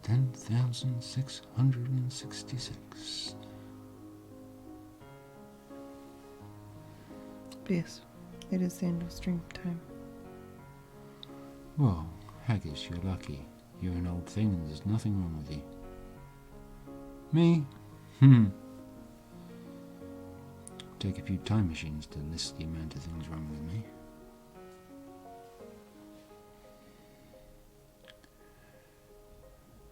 B: 10,666.
A: Yes, it is the end of stream time.
B: Well, Haggis, you're lucky. You're an old thing and there's nothing wrong with you. Me? Take a few time machines to list the amount of things wrong with me.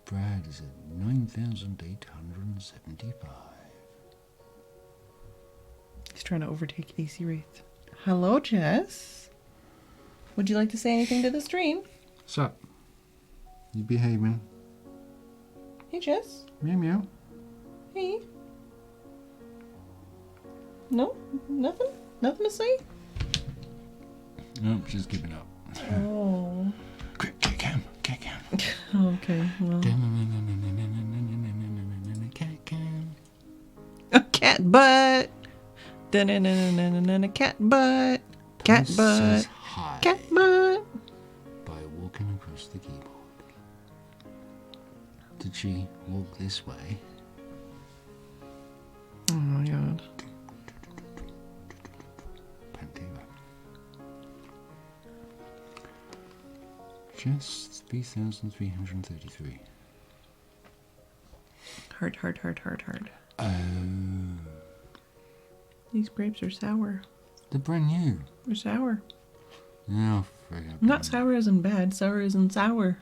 B: Brad is at 9,875.
A: He's trying to overtake AC Wraith. Hello, Jess. Would you like to say anything to the stream?
B: Sup? You behaving?
A: Hey, Jess.
B: Meow meow.
A: Hey. No? Nothing? Nothing to say?
B: Nope, she's giving up.
A: Oh.
B: Quick, get cam.
A: Okay, well.
B: Cat cam.
A: A cat butt. Da-na-na-na-na-na, cat butt. Cat
B: Says
A: butt.
B: hi
A: Cat butt.
B: by walking across the keyboard. Did she walk this way?
A: Oh my god.
B: Pantera. Just 3,333.
A: Hard.
B: Oh.
A: These grapes are sour.
B: They're brand new.
A: They're sour.
B: Yeah, forget
A: Not sour as in bad, sour as in sour.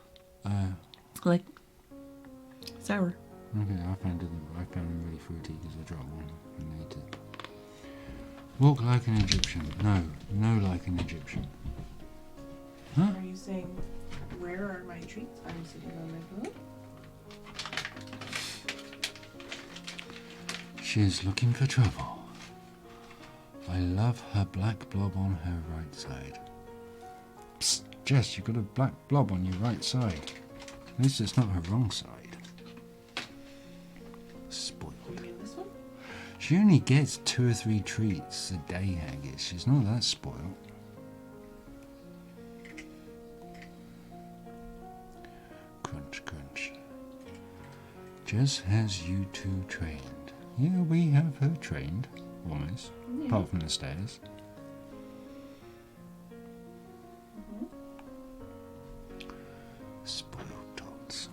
A: Like, sour.
B: Okay, I found them really fruity because I dropped one and ate it. Walk like an Egyptian. No like an Egyptian. Huh?
A: Are you saying, where are my treats? I'm sitting on my pillow.
B: She's looking for trouble. I love her black blob on her right side. Psst, Jess, you've got a black blob on your right side. At least it's not her wrong side. Spoiled.
A: You mean this one?
B: She only gets 2 or 3 treats a day, Haggis. She's not that spoiled. Crunch. Jess has you two trained. Yeah, we have her trained. Almost.
A: Yeah.
B: Apart from the stairs. Spoiled tots.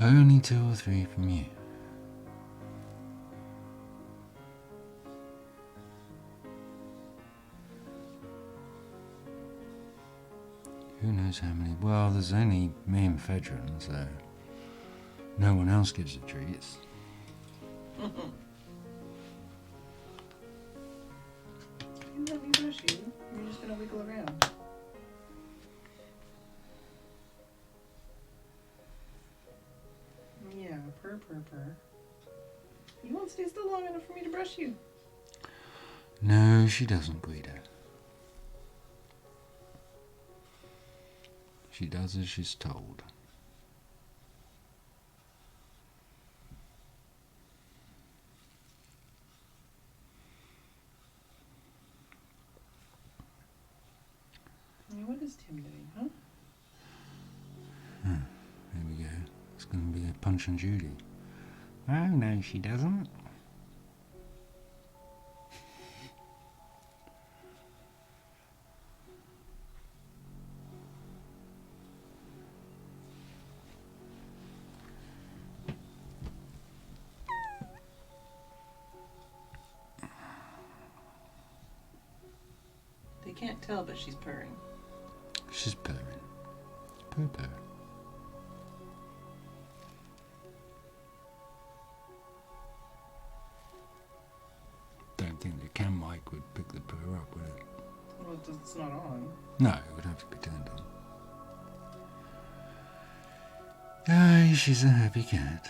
B: Only 2 or 3 from you. Who knows how many? Well, there's only me and Phedran, so no one else gives her treats.
A: You let me brush you. You're just gonna wiggle around. Yeah, purr. You won't stay still long enough for me to brush you.
B: No, she doesn't, Guido. She does as she's told.
A: What is Tim doing, huh?
B: There we go. It's going to be a Punch and Judy. Oh, no, she doesn't.
A: They can't tell, but she's purring.
B: She's purring. Purr. Don't think the cam mic would pick the purr up, would it?
A: Well, it's not on.
B: No, it would have to be turned on. Aye, she's a happy cat.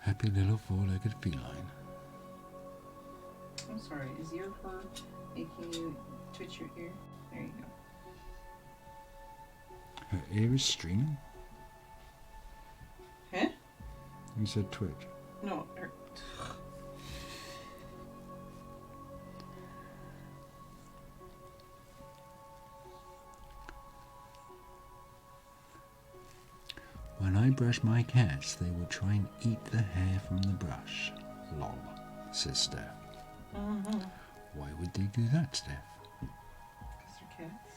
B: Happy little 4-legged feline.
A: I'm sorry, is your purr making you twitch your ear? There you go.
B: Her ear is streaming?
A: Huh?
B: You said twitch.
A: No, her...
B: When I brush my cats, they will try and eat the hair from the brush. Lol, says Steph. Why would they do that, Steph?
A: Because they're cats.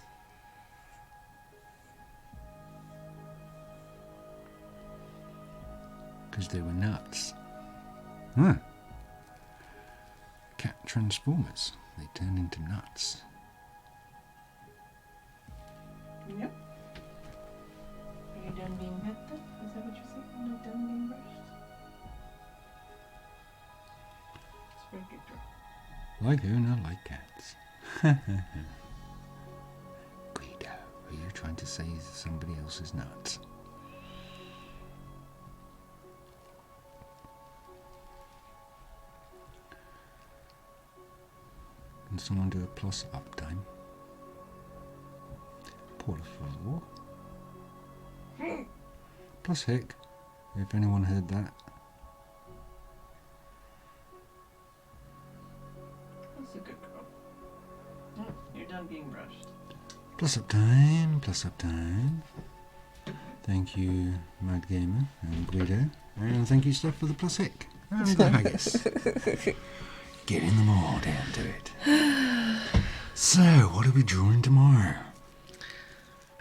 B: Because they were nuts. Huh. Cat transformers. They turn into nuts.
A: Yep. Are you done being pet then? Is that what you said? You're not done being brushed?
B: Like who? Not like cats. Guido, are you trying to say somebody else is nuts? Can someone do a plus uptime? Por favor. Plus hick, if anyone heard that.
A: That's a good girl. Oh, you're done being brushed.
B: Plus uptime, plus uptime. Thank you, Mad Gamer and Guido. And thank you, Steph, for the plus hick. And the haggis. Getting them all down to it. So, what are we drawing tomorrow?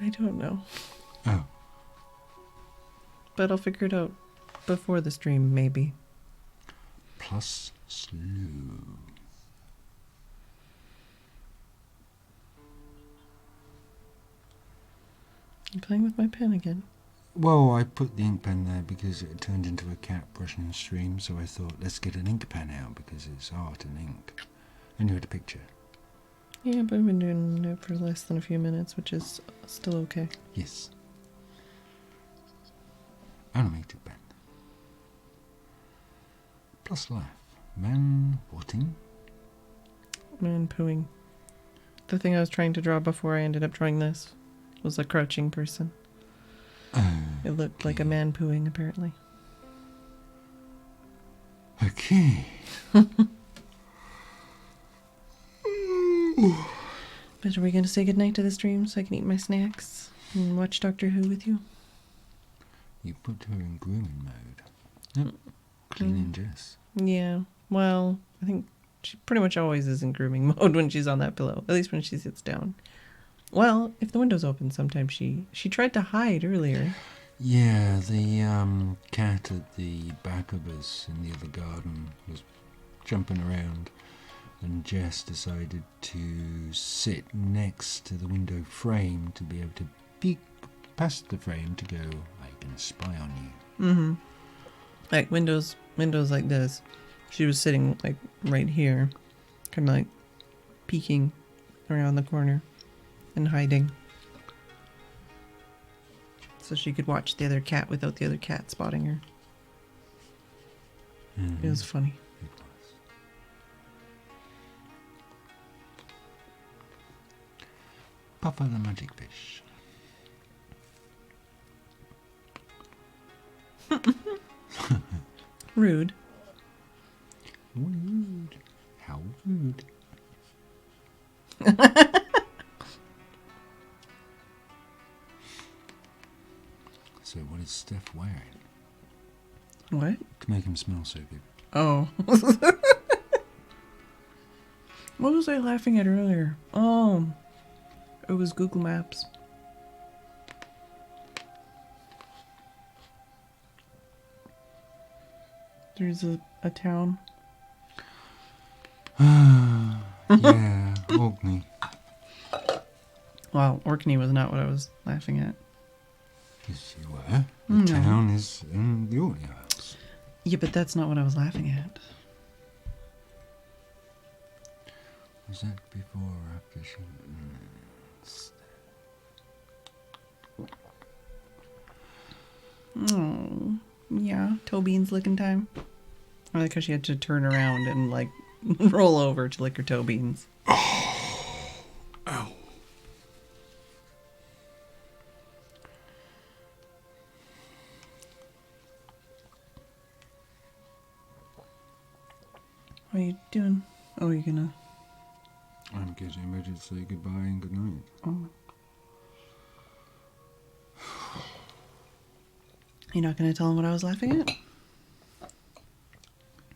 A: I don't know.
B: Oh.
A: But I'll figure it out before the stream, maybe.
B: Plus slow.
A: I'm playing with my pen again.
B: Well, I put the ink pen there because it turned into a cat brushing stream, so I thought, let's get an ink pen out because it's art and ink. And you had a picture.
A: Yeah, but I've been doing it for less than a few minutes, which is still okay.
B: Yes. Animated pen. Plus laugh. Man whatting?
A: Man pooing. The thing I was trying to draw before I ended up drawing this was a crouching person. It looked like a man pooing, apparently.
B: Okay.
A: But are we going to say goodnight to the stream so I can eat my snacks and watch Doctor Who with you?
B: You put her in grooming mode. Yep. Cleaning Jess.
A: Yeah. Well, I think she pretty much always is in grooming mode when she's on that pillow. At least when she sits down. Well, if the window's open, sometimes she tried to hide earlier.
B: Yeah, the cat at the back of us in the other garden was jumping around, and Jess decided to sit next to the window frame to be able to peek past the frame to go, I can spy on you.
A: Mm-hmm. Like windows like this. She was sitting like right here, kind of like peeking around the corner and hiding. So she could watch the other cat without the other cat spotting her.
B: Mm-hmm.
A: It was funny.
B: It was. Puffer the magic fish.
A: Rude.
B: Rude. How rude. So what is Steph wearing?
A: What?
B: To make him smell so good.
A: Oh. What was I laughing at earlier? Oh. It was Google Maps. There's a town.
B: Yeah, Orkney.
A: Well, Orkney was not what I was laughing at.
B: Yes, you were. The
A: No.
B: town is in the Orkney Isles.
A: Yeah, but that's not what I was laughing at.
B: Was that before or after she...
A: Oh, yeah, toe beans licking time. I like how she had to turn around and like roll over to lick her toe beans.
B: Ow.
A: What are you doing? Oh, you're gonna...
B: I'm getting ready to say goodbye and good night.
A: Oh. You're not gonna tell him what I was laughing at?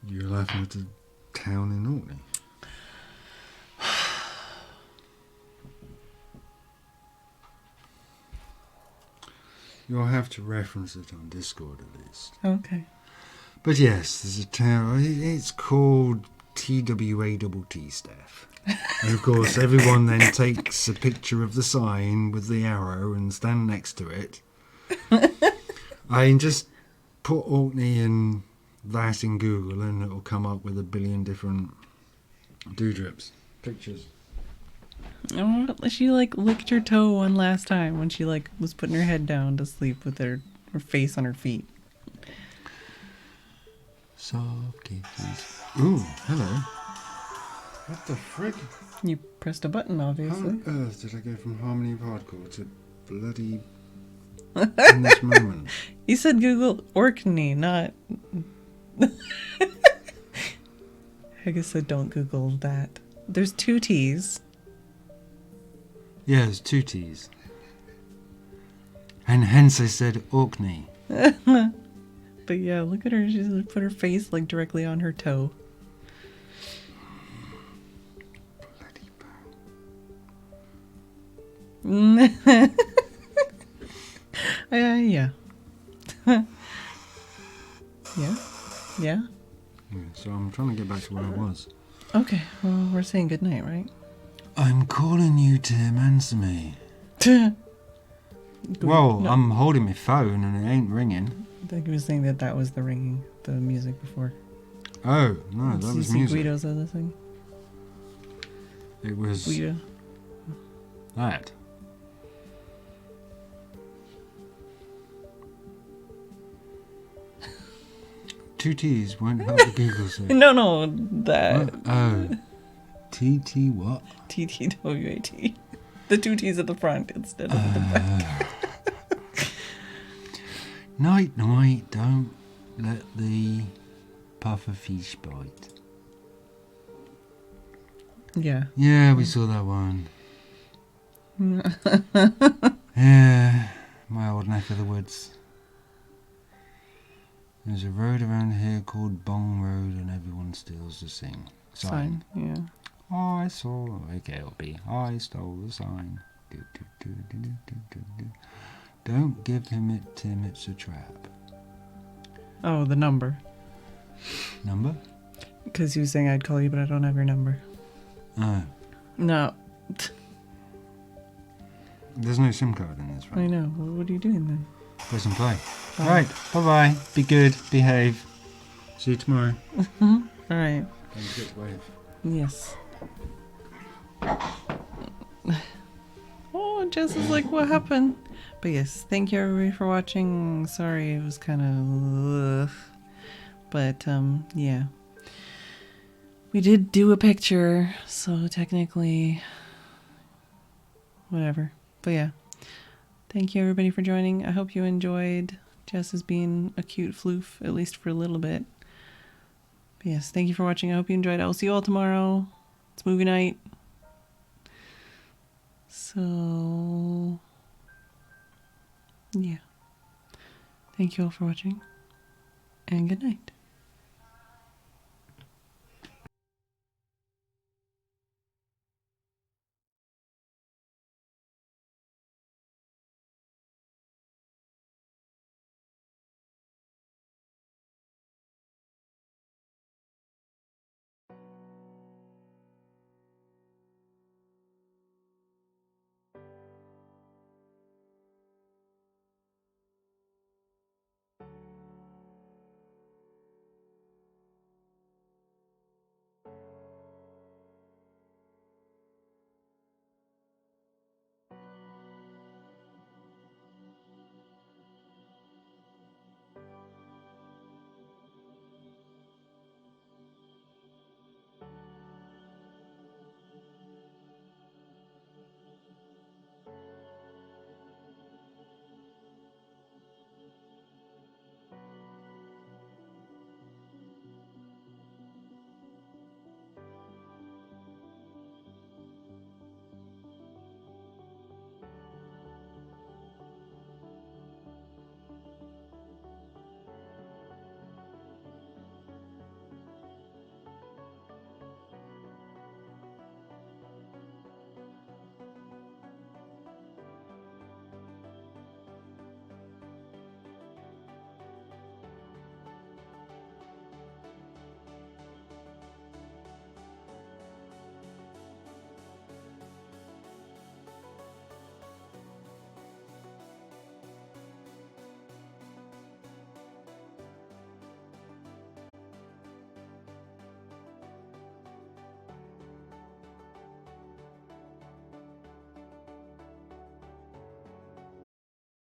B: You're laughing at the town in Orkney. You'll have to reference it on Discord at least.
A: Okay.
B: But yes, there's a town. It's called TWATT Steph. And of course, everyone then takes a picture of the sign with the arrow and stand next to it. I just put Orkney in that in Google and it'll come up with a billion different dewdrips. Pictures.
A: Oh, she like licked her toe one last time when she like was putting her head down to sleep with her face on her feet.
B: Soft kisses. Ooh, hello. What the frick?
A: You pressed a button,
B: How
A: obviously.
B: on earth did I go from Harmony of Hardcore to bloody in this moment?
A: You said Google Orkney, not. I guess I don't Google that. There's 2 T's.
B: Yeah, there's 2 T's. And hence I said Orkney.
A: But yeah, look at her. She's put her face like directly on her toe.
B: Bloody
A: Yeah. Yeah. Yeah.
B: Yeah, so I'm trying to get back to where I was.
A: Okay, well, we're saying goodnight, right?
B: I'm calling you, Tim. Answer me.
A: No.
B: I'm holding my phone and it ain't ringing.
A: I think he was saying that was the ringing, the music before.
B: Oh, no, that was music.
A: Guido's other thing.
B: It was
A: Guido.
B: that. Two T's won't help the Google search.
A: No, that.
B: What? Oh. TT what?
A: TTWAT. The 2 T's at the front instead of the back.
B: Night, don't let the puffer fish bite.
A: Yeah.
B: Yeah, we saw that one. Yeah, my old neck of the woods. There's a road around here called Bong Road and everyone steals the sign.
A: Yeah.
B: I saw, okay, it'll be, I stole the sign. Don't give him it, Tim, it's a trap.
A: Oh, the number.
B: Number?
A: Because you were saying I'd call you, but I don't have your number.
B: Oh,
A: No.
B: there's no SIM card in this,
A: I
B: right?
A: know. What are you doing then?
B: Press and play.
A: Bye.
B: Right, bye-bye, be good, behave. See you tomorrow.
A: All right.
B: Don't forget to wave.
A: Yes. Oh, Jess is like, what happened? But yes, thank you everybody for watching. Sorry, it was kind of, but yeah, we did do a picture, so technically, whatever. But yeah, thank you everybody for joining. I hope you enjoyed Jess as being a cute floof, at least for a little bit. But yes, thank you for watching. I hope you enjoyed. I will see you all tomorrow. It's movie night. So, yeah. Thank you all for watching, and good night.